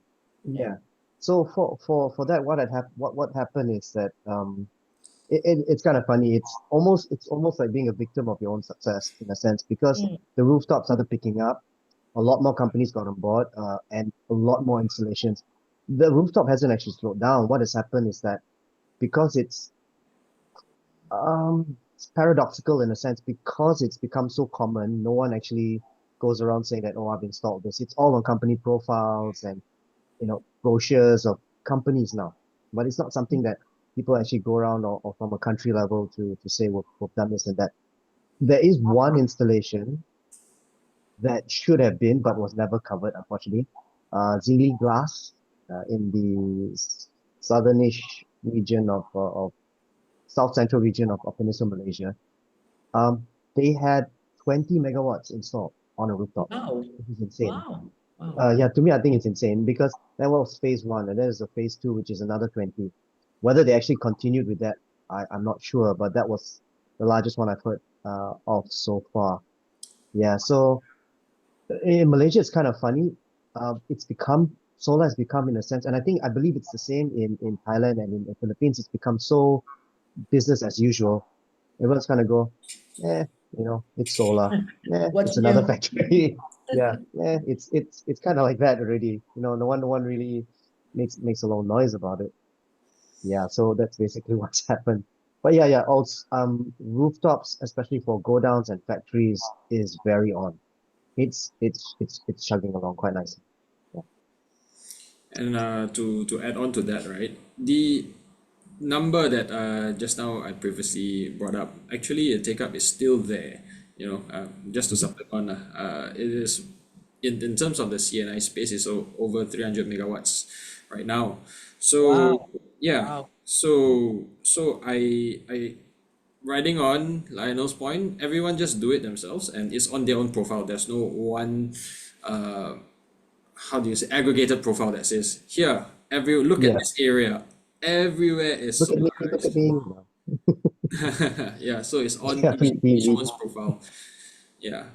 yeah. So for that, what happened is that it's kind of funny. It's almost like being a victim of your own success in a sense because the rooftops started picking up, a lot more companies got on board, and a lot more installations. The rooftop hasn't actually slowed down. What has happened is that because it's paradoxical in a sense because it's become so common, no one actually goes around saying that, oh, I've installed this. It's all on company profiles and brochures of companies now, but it's not something that people actually go around or from a country level to say we've done this and that. There is one installation that should have been but was never covered, unfortunately. Zingli Glass in the southernish region of south central region of Peninsular Malaysia. They had 20 megawatts installed on a rooftop. Wow. This is insane. Wow. Yeah, to me, I think it's insane because that was phase one, and there's a phase two, which is another 20. Whether they actually continued with that, I'm not sure, but that was the largest one I've heard of so far. Yeah, so in Malaysia, it's kind of funny. Solar has become in a sense, and I believe it's the same in Thailand and in the Philippines. It's become so business as usual. Everyone's kind of go, it's solar. What's It's another new? factory. Yeah, it's kind of like that already. No one really makes a lot of noise about it. Yeah, so that's basically what's happened. But yeah, also rooftops, especially for go downs and factories, is very on. It's chugging along quite nicely. Yeah. And to add on to that, right? The number that just now I previously brought up, actually the take up is still there. Just to supplement on, it is in terms of the CNI space is over 300 megawatts right now. So so I riding on Lionel's point, everyone just do it themselves and it's on their own profile. There's no one how do you say aggregated profile that says here look at this area, everywhere is Look at me. yeah, so it's on Yeah, each one's profile. Yeah.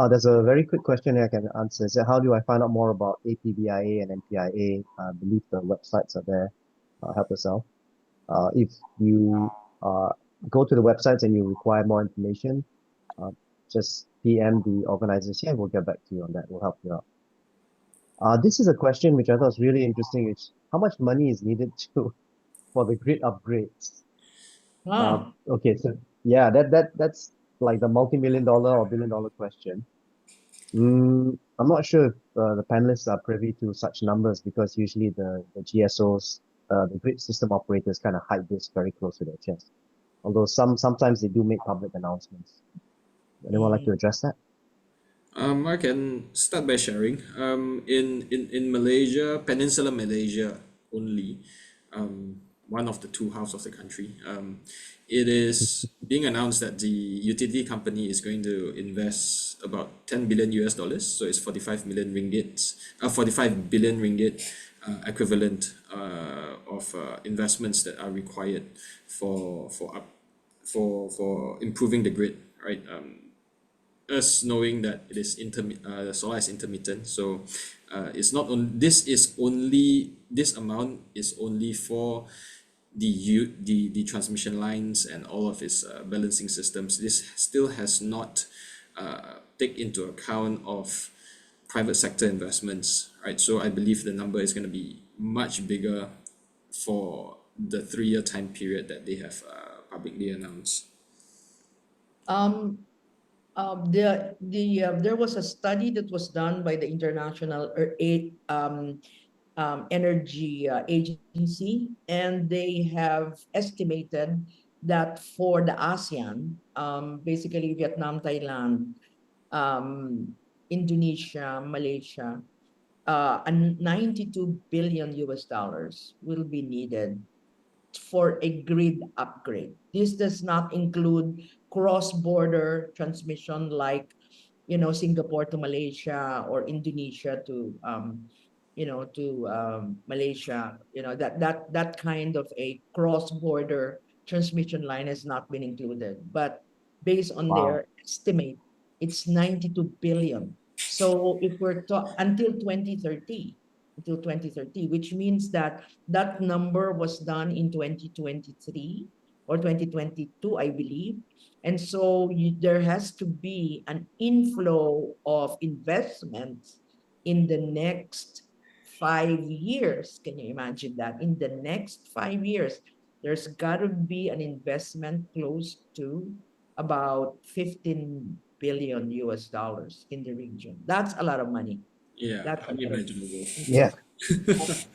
There's a very quick question I can answer. Is how do I find out more about APBIA and MPIA? I believe the websites are there. Help yourself. If you go to the websites and you require more information, just PM the organizers here and we'll get back to you on that. We'll help you out. This is a question which I thought was really interesting. It's how much money is needed for the grid upgrades? Okay, so yeah, that's like the multi-million-dollar or billion-dollar question. I'm not sure if the panelists are privy to such numbers because usually the GSOs, the grid system operators, kind of hide this very close to their chest. Although sometimes they do make public announcements. Anyone like to address that? I can start by sharing. In Malaysia, Peninsular Malaysia only, one of the two halves of the country, it is being announced that the utility company is going to invest about 10 billion US dollars. So it's 45 million ringgit, 45 billion ringgit equivalent of investments that are required for improving the grid, right? Us knowing that it is solar is intermittent, so it's not on this amount is only for the transmission lines and all of its balancing systems. This still has not take into account of private sector investments, right? So I believe the number is going to be much bigger for the 3-year time period that they have publicly announced. There was a study that was done by the International Energy Agency, and they have estimated that for the ASEAN, basically Vietnam, Thailand, Indonesia, Malaysia, and 92 billion US dollars will be needed for a grid upgrade. This does not include cross-border transmission like, Singapore to Malaysia or Indonesia to, Malaysia. That kind of a cross-border transmission line has not been included. But based on their estimate, it's 92 billion. So if we're until 2030, which means that number was done in 2023 or 2022, I believe. And so there has to be an inflow of investments in the next 5 years. Can you imagine that? In the next 5 years, there's got to be an investment close to about 15 billion US dollars in the region. That's a lot of money. Yeah, That's unimaginable. Yeah.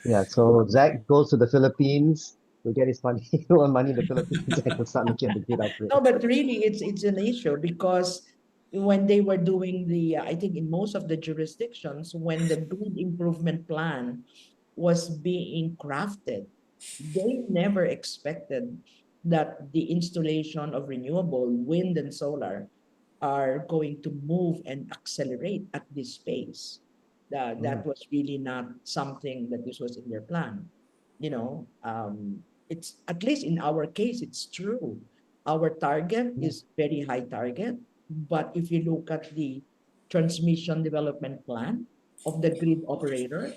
Yeah, so Zach goes to the Philippines to get his money, money in the Philippines and can start looking at the grid upgrade. No, but really, it's an issue because when they were doing I think in most of the jurisdictions, when the grid improvement plan was being crafted, they never expected that the installation of renewable wind and solar are going to move and accelerate at this pace. That was really not something that this was in their plan. It's at least in our case, it's true. Our target is very high target, but if you look at the transmission development plan of the grid operator,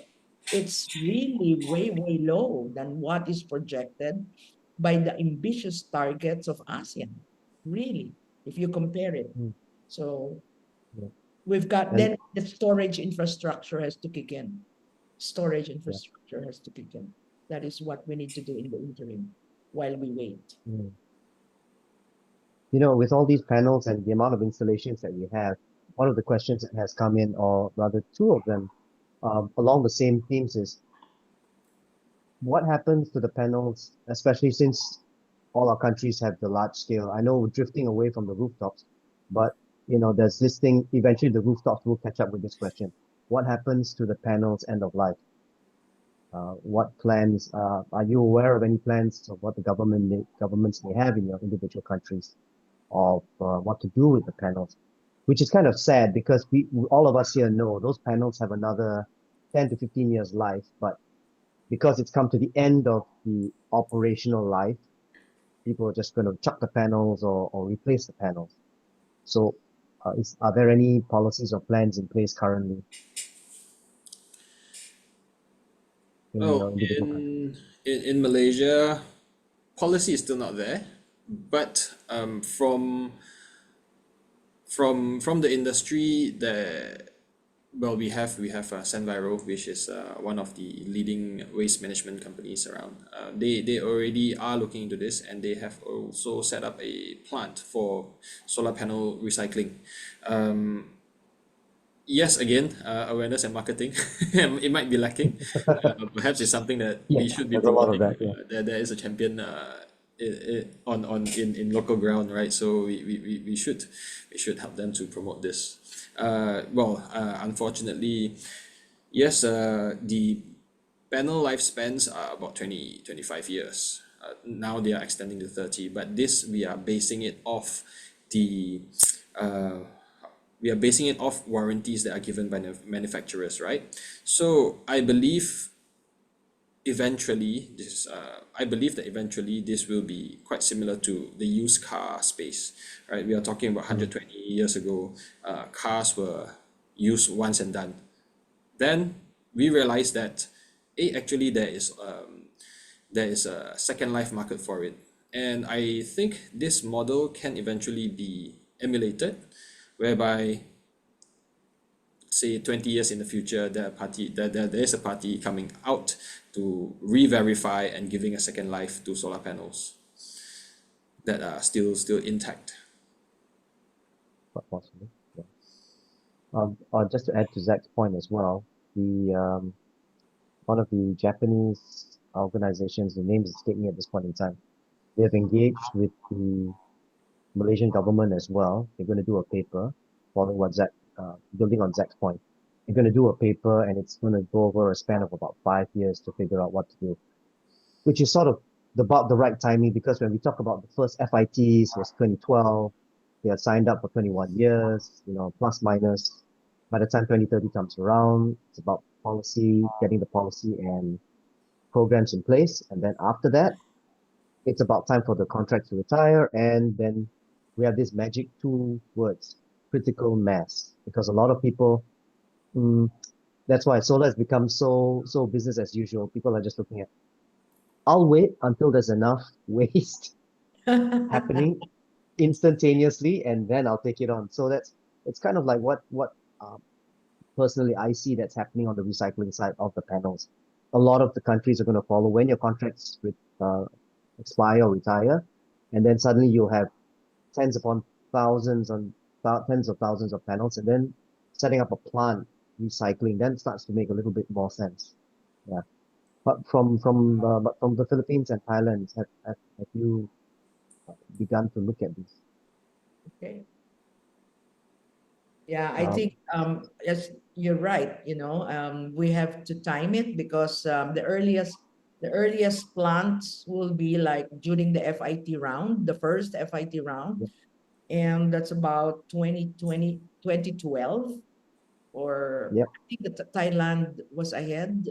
it's really way, way low than what is projected by the ambitious targets of ASEAN, really, if you compare it. So we've got, then the storage infrastructure has to kick in. Storage infrastructure has to kick in. That is what we need to do in the interim while we wait. With all these panels and the amount of installations that we have, one of the questions that has come in, or rather two of them, along the same themes is, what happens to the panels, especially since all our countries have the large scale? I know we're drifting away from the rooftops, but there's this thing, eventually the rooftops will catch up with this question. What happens to the panels end of life? What plans, are you aware of any plans of what the governments may have in your individual countries of what to do with the panels? Which is kind of sad because all of us here know those panels have another 10 to 15 years life, but because it's come to the end of the operational life, people are just going to chuck the panels or replace the panels. So are there any policies or plans in place currently? In Malaysia, policy is still not there, but from the industry, well, we have Senviro, which is one of the leading waste management companies around. They already are looking into this, and they have also set up a plant for solar panel recycling. Yes, again, awareness and marketing, it might be lacking. Perhaps it's something that Yeah, we should be there's a lot of promoting. that, yeah. There is a champion in local ground, right? So we should help them to promote this. Unfortunately, yes, the panel lifespans are about 25 years. Now they are extending to 30, but this we are basing it off the uh, we are basing it off warranties that are given by the manufacturers, right? So I believe that eventually this will be quite similar to the used car space, right? We are talking about 120 years ago. Cars were used once and done. Then we realized that actually there is a second life market for it, and I think this model can eventually be emulated, whereby say 20 years in the future, there is a party coming out to re-verify and giving a second life to solar panels that are still intact. Quite possibly, yeah. Just to add to Zach's point as well, the one of the Japanese organizations, the name is escaping me at this point in time, they have engaged with the Malaysian government as well. They're going to do a paper, following what Zach, building on Zach's point. They're going to do a paper, and it's going to go over a span of about 5 years to figure out what to do, which is sort of about the right timing, because when we talk about the first FITs was 2012, they are signed up for 21 years, plus minus. By the time 2030 comes around, it's about policy, getting the policy and programs in place. And then after that, it's about time for the contract to retire. And then we have this magic two words, critical mass, because a lot of people, that's why solar has become so business as usual. People are just looking at, I'll wait until there's enough waste happening instantaneously, and then I'll take it on. So it's kind of like what personally I see that's happening on the recycling side of the panels. A lot of the countries are going to follow when your contracts expire or retire, and then suddenly you'll have tens upon thousands and tens of thousands of panels, and then setting up a plant recycling then starts to make a little bit more sense. Yeah, but from the Philippines and Thailand, have you begun to look at this? Okay. Yeah, I Um, think yes, you're right. We have to time it because the earliest plants will be like during the FIT round, the first FIT round, Yeah. and that's about 2020, 2012, or Yep. I think that Thailand was ahead,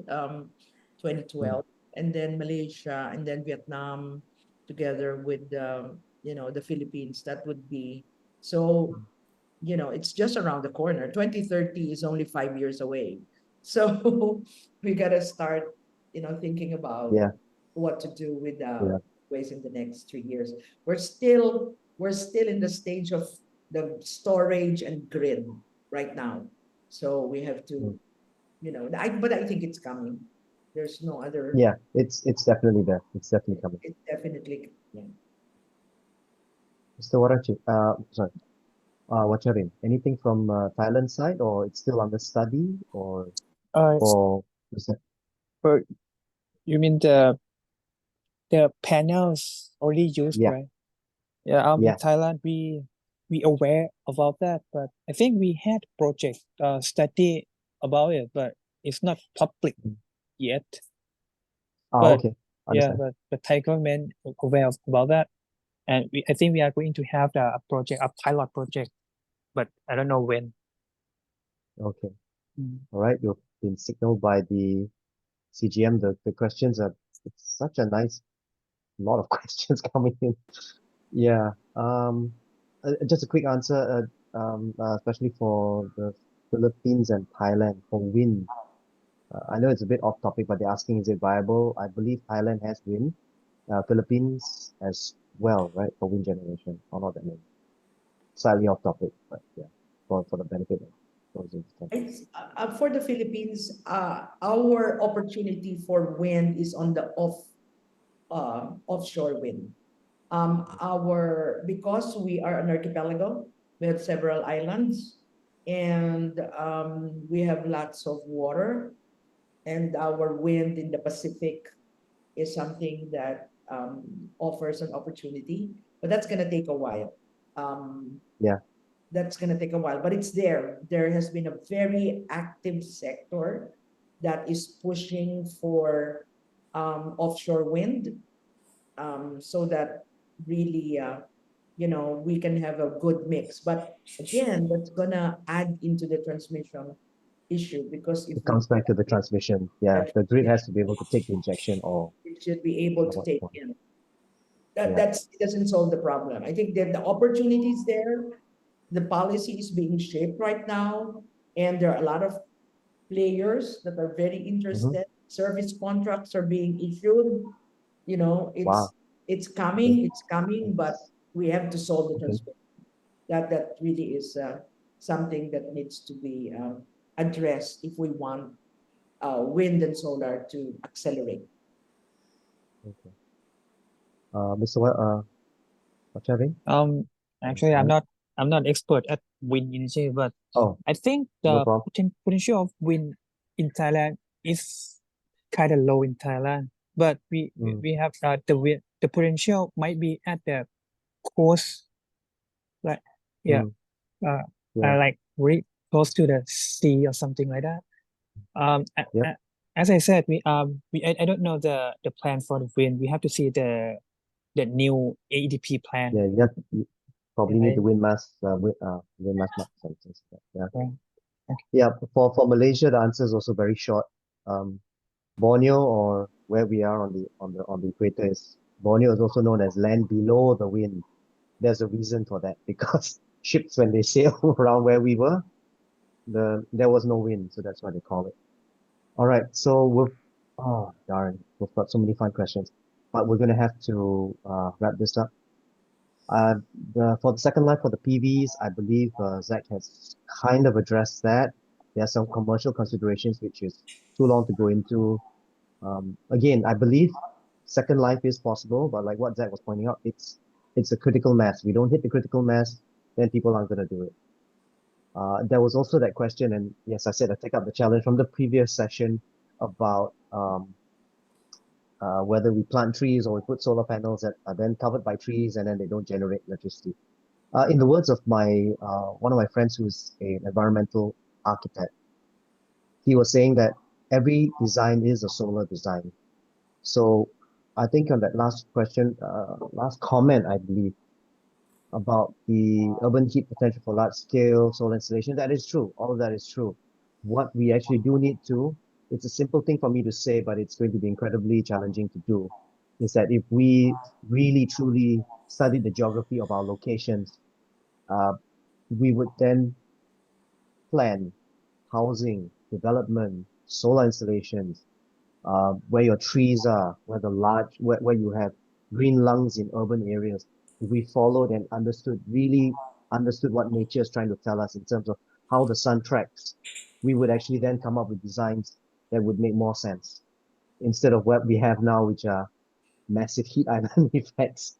2012, and then Malaysia, and then Vietnam, together with the Philippines. That would be so. It's just around the corner. 2030 is only 5 years away. So we gotta start, thinking about Yeah. what to do with Yeah. waste in the next 3 years. We're still in the stage of the storage and grid right now. So we have to, but I think it's coming. There's no other. Yeah, it's definitely there. It's definitely coming. It's definitely, yeah. Mr. Warachi, sorry, Watcharin, anything from Thailand side, or it's still under study, or Uh, is that but you mean the panels already used, Yeah. right? Yeah, in Yeah. Thailand, we aware about that, but I think we had project study about it, but it's not public yet. But Okay, yeah, understand. but Thai government aware about that, and I think we are going to have a pilot project, but I don't know when. Okay. All right, you've been signaled by the CGM. The questions are, it's such a nice lot of questions coming in. Yeah. Just a quick answer, especially for the Philippines and Thailand for wind. I know it's a bit off topic, but they're asking, is it viable? I believe Thailand has wind, Philippines as well, right, for wind generation. Or not that many. Slightly off topic, but yeah, for the benefit. It's for the Philippines, our opportunity for wind is on the offshore wind. Because we are an archipelago, we have several islands, and we have lots of water, and our wind in the Pacific is something that offers an opportunity, but that's gonna take a while. Yeah. That's gonna take a while, but it's there. There has been a very active sector that is pushing for offshore wind, so that really, we can have a good mix. But again, that's gonna add into the transmission issue, because if It comes back to the transmission. Yeah, the grid has to be able to take the injection or it should be able to what take point. in. Yeah. It doesn't solve the problem. I think that the opportunity is there. The policy is being shaped right now, and there are a lot of players that are very interested. Service contracts are being issued. Wow. It's coming, but we have to solve the Okay. transmission. That really is something that needs to be addressed if we want wind and solar to accelerate. Okay. Mr. Watcharin? Actually, I'm not expert at wind energy, but Oh, I think no the problem. potential of wind in Thailand is kind of low in Thailand, but we have the potential might be at the coast, like Yeah. like very close to the sea or something like that. Yep. As I said, I don't know the plan for the wind. We have to see the new AEDP plan. Yeah, you probably need the wind mass map sensors. Yeah. Okay. Yeah, for Malaysia, the answer is also very short. Borneo, or where we are on the equator, Borneo is also known as land below the wind. There's a reason for that, because ships, when they sail around where we were, there was no wind, so that's why they call it. All right, so oh darn, we've got so many fun questions, but we're gonna have to wrap this up. For the second line, for the PVs, I believe Zach has kind of addressed that. There are some commercial considerations which is too long to go into. Again, I believe second life is possible, but like what Zach was pointing out, it's a critical mass. We don't hit the critical mass, then people aren't going to do it. There was also that question, and yes, I said I take up the challenge from the previous session about whether we plant trees or we put solar panels that are then covered by trees and then they don't generate electricity. In the words of one of my friends who's an environmental architect, he was saying that every design is a solar design. So I think on that last question, last comment, I believe, about the urban heat potential for large scale solar installation, that is true. All of that is true. What we actually do need to, it's a simple thing for me to say, but it's going to be incredibly challenging to do, is that if we really truly study the geography of our locations, we would then plan housing, development, solar installations, where your trees are, where you have green lungs in urban areas. If we followed and really understood what nature is trying to tell us in terms of how the sun tracks, we would actually then come up with designs that would make more sense instead of what we have now, which are massive heat island effects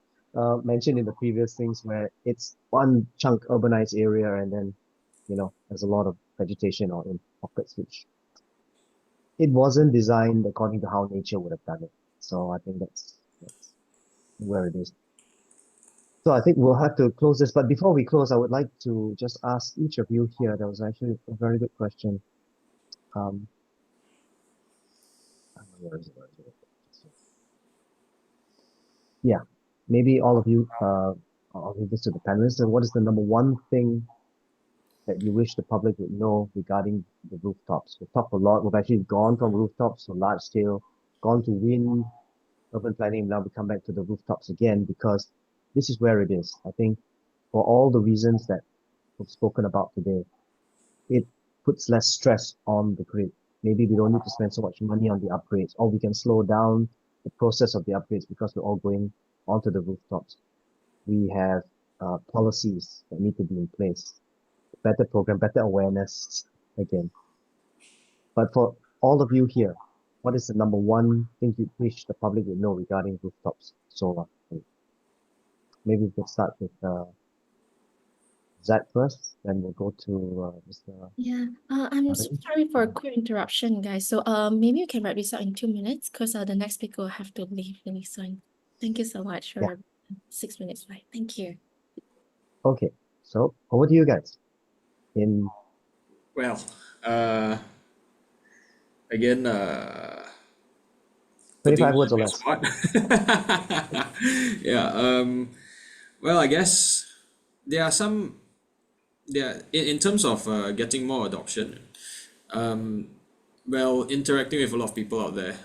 mentioned in the previous things, where it's one chunk urbanized area and then, there's a lot of vegetation or in pockets which it wasn't designed according to how nature would have done it. So I think that's where it is. So I think we'll have to close this. But before we close, I would like to just ask each of you here. That was actually a very good question. Where is it? Yeah, maybe all of you, I'll leave this to the panelists. And what is the number one thing that you wish the public would know regarding the rooftops? We've talked a lot. We've actually gone from rooftops to large scale, gone to wind, urban planning. Now we come back to the rooftops again, because this is where it is. I think for all the reasons that we've spoken about today, it puts less stress on the grid. Maybe we don't need to spend so much money on the upgrades, or we can slow down the process of the upgrades because we're all going onto the rooftops. We have policies that need to be in place. better program, better awareness again. But for all of you here, what is the number one thing you wish the public would know regarding rooftops solar? Maybe we could start with Zach first, then we'll go to Mr. Yeah, I'm so Arun. sorry for a quick interruption, guys. So maybe you can wrap this up in 2 minutes because the next speaker will have to leave really soon. Thank you so much Yeah. for 6 minutes. Bye. Thank you. Okay, so over to you guys. Well, again, 25 putting words you or on the less. spot. Yeah. Well, I guess there are some. In terms of getting more adoption. Well, interacting with a lot of people out there.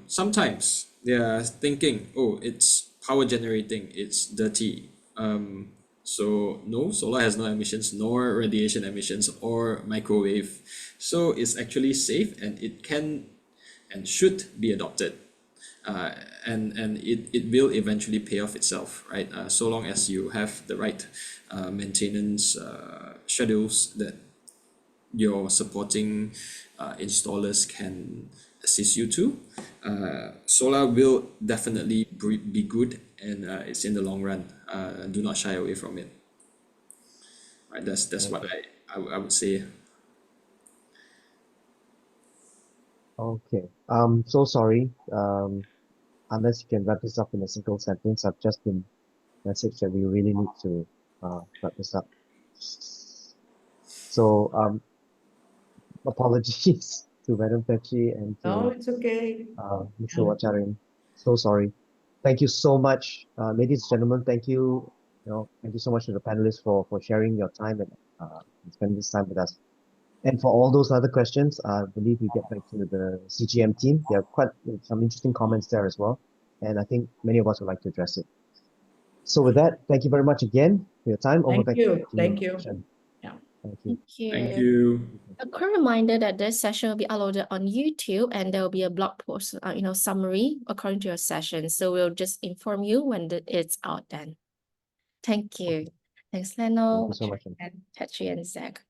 Sometimes they are thinking, oh, it's power generating, it's dirty. So no, solar has no emissions, nor radiation emissions or microwave. So it's actually safe and it can and should be adopted. And it will eventually pay off itself, right? So long as you have the right maintenance schedules that your supporting installers can assist you to. Solar will definitely be good, and it's in the long run. Do not shy away from it. Right, that's what I would say. Okay. So sorry. Unless you can wrap this up in a single sentence, I've just been messaged that we really need to wrap this up. So apologies to Madam Tetchi and No, to it's okay. Mr. Watcharin. So sorry. Thank you so much, ladies and gentlemen. Thank you. Thank you so much to the panelists for sharing your time and spending this time with us. And for all those other questions, I believe we get back to the CGM team. There are quite some interesting comments there as well. And I think many of us would like to address it. So with that, thank you very much again for your time. Over back to you. Thank you. Yeah. Thank you. Thank you. Thank you. A quick reminder that this session will be uploaded on YouTube and there will be a blog post, summary according to your session. So we'll just inform you when it's out then. Thank you. Thanks, Leno, Thank you so much. and Tetchi and Zach.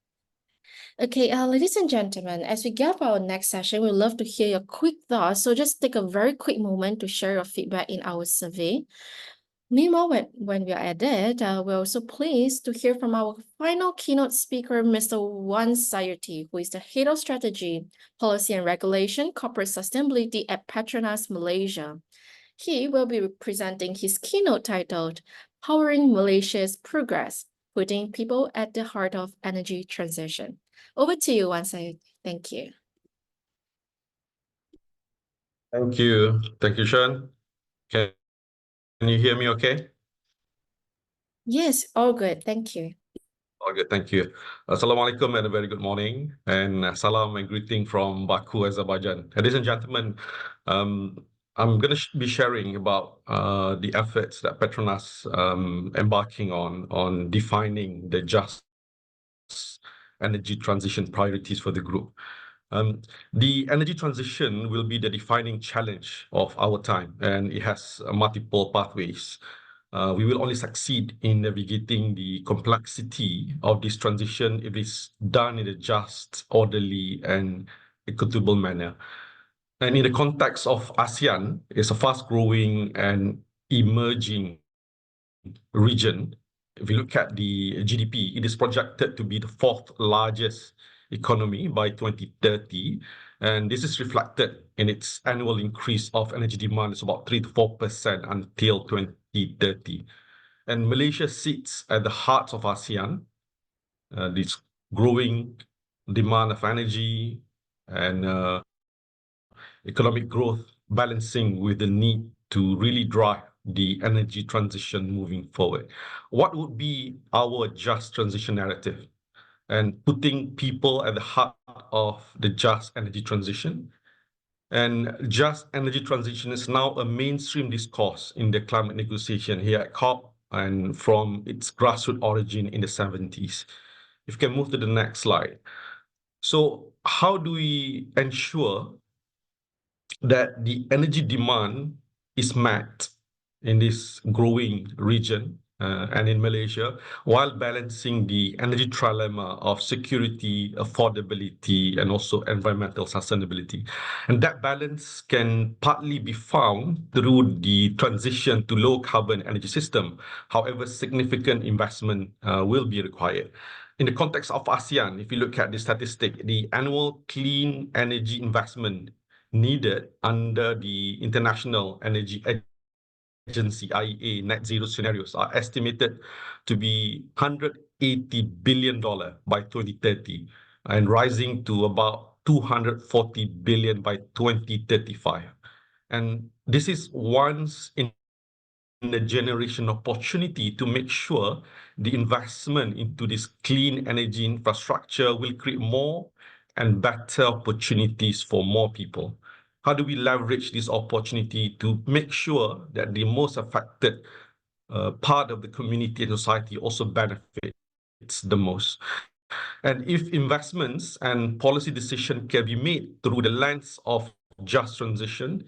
Okay, ladies and gentlemen, as we get our next session, we'd love to hear your quick thoughts. So just take a very quick moment to share your feedback in our survey. Meanwhile, when we are at it, we're also pleased to hear from our final keynote speaker, Mr. Wan Sayurti, who is the Head of Strategy, Policy and Regulation, Corporate Sustainability at Petronas Malaysia. He will be presenting his keynote titled, Powering Malaysia's Progress, Putting People at the Heart of Energy Transition. Over to you, Wan Sayurti. Thank you. Thank you. Thank you, Sean. Can you hear me okay? Yes, all good. Thank you. All good, thank you. Assalamualaikum and a very good morning. And salam and greeting from Baku, Azerbaijan. Ladies and gentlemen, I'm going to be sharing about the efforts that Petronas embarking on defining the just energy transition priorities for the group. The energy transition will be the defining challenge of our time, and it has multiple pathways. We will only succeed in navigating the complexity of this transition if it's done in a just, orderly, and equitable manner. And in the context of ASEAN, it's a fast-growing and emerging region. If you look at the GDP, it is projected to be the fourth largest economy by 2030. And this is reflected in its annual increase of energy demand is about 3 to 4% until 2030. And Malaysia sits at the heart of ASEAN, this growing demand of energy and economic growth balancing with the need to really drive the energy transition moving forward. What would be our just transition narrative? And putting people at the heart of the just energy transition. And just energy transition is now a mainstream discourse in the climate negotiation here at COP and from its grassroots origin in the 70s. If you can move to the next slide. So how do we ensure that the energy demand is met in this growing region and in Malaysia, while balancing the energy trilemma of security, affordability, and also environmental sustainability. And that balance can partly be found through the transition to low carbon energy system. However, significant investment will be required. In the context of ASEAN, if you look at the statistic, the annual clean energy investment needed under the International Energy Agency, IEA, net zero scenarios are estimated to be $180 billion by 2030 and rising to about $240 billion by 2035. And this is once in a generation opportunity to make sure the investment into this clean energy infrastructure will create more and better opportunities for more people. How do we leverage this opportunity to make sure that the most affected part of the community and society also benefits the most? And if investments and policy decisions can be made through the lens of just transition,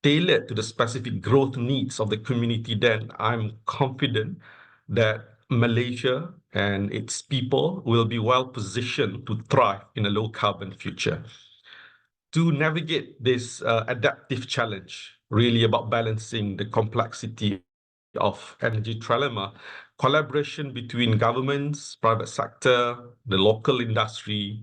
tailored to the specific growth needs of the community, then I'm confident that Malaysia and its people will be well positioned to thrive in a low carbon future. To navigate this adaptive challenge, really about balancing the complexity of energy trilemma, collaboration between governments, private sector, the local industry,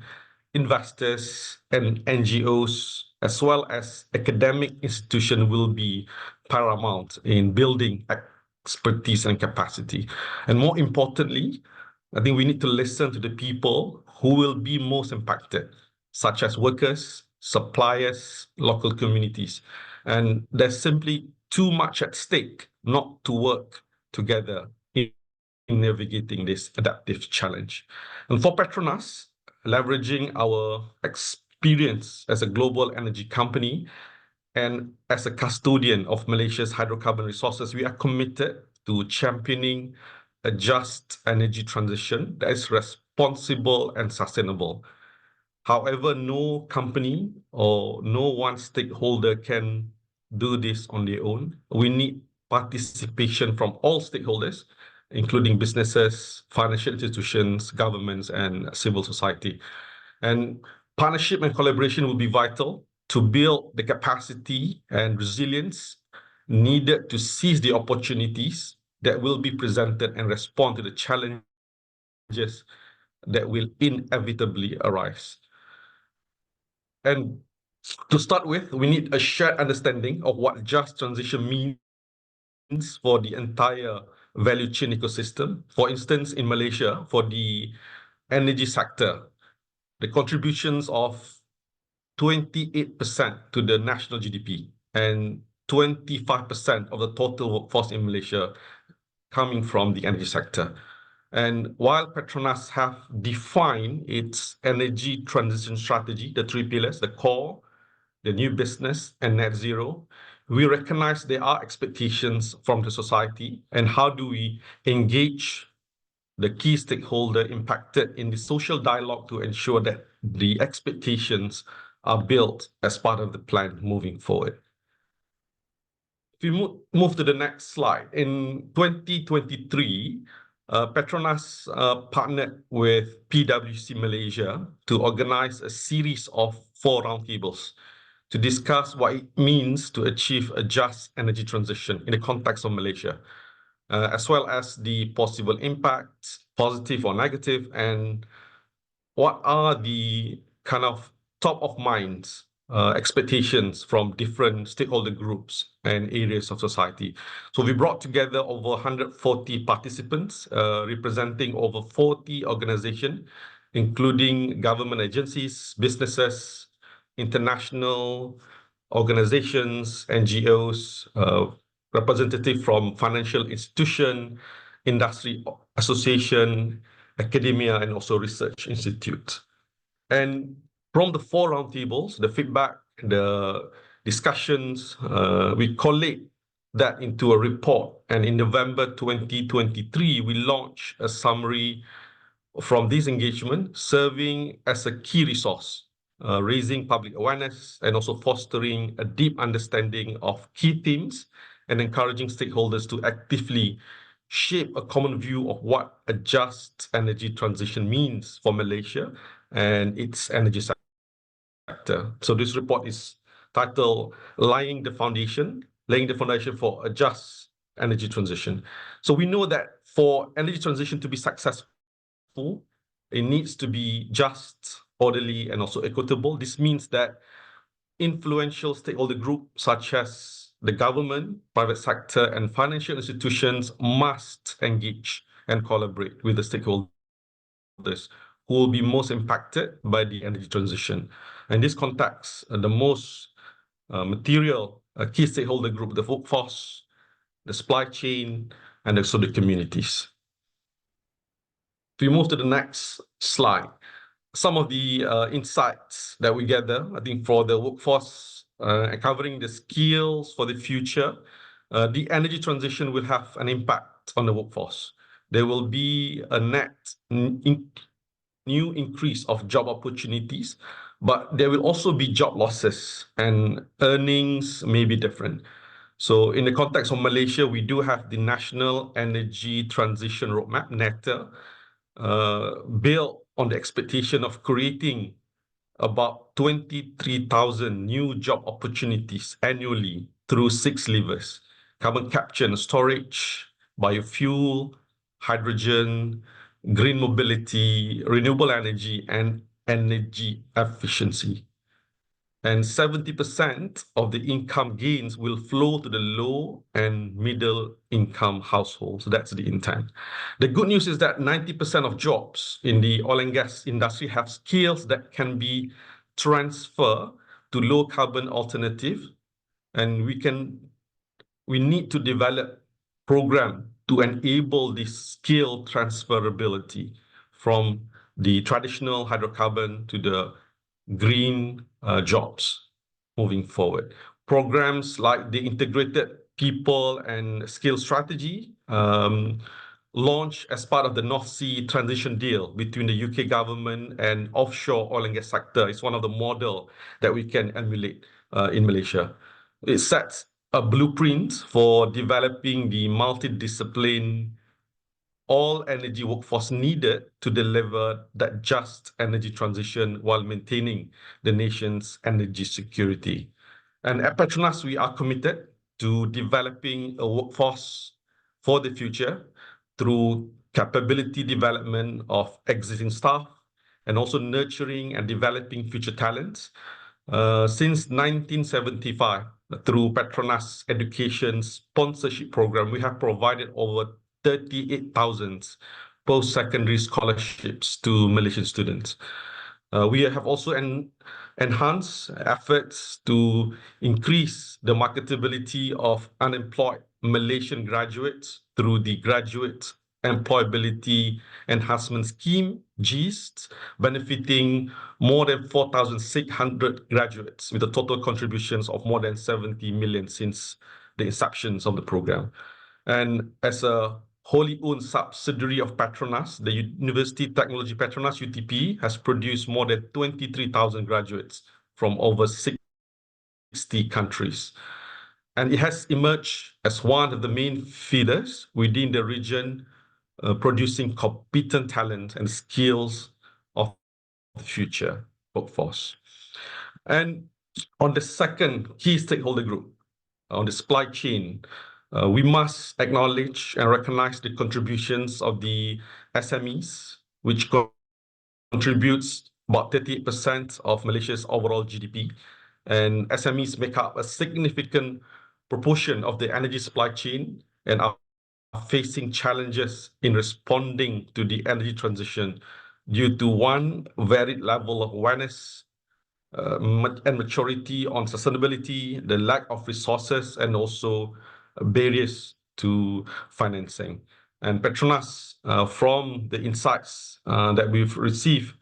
investors, and NGOs, as well as academic institutions, will be paramount in building expertise and capacity. And more importantly, I think we need to listen to the people who will be most impacted, such as workers, suppliers, local communities. And there's simply too much at stake not to work together in navigating this adaptive challenge. And for Petronas, leveraging our experience as a global energy company and as a custodian of Malaysia's hydrocarbon resources, we are committed to championing a just energy transition that is responsible and sustainable. However, no company or no one stakeholder can do this on their own. We need participation from all stakeholders, including businesses, financial institutions, governments, and civil society. And partnership and collaboration will be vital to build the capacity and resilience needed to seize the opportunities that will be presented and respond to the challenges that will inevitably arise. And to start with, we need a shared understanding of what just transition means for the entire value chain ecosystem. For instance, in Malaysia, for the energy sector, the contributions of 28% to the national GDP and 25% of the total workforce in Malaysia coming from the energy sector. And while Petronas have defined its energy transition strategy, the three pillars, the core, the new business, and net zero, we recognize there are expectations from the society, and how do we engage the key stakeholder impacted in the social dialogue to ensure that the expectations are built as part of the plan moving forward. If we move to the next slide, in 2023, Petronas partnered with PwC Malaysia to organize a series of 4 roundtables to discuss what it means to achieve a just energy transition in the context of Malaysia, as well as the possible impacts, positive or negative, and what are the kind of top of mind expectations from different stakeholder groups and areas of society. So we brought together over 140 participants, representing over 40 organizations, including government agencies, businesses, international organizations, NGOs, representative from financial institution, industry association, academia, and also research institute. And from the 4 roundtables, the feedback, the discussions, we collate that into a report. And in November 2023, we launched a summary from this engagement, serving as a key resource, raising public awareness and also fostering a deep understanding of key themes and encouraging stakeholders to actively shape a common view of what a just energy transition means for Malaysia and its energy sector. So this report is titled Laying the Foundation for a Just Energy Transition. So we know that for energy transition to be successful, it needs to be just, orderly, and also equitable. This means that influential stakeholder groups such as the government, private sector, and financial institutions must engage and collaborate with the stakeholders who will be most impacted by the energy transition. In this context, the most material key stakeholder group, the workforce, the supply chain, and also the communities. If we move to the next slide, some of the insights that we gather, I think for the workforce, covering the skills for the future, the energy transition will have an impact on the workforce. There will be a net new increase of job opportunities, but there will also be job losses and earnings may be different. So in the context of Malaysia, we do have the National Energy Transition Roadmap, NETA, built on the expectation of creating about 23,000 new job opportunities annually through 6 levers: carbon capture and storage, biofuel, hydrogen, green mobility, renewable energy, and energy efficiency. And 70% of the income gains will flow to the low and middle income households. So that's the intent. The good news is that 90% of jobs in the oil and gas industry have skills that can be transferred to low carbon alternative. And we need to develop program to enable this skill transferability from the traditional hydrocarbon to the green jobs moving forward. Programs like the Integrated People and Skill Strategy, launched as part of the North Sea Transition Deal between the UK government and offshore oil and gas sector, is one of the model that we can emulate in Malaysia. It sets a blueprint for developing the multidiscipline all energy workforce needed to deliver that just energy transition while maintaining the nation's energy security. And at Petronas, we are committed to developing a workforce for the future through capability development of existing staff and also nurturing and developing future talents. Since 1975, through Petronas Education Sponsorship Program, we have provided over 38,000 post-secondary scholarships to Malaysian students. We have also enhanced efforts to increase the marketability of unemployed Malaysian graduates through the Graduate Employability Enhancement Scheme, GEST, benefiting more than 4,600 graduates with a total contributions of more than 70 million since the inception of the program. And as a wholly owned subsidiary of Petronas, the University Technology Petronas, UTP, has produced more than 23,000 graduates from over 60 countries. And it has emerged as one of the main feeders within the region, producing competent talent and skills of the future workforce. And on the second key stakeholder group, on the supply chain, we must acknowledge and recognize the contributions of the SMEs, which contributes about 38% of Malaysia's overall GDP. And SMEs make up a significant proportion of the energy supply chain and are facing challenges in responding to the energy transition due to one varied level of awareness and maturity on sustainability, the lack of resources, and also barriers to financing. And Petronas, from the insights that we've received,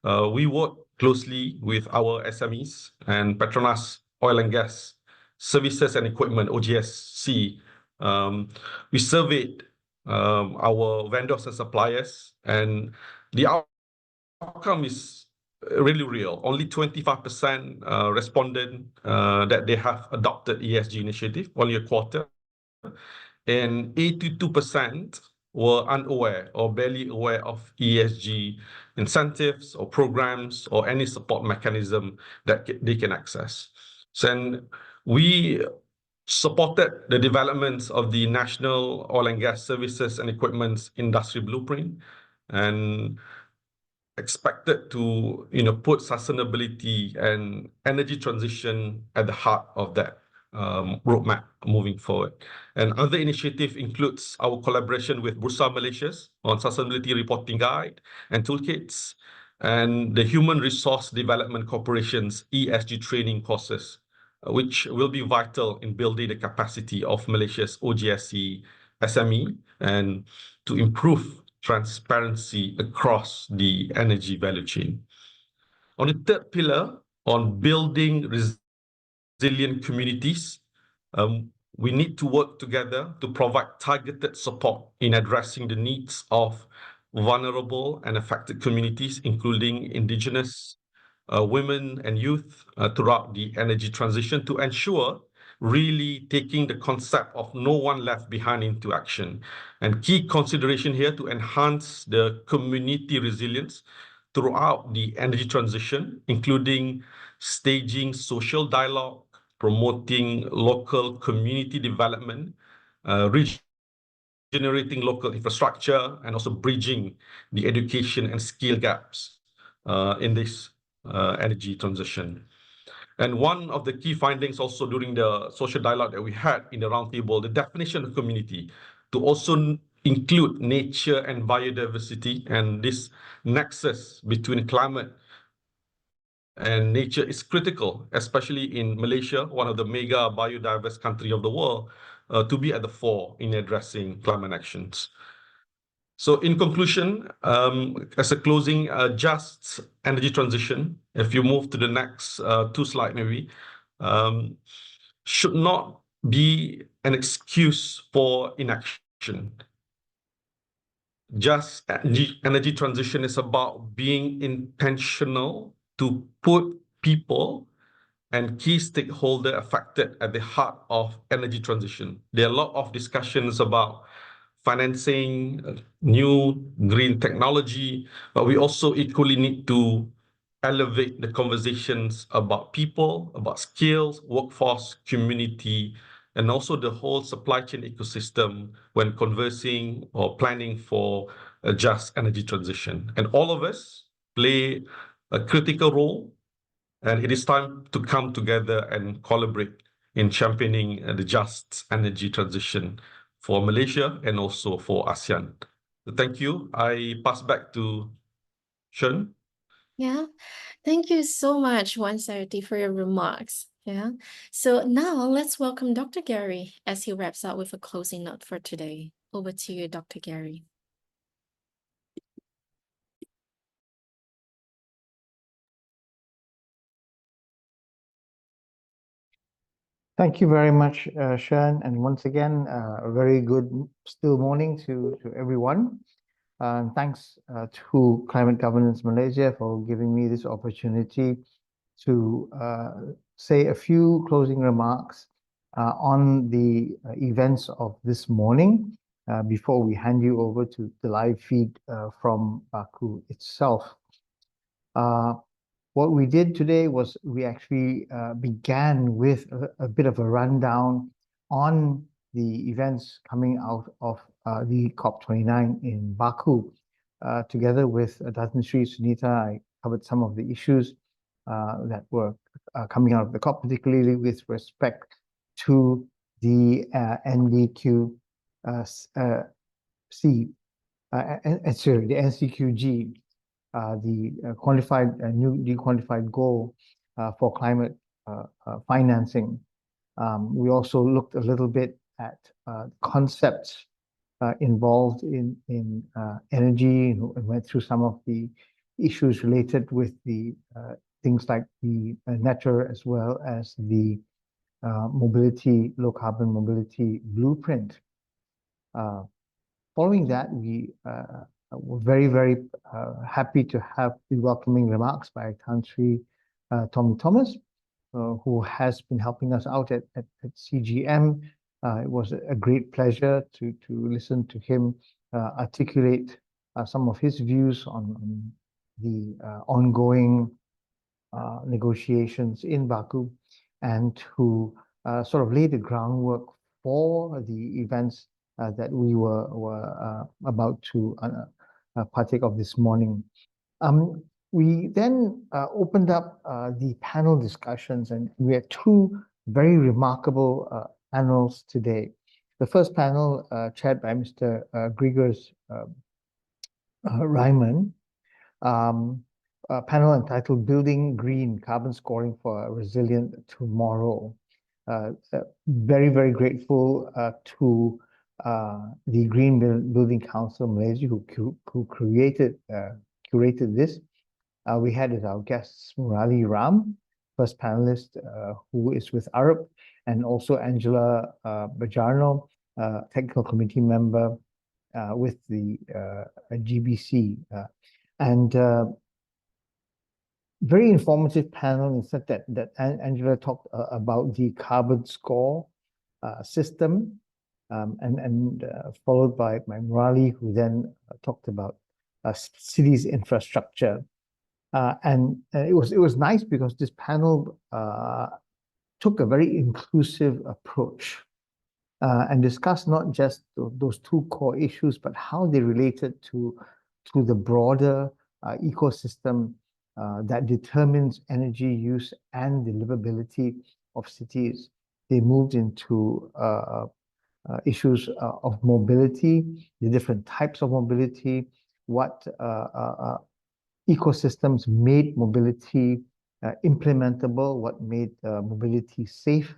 we work closely with our SMEs and Petronas Oil and Gas Services and Equipment, OGSC. We surveyed our vendors and suppliers, and the outcome is really real. Only 25% responded that they have adopted ESG initiative, only a quarter. and 82% were unaware or barely aware of ESG incentives or programs or any support mechanism that they can access. So, and we supported the development of the National Oil and Gas Services and Equipment Industry Blueprint, and expected to put sustainability and energy transition at the heart of that roadmap moving forward. And other initiative includes our collaboration with Bursa Malaysia on Sustainability Reporting Guide and Toolkits, and the Human Resource Development Corporation's ESG training courses, which will be vital in building the capacity of Malaysia's OGSC SME and to improve transparency across the energy value chain. On the third pillar, on building resilient communities, we need to work together to provide targeted support in addressing the needs of vulnerable and affected communities, including indigenous women and youth throughout the energy transition, to ensure really taking the concept of no one left behind into action. And key consideration here to enhance the community resilience throughout the energy transition, including staging social dialogue, promoting local community development, regenerating local infrastructure, and also bridging the education and skill gaps in this energy transition. And one of the key findings also during the social dialogue that we had in the roundtable, the definition of community to also include nature and biodiversity, and this nexus between climate and nature is critical, especially in Malaysia, one of the mega biodiverse country of the world, to be at the fore in addressing climate actions. So in conclusion, as a closing, just energy transition, if you move to the next two slides maybe, should not be an excuse for inaction. Just energy transition is about being intentional to put people and key stakeholder affected at the heart of energy transition. There are a lot of discussions about financing new green technology, but we also equally need to elevate the conversations about people, about skills, workforce, community, and also the whole supply chain ecosystem when conversing or planning for a just energy transition. And all of us play a critical role, and it is time to come together and collaborate in championing the just energy transition for Malaysia and also for ASEAN. So thank you. I pass back to Shun. Yeah, thank you so much, Wan Sarati, for your remarks. Yeah, so now let's welcome Dr. Gary as he wraps up with a closing note for today. Over to you, Dr. Gary. Thank you very much, Sharon. And once again, a very good still morning to everyone. And thanks to Climate Governance Malaysia for giving me this opportunity to say a few closing remarks on the events of this morning before we hand you over to the live feed from Baku itself. What we did today was we actually began with a bit of a rundown on the events coming out of the COP29 in Baku. Together with Datin Sri Sunita, I covered some of the issues that were coming out of the COP, particularly with respect to the NDQ the NCQG, the newly quantified goal for climate financing. We also looked a little bit at concepts involved in energy and went through some of the issues related with the things like the NETR as well as the low carbon mobility blueprint. Following that, we we're very, very happy to have the welcoming remarks by Country Tommy Thomas, who has been helping us out at CGM It was a great pleasure to listen to him articulate some of his views on the ongoing negotiations in Baku, and to sort of lay the groundwork for the events that we were about to partake of this morning. We then opened up the panel discussions, and we had two very remarkable panels today. The first panel, chaired by Mr. Grigors Reimann, a panel entitled Building Green, Carbon Scoring for a Resilient Tomorrow. Very, very grateful to the Green Building Council Malaysia, who curated this. We had as our guests Murali Ram, first panelist, who is with Arup, and also Angela Bejarano, technical committee member with the GBC. And very informative panel in fact that Angela talked about the CarbonScore system, and followed by Murali, who then talked about cities infrastructure. And it was nice because this panel took a very inclusive approach and discussed not just those two core issues, but how they related to the broader ecosystem that determines energy use and the livability of cities. They moved into issues of mobility, the different types of mobility, what ecosystems made mobility implementable, what made mobility safe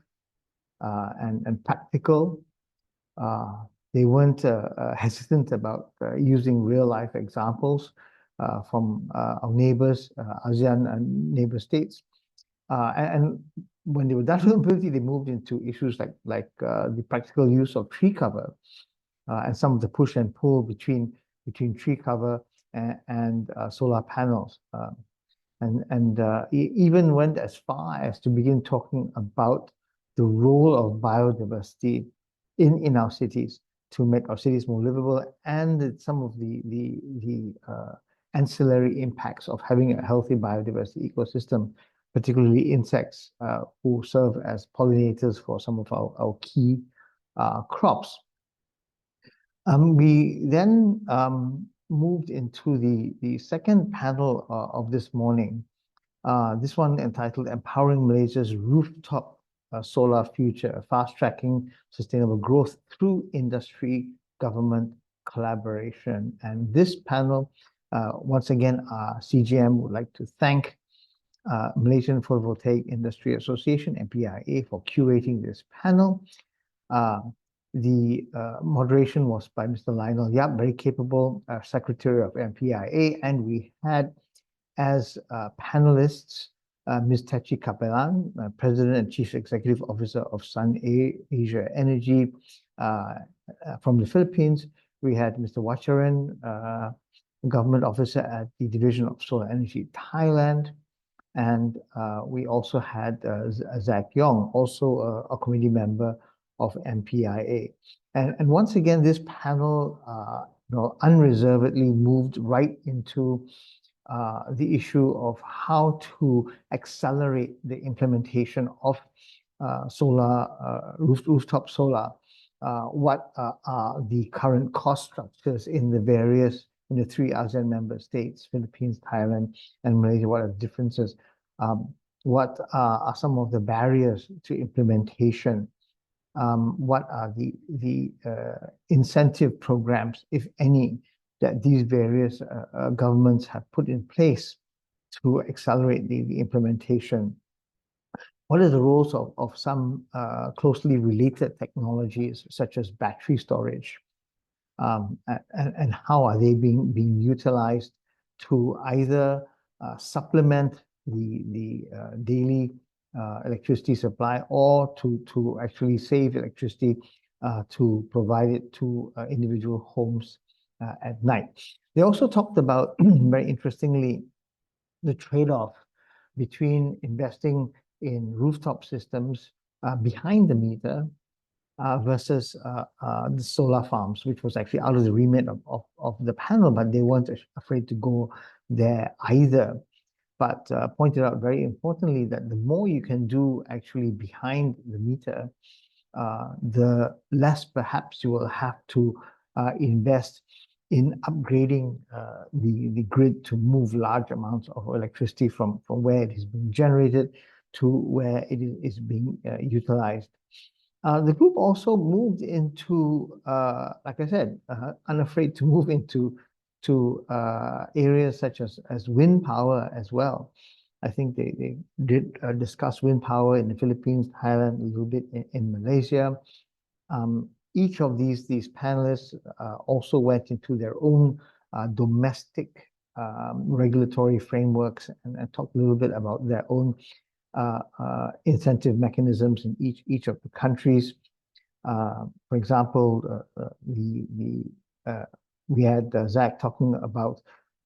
and practical. They weren't hesitant about using real-life examples from our neighbors, ASEAN and neighbor states. And when they were done with mobility, they moved into issues like the practical use of tree cover and some of the push and pull between tree cover and solar panels. And even went as far as to begin talking about the role of biodiversity in our cities to make our cities more livable, and some of the ancillary impacts of having a healthy biodiversity ecosystem, particularly insects who serve as pollinators for some of our key crops. We then moved into the second panel of this morning, this one entitled Empowering Malaysia's Rooftop Solar Future, Fast-Tracking Sustainable Growth Through Industry-Government Collaboration. And this panel, once again, CGM would like to thank Malaysian Photovoltaic Industry Association, MPIA, for curating this panel. The moderation was by Mr. Lionel Yap, very capable secretary of MPIA, and we had as panelists Ms. Tetchi Capellan, President and Chief Executive Officer of Sun Asia Energy from the Philippines. We had Mr. Watcharin, Government Officer at the Division of Solar Energy Thailand. And we also had Zach Yong, also a committee member of MPIA. And once again, this panel unreservedly moved right into the issue of how to accelerate the implementation of solar, rooftop solar. What are the current cost structures in the three ASEAN member states, Philippines, Thailand, and Malaysia? What are the differences? What are some of the barriers to implementation? What are the incentive programs, if any, that these various governments have put in place to accelerate the implementation? What are the roles of some closely related technologies, such as battery storage? And how are they being utilized to either supplement the daily electricity supply, or to actually save electricity to provide it to individual homes at night? They also talked about, very interestingly, the trade-off between investing in rooftop systems behind the meter versus the solar farms, which was actually out of the remit of the panel, but they weren't afraid to go there either. But pointed out very importantly that the more you can do actually behind the meter, the less perhaps you will have to invest in upgrading the grid to move large amounts of electricity from where it is being generated to where it is being utilized. The group also moved into, like I said, unafraid to move into areas such as wind power as well. I think they did discuss wind power in the Philippines, Thailand, a little bit in Malaysia. Each of these panelists also went into their own domestic regulatory frameworks and talked a little bit about their own incentive mechanisms in each of the countries. For example, we had Zach talking about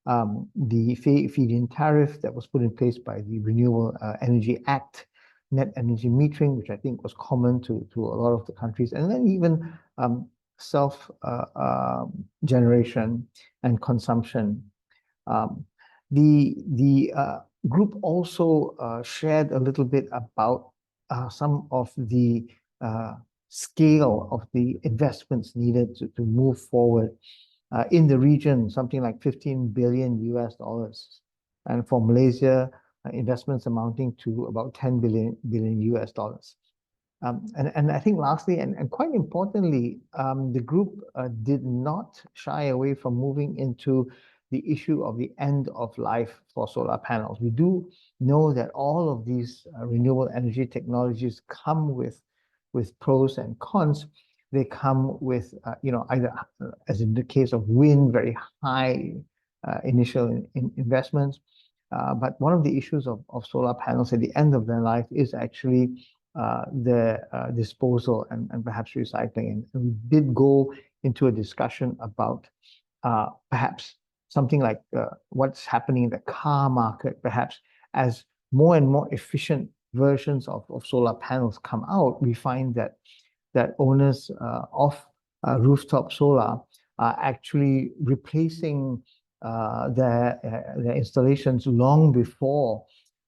the feed-in tariff that was put in place by the Renewable Energy Act, net energy metering, which I think was common to a lot of the countries, and then even self generation and consumption. The group also shared a little bit about some of the scale of the investments needed to move forward in the region, something like $15 billion US. And for Malaysia, investments amounting to about 10 billion US dollars. And I think lastly, and quite importantly, the group did not shy away from moving into the issue of the end of life for solar panels. We do know that all of these renewable energy technologies come with pros and cons. They come with, either, as in the case of wind, very high initial investments. But one of the issues of solar panels at the end of their life is actually their disposal and perhaps recycling. And we did go into a discussion about perhaps something like what's happening in the car market, perhaps as more and more efficient versions of solar panels come out, we find that owners of rooftop solar are actually replacing their installations long before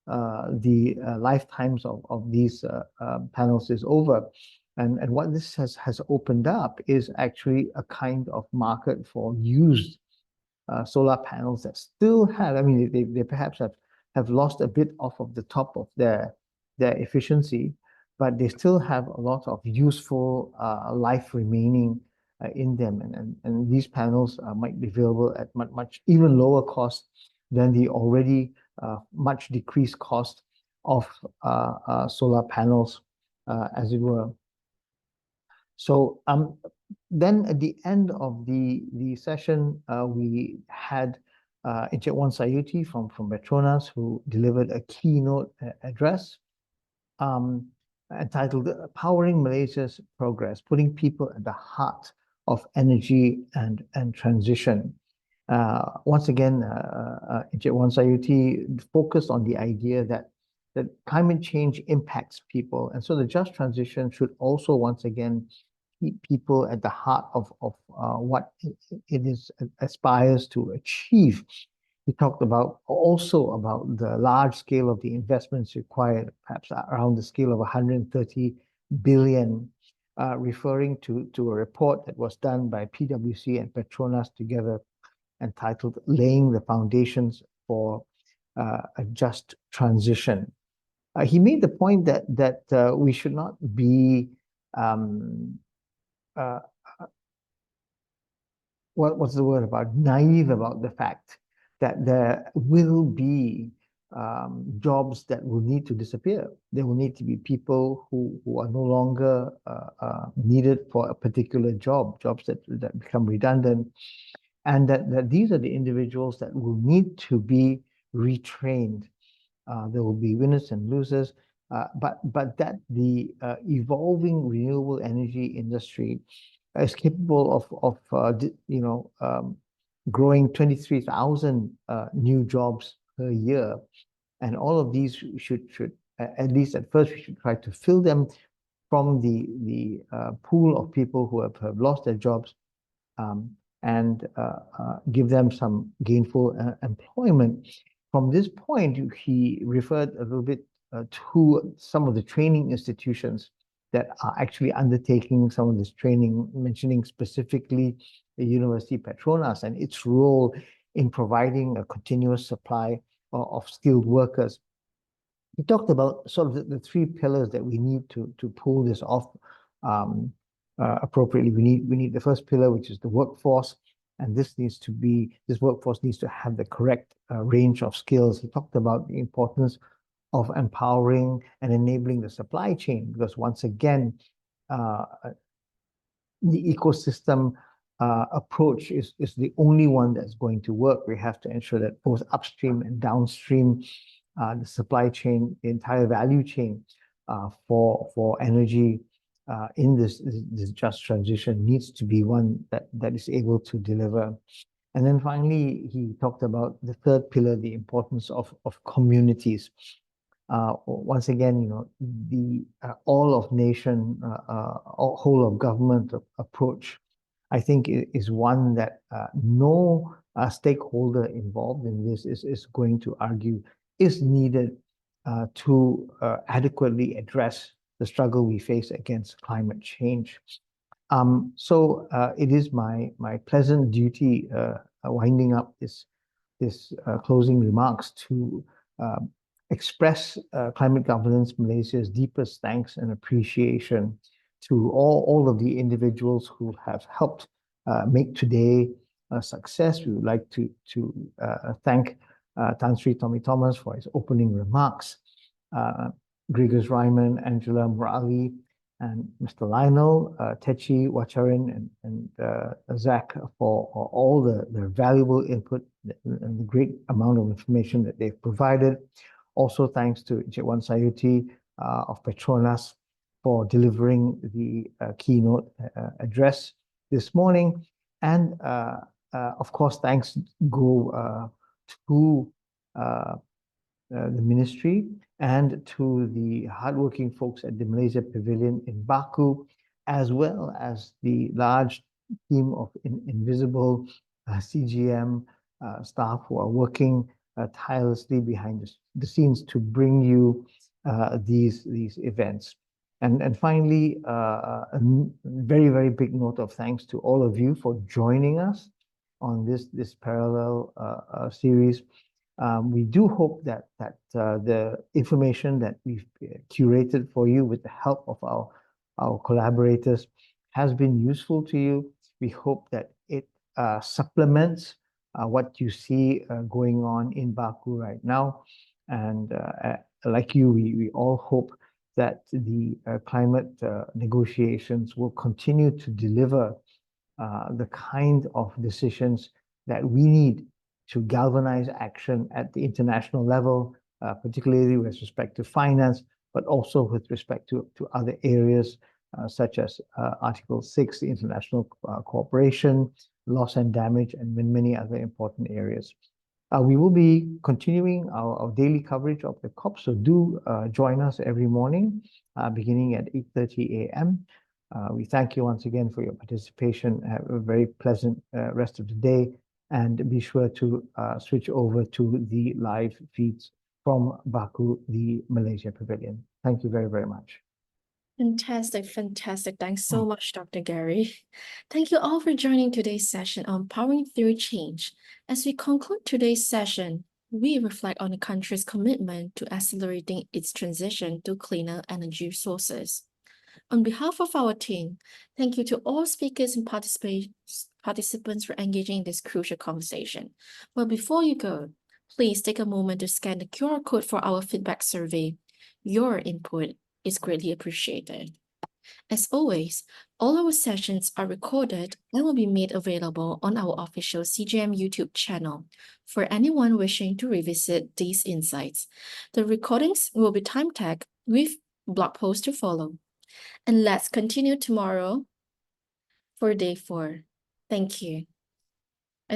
the lifetimes of these panels is over. And what this has opened up is actually a kind of market for used solar panels that still have, I mean, they perhaps have lost a bit off of the top of their efficiency, but they still have a lot of useful life remaining in them. And these panels might be available at much even lower cost than the already much decreased cost of solar panels, as it were. So then at the end of the session, we had Encik Sayuti from Petronas, who delivered a keynote address entitled "Powering Malaysia's Progress, Putting People at the Heart of Energy and Transition." Once again, Encik Sayuti focused on the idea that climate change impacts people, and so the just transition should also once again keep people at the heart of what it is aspires to achieve. He talked also about the large scale of the investments required, perhaps around the scale of 130 billion, referring to a report that was done by PwC and Petronas together, entitled "Laying the Foundations for a Just Transition." He made the point that we should not be what's the word about naive about the fact that there will be jobs that will need to disappear. There will need to be people who are no longer needed for a particular jobs that become redundant, and that these are the individuals that will need to be retrained. There will be winners and losers, but that the evolving renewable energy industry is capable of growing 23,000 new jobs per year, and all of these should at least at first we should try to fill them from the pool of people who have lost their jobs, and give them some gainful employment. From this point, he referred a little bit to some of the training institutions that are actually undertaking some of this training, mentioning specifically the University Petronas and its role in providing a continuous supply of skilled workers. He talked about sort of the three pillars that we need to pull this off appropriately. We need the first pillar, which is the workforce, and this workforce needs to have the correct range of skills. He talked about the importance of empowering and enabling the supply chain, because once again, the ecosystem approach is the only one that's going to work. We have to ensure that both upstream and downstream, the supply chain, the entire value chain for energy in this just transition needs to be one that is able to deliver. And then finally, he talked about the third pillar, the importance of communities. Once again, you know, the all of nation, whole of government approach, I think is one that no stakeholder involved in this is going to argue is needed to adequately address the struggle we face against climate change. So it is my pleasant duty, winding up this closing remarks, to express Climate Governance Malaysia's deepest thanks and appreciation to all of the individuals who have helped make today a success. We would like to thank Tan Sri Tommy Thomas for his opening remarks, Gregors Reimann, Angela Murali, and Mr. Lionel, Tetchi, Watcharin, and Zach for all the valuable input and the great amount of information that they've provided. Also, thanks to Encik Sayuti of Petronas for delivering the keynote address this morning. And of course, thanks go to the ministry and to the hardworking folks at the Malaysia Pavilion in Baku, as well as the large team of invisible CGM staff who are working tirelessly behind the scenes to bring you these events. And finally, a very, very big note of thanks to all of you for joining us on this parallel series. We do hope that the information that we've curated for you with the help of our collaborators has been useful to you. We hope that it supplements what you see going on in Baku right now. And like you, we all hope that the climate negotiations will continue to deliver the kind of decisions that we need to galvanize action at the international level, particularly with respect to finance, but also with respect to other areas such as Article 6, the international cooperation, loss and damage, and many other important areas. We will be continuing our daily coverage of the COP, so do join us every morning beginning at 8:30 a.m. We thank you once again for your participation. Have a very pleasant rest of the day, and be sure to switch over to the live feeds from Baku, the Malaysia Pavilion. Thank you very, very much. Fantastic, fantastic. Thanks so much, Dr. Gary. Thank you all for joining today's session on Powering Through Change. As we conclude today's session, we reflect on the country's commitment to accelerating its transition to cleaner energy sources. On behalf of our team, thank you to all speakers and participants for engaging in this crucial conversation. But before you go, please take a moment to scan the QR code for our feedback survey. Your input is greatly appreciated. As always, all our sessions are recorded and will be made available on our official CGM YouTube channel for anyone wishing to revisit these insights. The recordings will be time tagged with blog posts to follow. And let's continue tomorrow for day 4. Thank you.